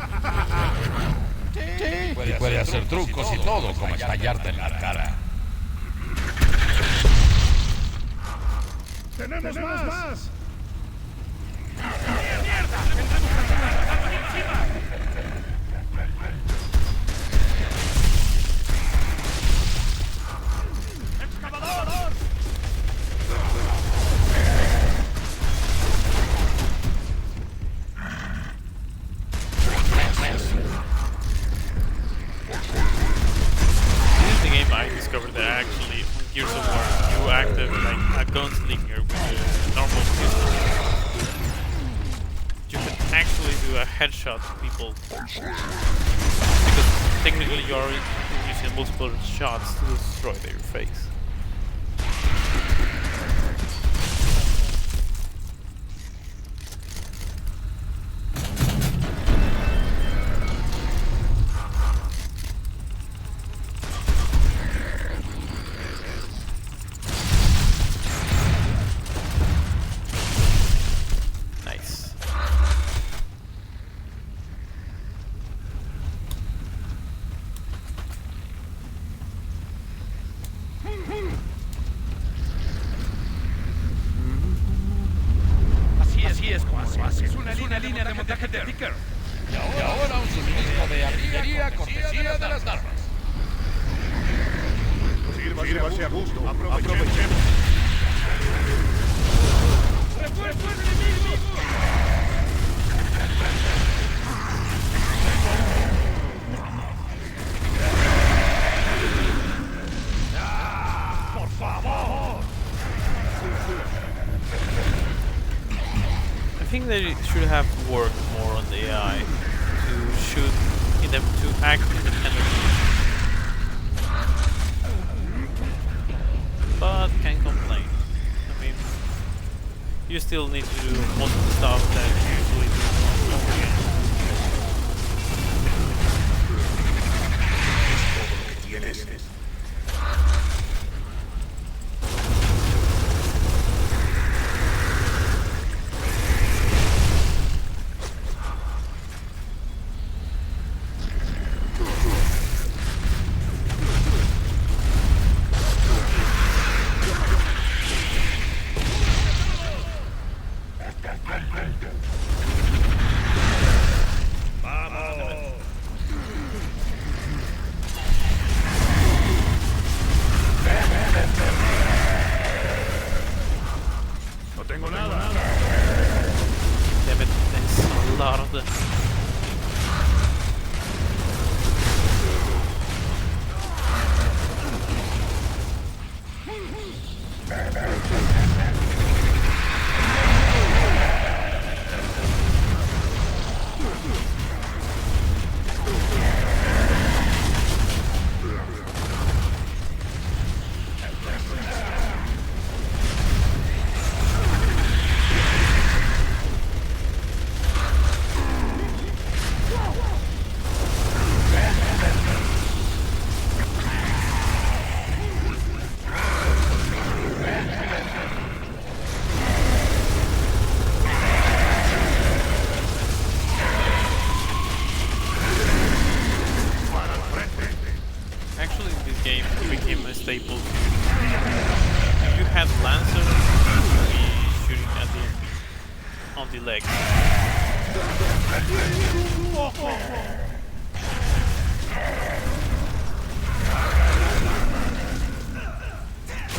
Sí, y puede hacer trucos y todo, como estallarte en la cara. ¡Tenemos más! ¡Mierda! ¡Encima! ¡Excavador! I discovered that actually on Gears of War you active like a gunslinger with a normal pistol. You can actually do a headshot to people because technically you are using multiple shots to destroy their face. Es una línea de montaje de Ticker. Y ahora un suministro de artillería cortesía de las armas. Sírvase a gusto. Aprovechemos. ¡Refuerzo enemigo! ¡Por favor! I think they should have worked more on the AI to shoot in them to act independently. But can't complain. I mean, you still need to do most of the stuff that you usually do. on the legs.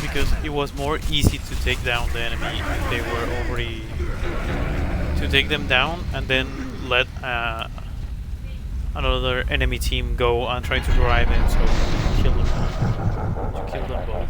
Because it was more easy to take down the enemy if they were already to take them down and then let another enemy team go and try to drive in, so kill them. To kill them both.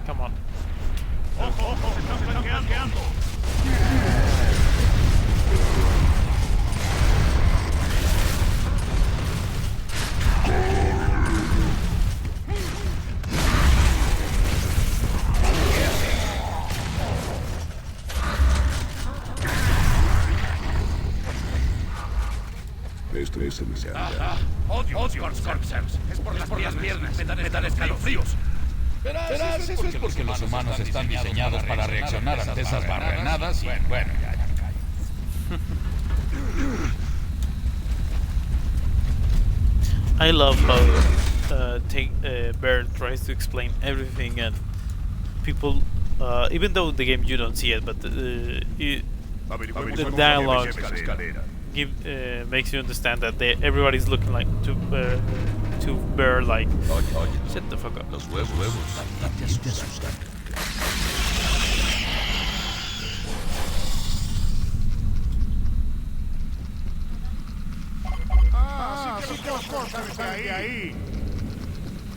Come on. Esto es demasiado. Odio a los Corpsers. Es por las piernas. Me dan escalofríos. Verás, eso es porque los humanos están diseñados para reaccionar ante esas barrenadas y bueno, ya. I love how Baird tries to explain everything, and people, even though the game you don't see it, but the dialogue makes you understand that everybody's looking like to Baird like, shut the fuck up. Los huevos.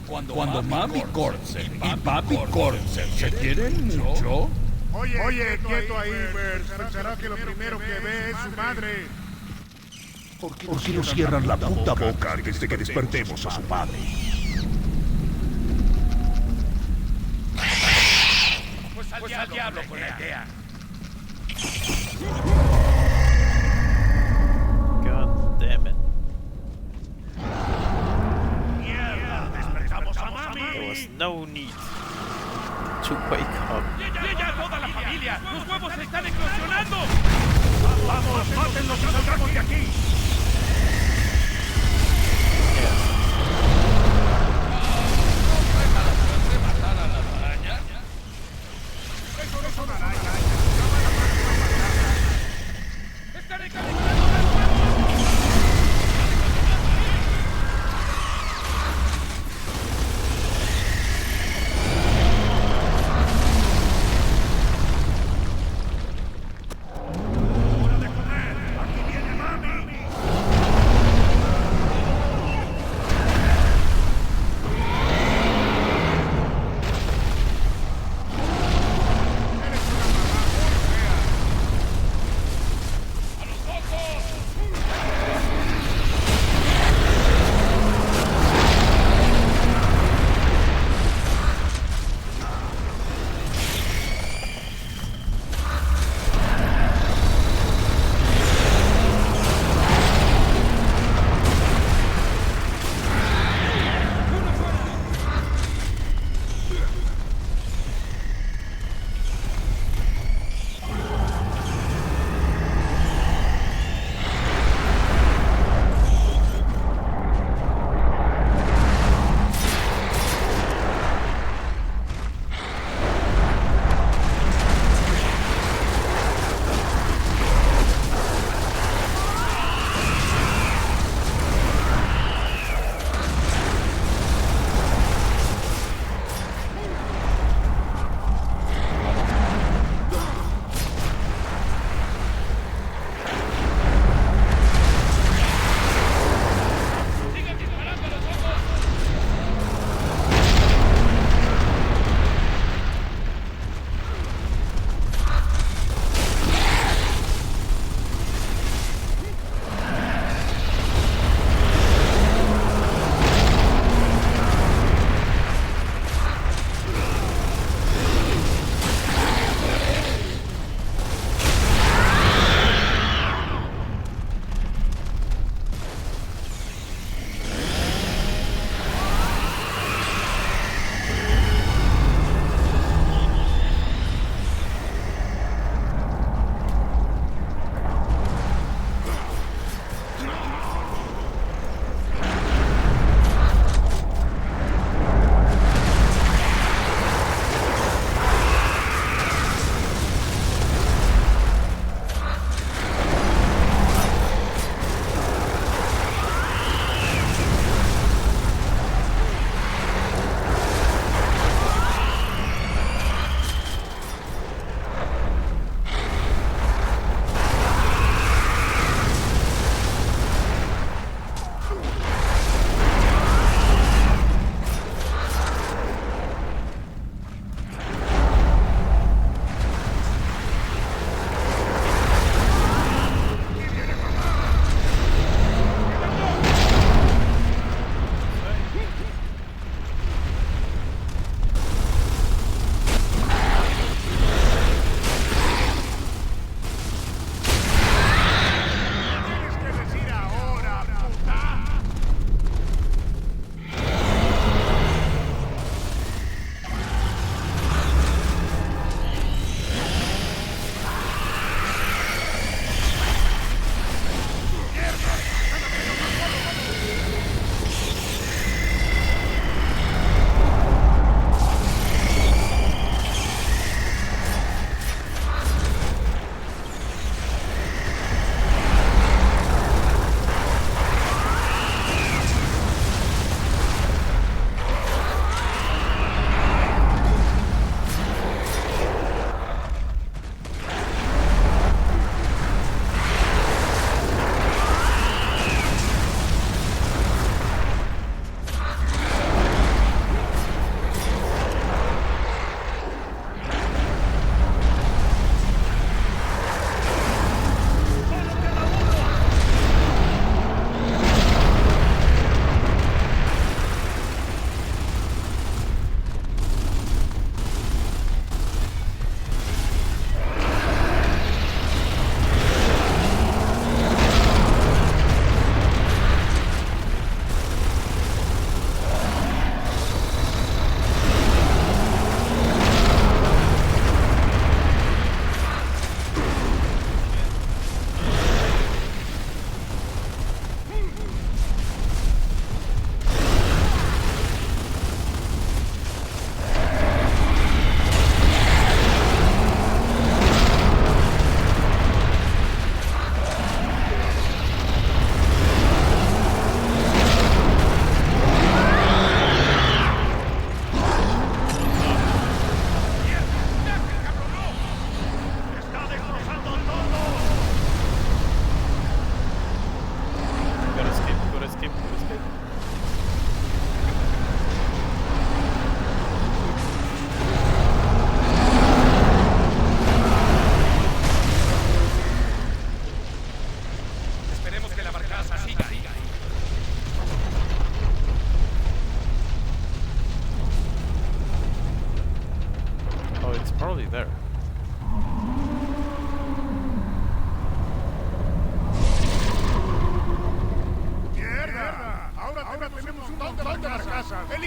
Cuando Mami Corpser y Papi Corpser se quieren mucho. Oye, quieto ahí, Bert. Pensará que lo primero que ve es su madre. ¿Por qué no cierran la puta boca antes de que despertemos a su padre? Pues al diablo con la idea. God damn it. Mierda, despertamos a Mami. There was no need to wake up. ¡Ya toda la familia! ¡Los huevos se están eclosionando! ¡Vamos, mátenlos y salgamos de aquí!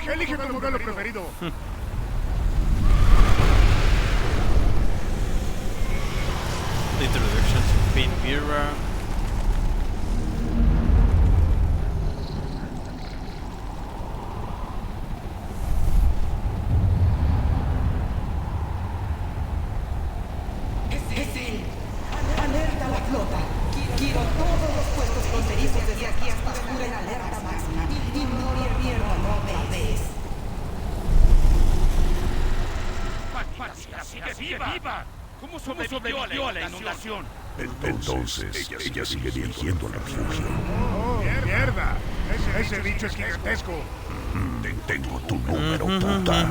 Elige tu modelo preferido. Introduction to Queen Mira. Es él. Alerta a la flota. Quiero todos los puestos fronterizos desde aquí hasta Sur en alerta máxima. Y no pierdan otra vez. ¡Sigue viva! ¿Cómo sobrevivió a la inundación? Entonces, ella sigue dirigiendo el refugio. ¡Oh, mierda! Ese bicho es gigantesco. Tengo tu número, puta.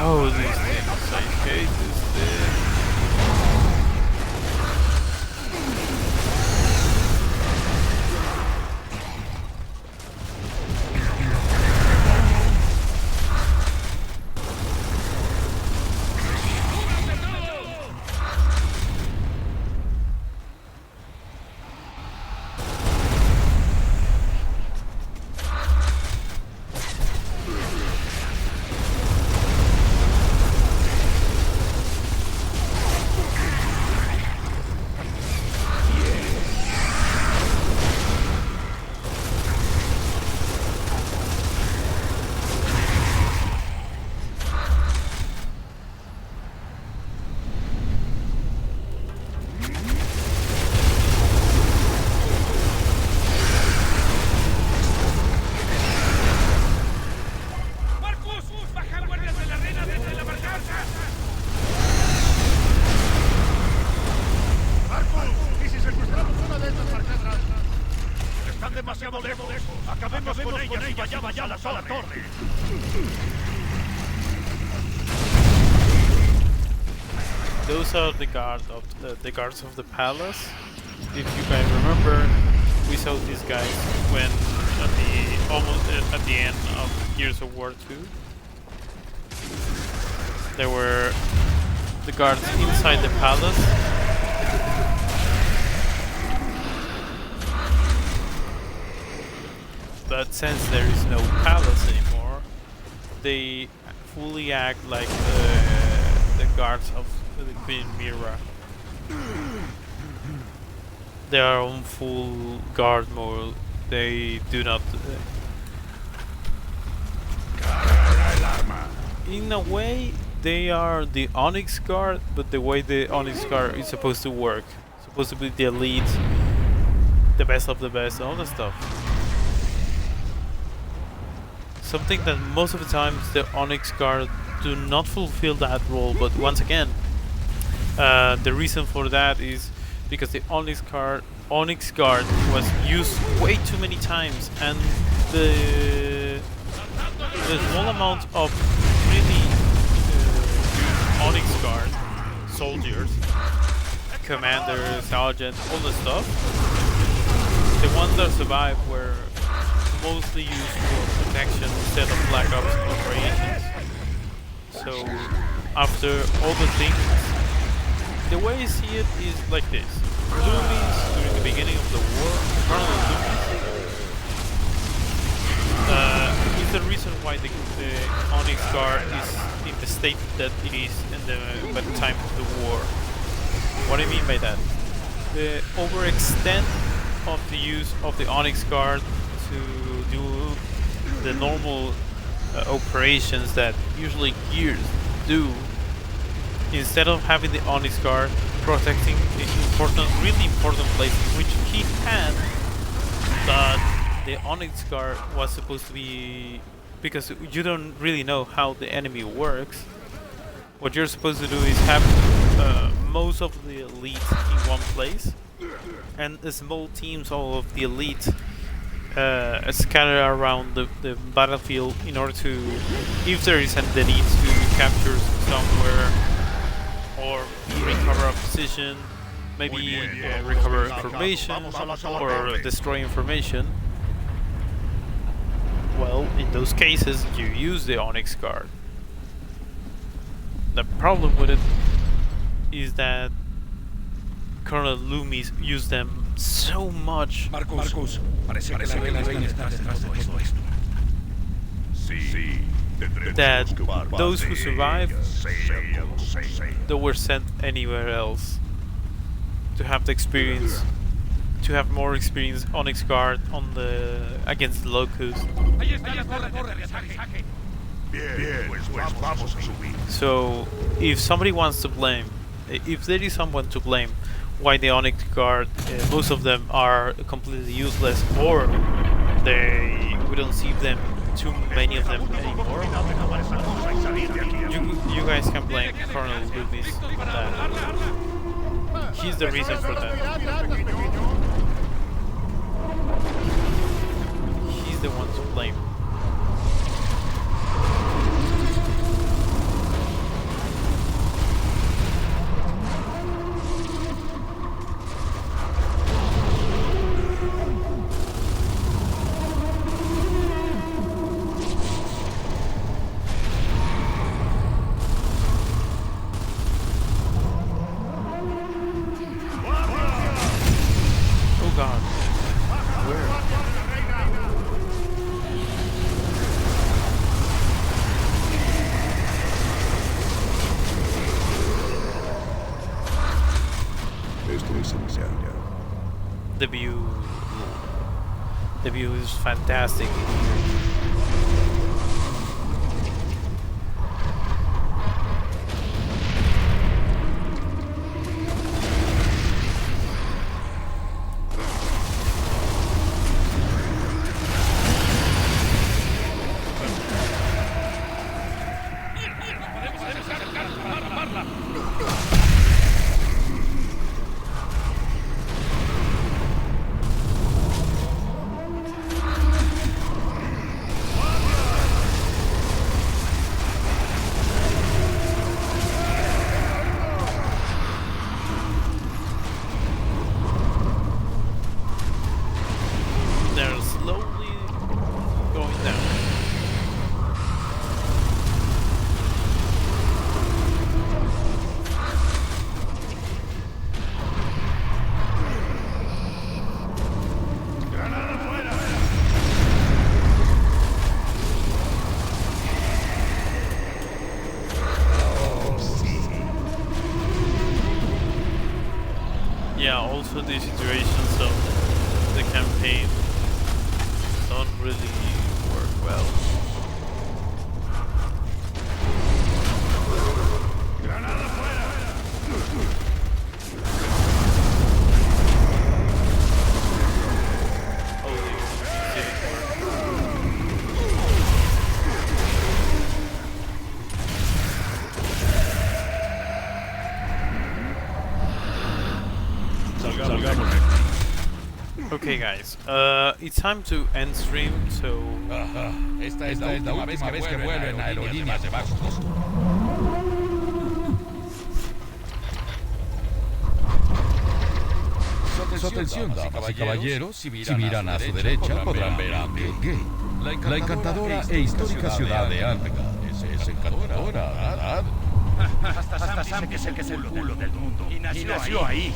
Oh, these things. I hate this thing. demasiado lejos. Acabemos con ellas y vayamos a la torre. Those are the guards of the palace. If you guys remember, we saw these guys when at the end of Gears of War 2. There were the guards inside the palace. But since there is no palace anymore, they fully act like the guards of the Queen Mira. They are on full guard mode. They do not. In a way, they are the Onyx Guard, but the way the Onyx Guard is supposed to work, supposed to be the elite, the best of the best, all that stuff. Something that most of the times the Onyx Guard do not fulfill that role, but once again, the reason for that is because the Onyx Guard was used way too many times, and the small amount of really Onyx Guard soldiers, commander, sergeant, all the stuff, the ones that survived were mostly used for protection instead of Black Ops operations. So after all the things, the way I see it is like this. Loomis, during the beginning of the war, Colonel Loomis, is the reason why the Onyx Guard is in the state that it is by the time of the war. What I mean by that? The overextent of the use of the Onyx Guard to do the normal operations that usually Gears do, instead of having the Onyx Guard protecting the really important places, which he had, but the Onyx Guard was supposed to be, because you don't really know how the enemy works, what you're supposed to do is have most of the elite in one place, and the small teams of the elite scattered around the battlefield in order to, if there is the need to capture somewhere or recover a position, maybe recover information or destroy information. Well, well, in those cases, you use the Onyx card. The problem with it is that Colonel Loomis used them so much that those who survived, they were sent anywhere else to have the experience, to have more experience Onyx guard on the against the Locust. So if somebody wants to blame, if there is someone to blame why the Onyx guard, most of them are completely useless, or we don't see them, too many of them anymore, you guys can blame Colonel Loomis on that. He's the reason for that. He's the one to blame. The view is fantastic. Also the situations of the campaign don't really work well. Okay guys, it's time to end stream, so... Esta es la última vez que vuelo en aerolíneas de bajo costo. Su atención, damas y caballeros, si miran a su derecha podrán ver a Bill Gate, la encantadora e histórica ciudad de Alpega. Es encantadora, ¿verdad? Hasta Sam dice que es el culo del mundo. Y nació ahí.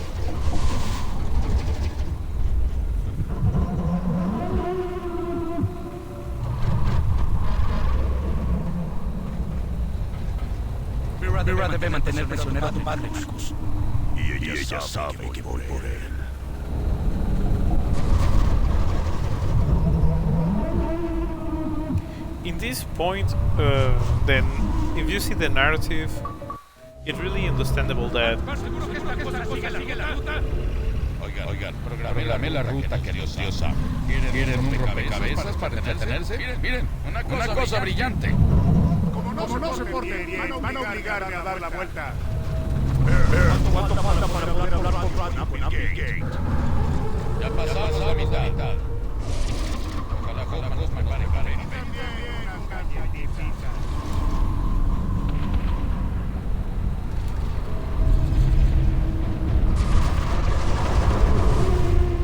Mira debe mantener prisionero a tu padre, Marcus. Y ella sabe que voy por él. In this point, then, if you see the narrative, it's really understandable that... Oigan, programé la ruta que Dios sabe. ¿Quieren un rompecabezas para entretenerse? Miren, una cosa brillante. Como no se porte bien, van a obligarme a dar la vuelta. ¿Cuánto falta para poder hablar con Bill Gates? Ya pasamos la mitad. Ojalá Hoffman nos prepare para él.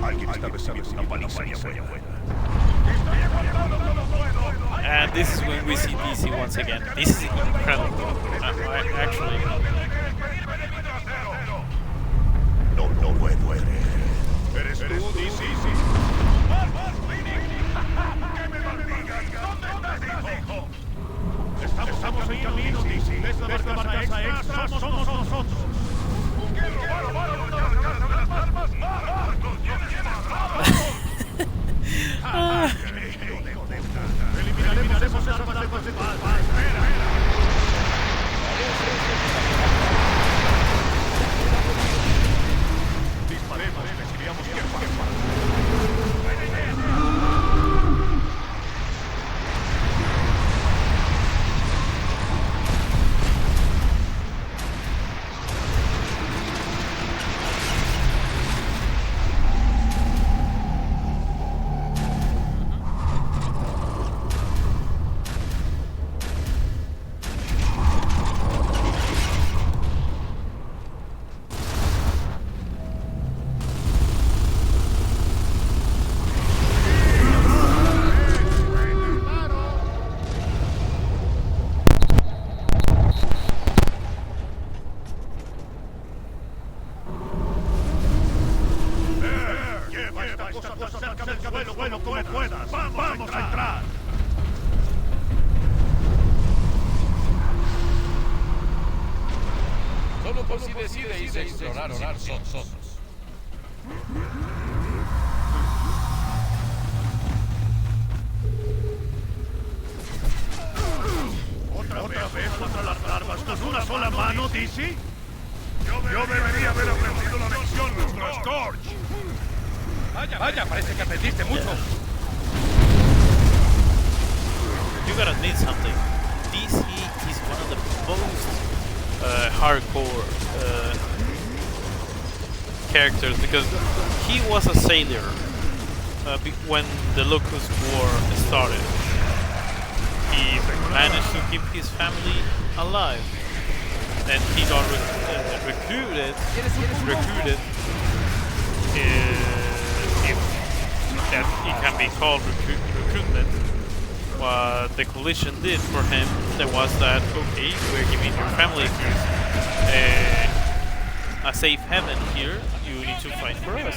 Alguien está recibiendo una paliza allá afuera. ¡Estoy aguantando, no puedo! And this is when we see DC once again. This is incredible. Actually. No puedo creer. ¿Eres tú, DC? ¡Que me maldigas! ¿Dónde estás, hijo? Estamos en camino, DC. Esta barcaza extra somos nosotros. ¿Qué robaron una barcaza de las armas? ¡Marcos! Eliminaremos esas armas de paz. Espera. Disparemos, decidíamos qué pasa. Bueno, como puedas. Vamos a entrar. Solo por si decide irse a explorar nosotros. ¿Otra vez contra las larvas con una sola mano, DC? Yo debería haber aprendido la lección, nuestro Scorch. Vaya, parece que aprendiste mucho. You gotta admit something. DC is one of the most hardcore characters because he was a sailor when the Locust War started. He managed to keep his family alive. Then he got recruited. If that it can be called recruitment. What the coalition did for him, that was that, okay, we're giving your family a safe haven here, you need to fight for us.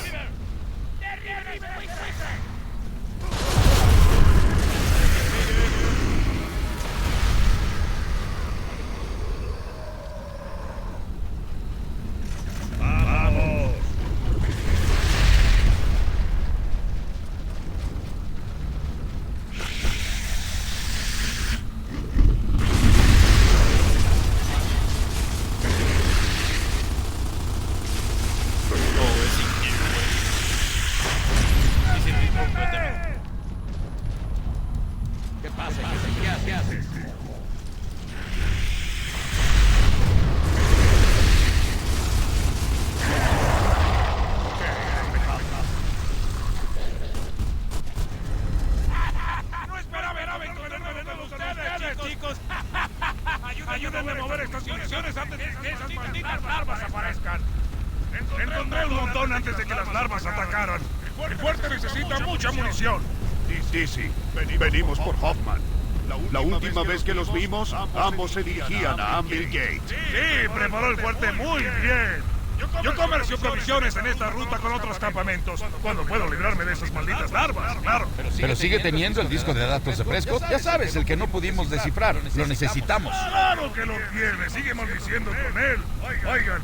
¿Qué haces? No esperaba encontrarnos con ustedes, chicos. Ayúdenme a mover estas municiones antes de que esas malditas larvas aparezcan. Encontré un montón antes de que las larvas atacaran. El fuerte necesita mucha munición. DC, venimos por Hoffman. La última vez que los vimos, ambos se dirigían a Anvil Gate. Sí, preparó el fuerte muy bien. Yo comercio provisiones en esta ruta con otros campamentos. Cuando puedo librarme de esas malditas larvas, claro. Pero sigue teniendo el disco de datos de Prescott. Ya sabes, el que no pudimos descifrar. Lo necesitamos. Claro que lo tiene. Sigue maldiciendo con él. Oigan,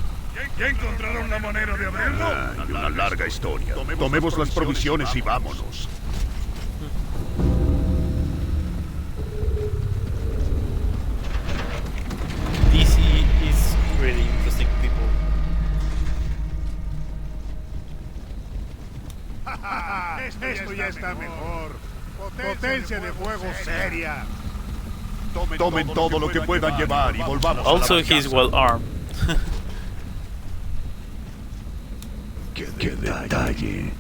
¿ya encontraron la manera de abrirlo? Hay una larga historia. Tomemos las provisiones y vámonos. DC is really interesting people. Esto ya está mejor. Potencia de fuego seria. Tomen todo lo que puedan llevar y volvamos a la Also, barcaza. he's well armed. ¡Qué detalle!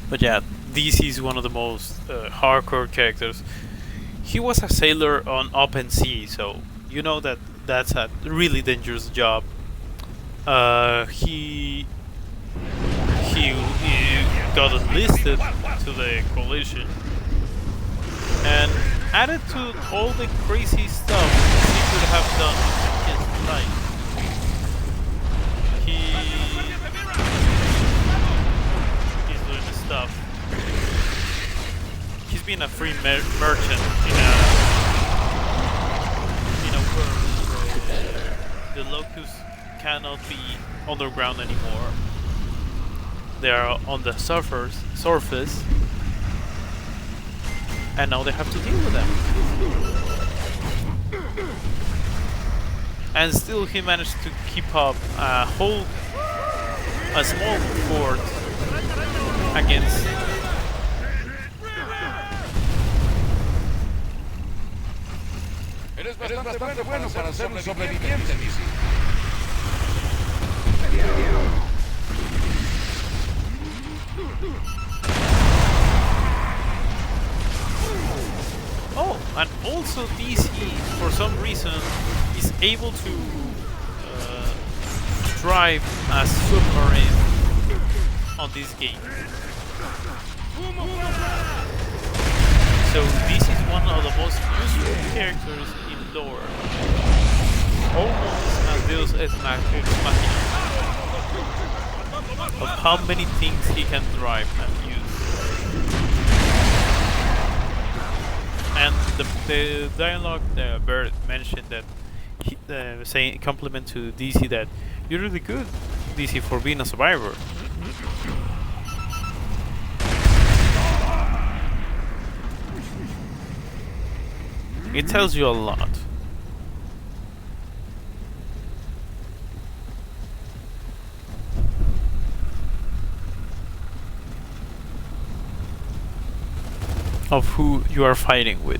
But yeah, DC is one of the most hardcore characters. He was a sailor on open sea, so you know that that's a really dangerous job. He got enlisted to the coalition, and added to all the crazy stuff he could have done in his life. He's doing the stuff. He's been a free merchant in a world where the locusts cannot be underground anymore. They are on the surface, and now they have to deal with them. And still, he managed to keep up a small fort against. Eres bastante bueno para ser un sobreviviente, DC. Oh, and also DC, for some reason, is able to drive a submarine on this game. So this is one of the most useful characters in lore. Almost as Deus Ex Machina. Of how many things he can drive and use. And the dialogue Bert mentioned that he, saying compliment to DC that you're really good, DC, for being a survivor. It tells you a lot. Of who you are fighting with.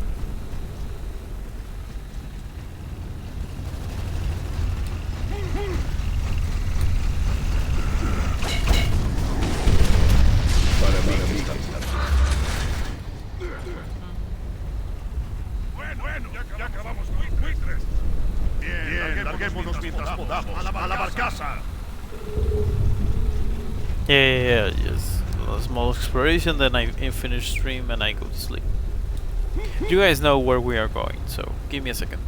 Bueno, ya acabamos muy buitres. Bien, larguémonos mientras podamos. A la barcaza. Yeah, just a small exploration, then I finish stream and I go to sleep. You guys know where we are going, so give me a second.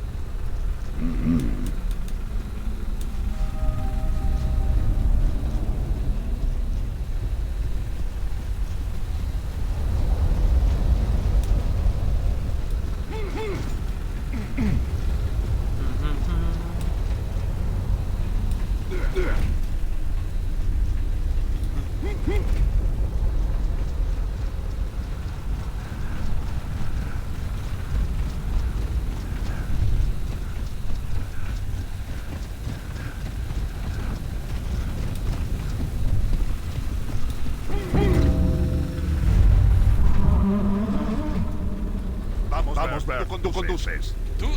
Vamos, tú conduces. Tú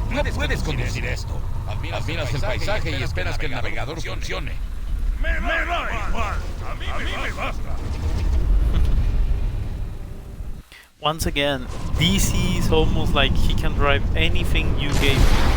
no puedes conducir esto. Admiras el paisaje y esperas que el navegador funcione. Me da igual. A mí me basta. Once again, DC is almost like he can drive anything you gave him.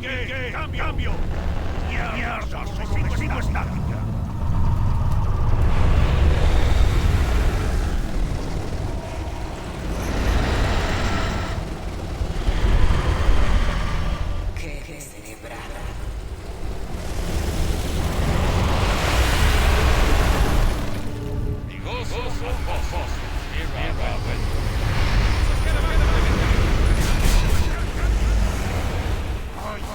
¿Qué? ¡Cambio! ¡Mierda! ¡Solo recibo estática! ¡Qué descerebrada!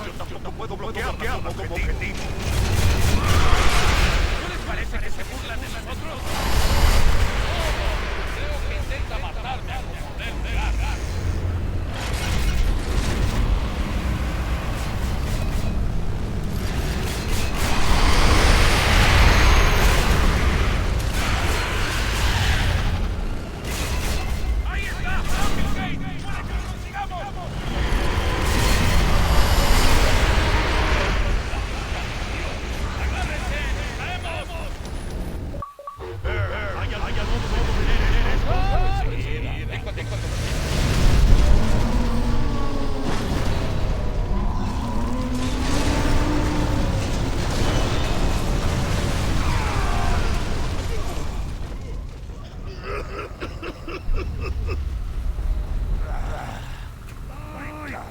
Yo tampoco puedo bloquear como objetivo. ¿No les parece que se burlan de nosotros? Creo que intenta matarme a como poder pegar. ¡Ahí está! ¡Gate! ¡Para que lo consigamos!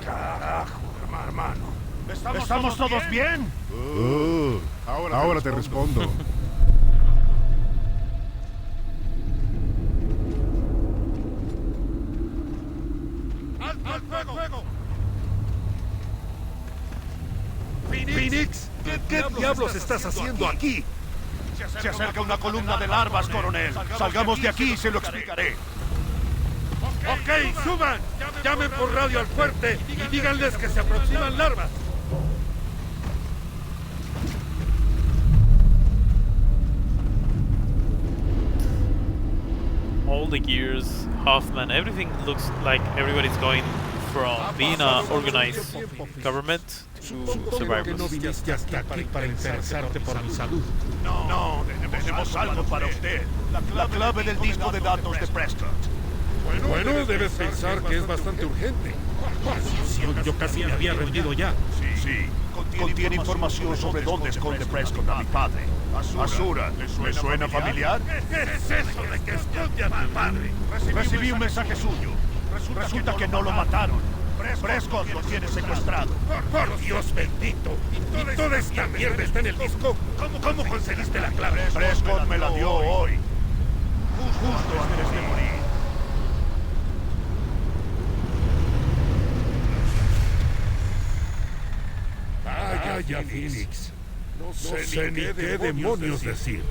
Carajo, hermano. ¿Estamos todos bien? Ahora te respondo. ¡Al fuego! Phoenix, ¿qué diablos estás haciendo aquí? Se acerca una columna de larvas, coronel. Salgamos de aquí y se lo explicaré. Ok, suban. Llamen por radio al fuerte y díganles que se aproximan larvas. All the gears, Hoffman, everything looks like everybody's going from being an organized government to survivors. viniste hasta aquí para interesarte por mi salud. No, tenemos algo para usted. La clave del disco de datos de Prescott. Bueno, debes pensar que es bastante urgente. Yo casi me había rendido ya. Sí. Contiene información sobre dónde esconde Prescott a mi padre. Azura, ¿me suena familiar? ¿Qué es eso de que esconde a mi padre? Recibí un mensaje suyo. Resulta que no lo mataron. Prescott lo tiene secuestrado. Por Dios bendito. ¿Y toda esta mierda está en el disco? ¿Cómo conseguiste la clave? Prescott me la dio hoy. Justo antes de morir. Vaya, Phoenix. No sé ni qué demonios decir.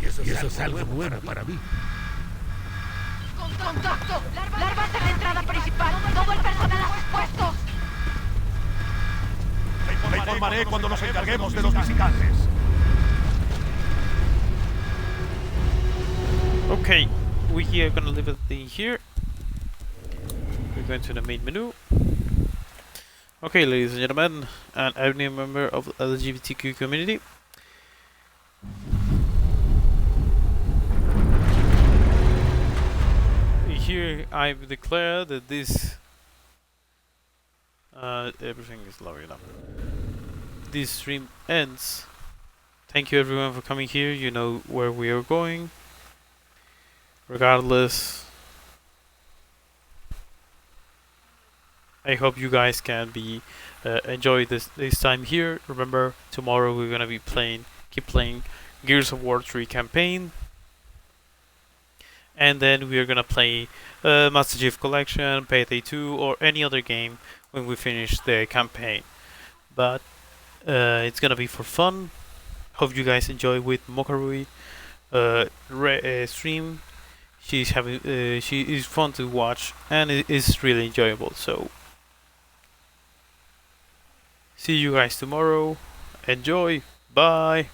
Y eso es algo bueno para mí. ¡Contacto! ¡Larvas en la entrada principal! ¡Todo el personal a sus puestos! Te informaré cuando nos encarguemos de los visitantes. Okay, we are gonna leave it in here. We're going to the main menu. Okay, ladies and gentlemen, and every member of the LGBTQ community. Here I declare that this everything is loading up. This stream ends. Thank you everyone for coming here. You know where we are going. Regardless, I hope you guys can be enjoy this time here. Remember, tomorrow we're gonna be keep playing Gears of War 3 campaign, and then we are gonna play Master Chief Collection, Payday 2, or any other game when we finish the campaign. But it's gonna be for fun. Hope you guys enjoy with Mokarui stream. She is fun to watch and it is really enjoyable. So see you guys tomorrow. Enjoy. Bye.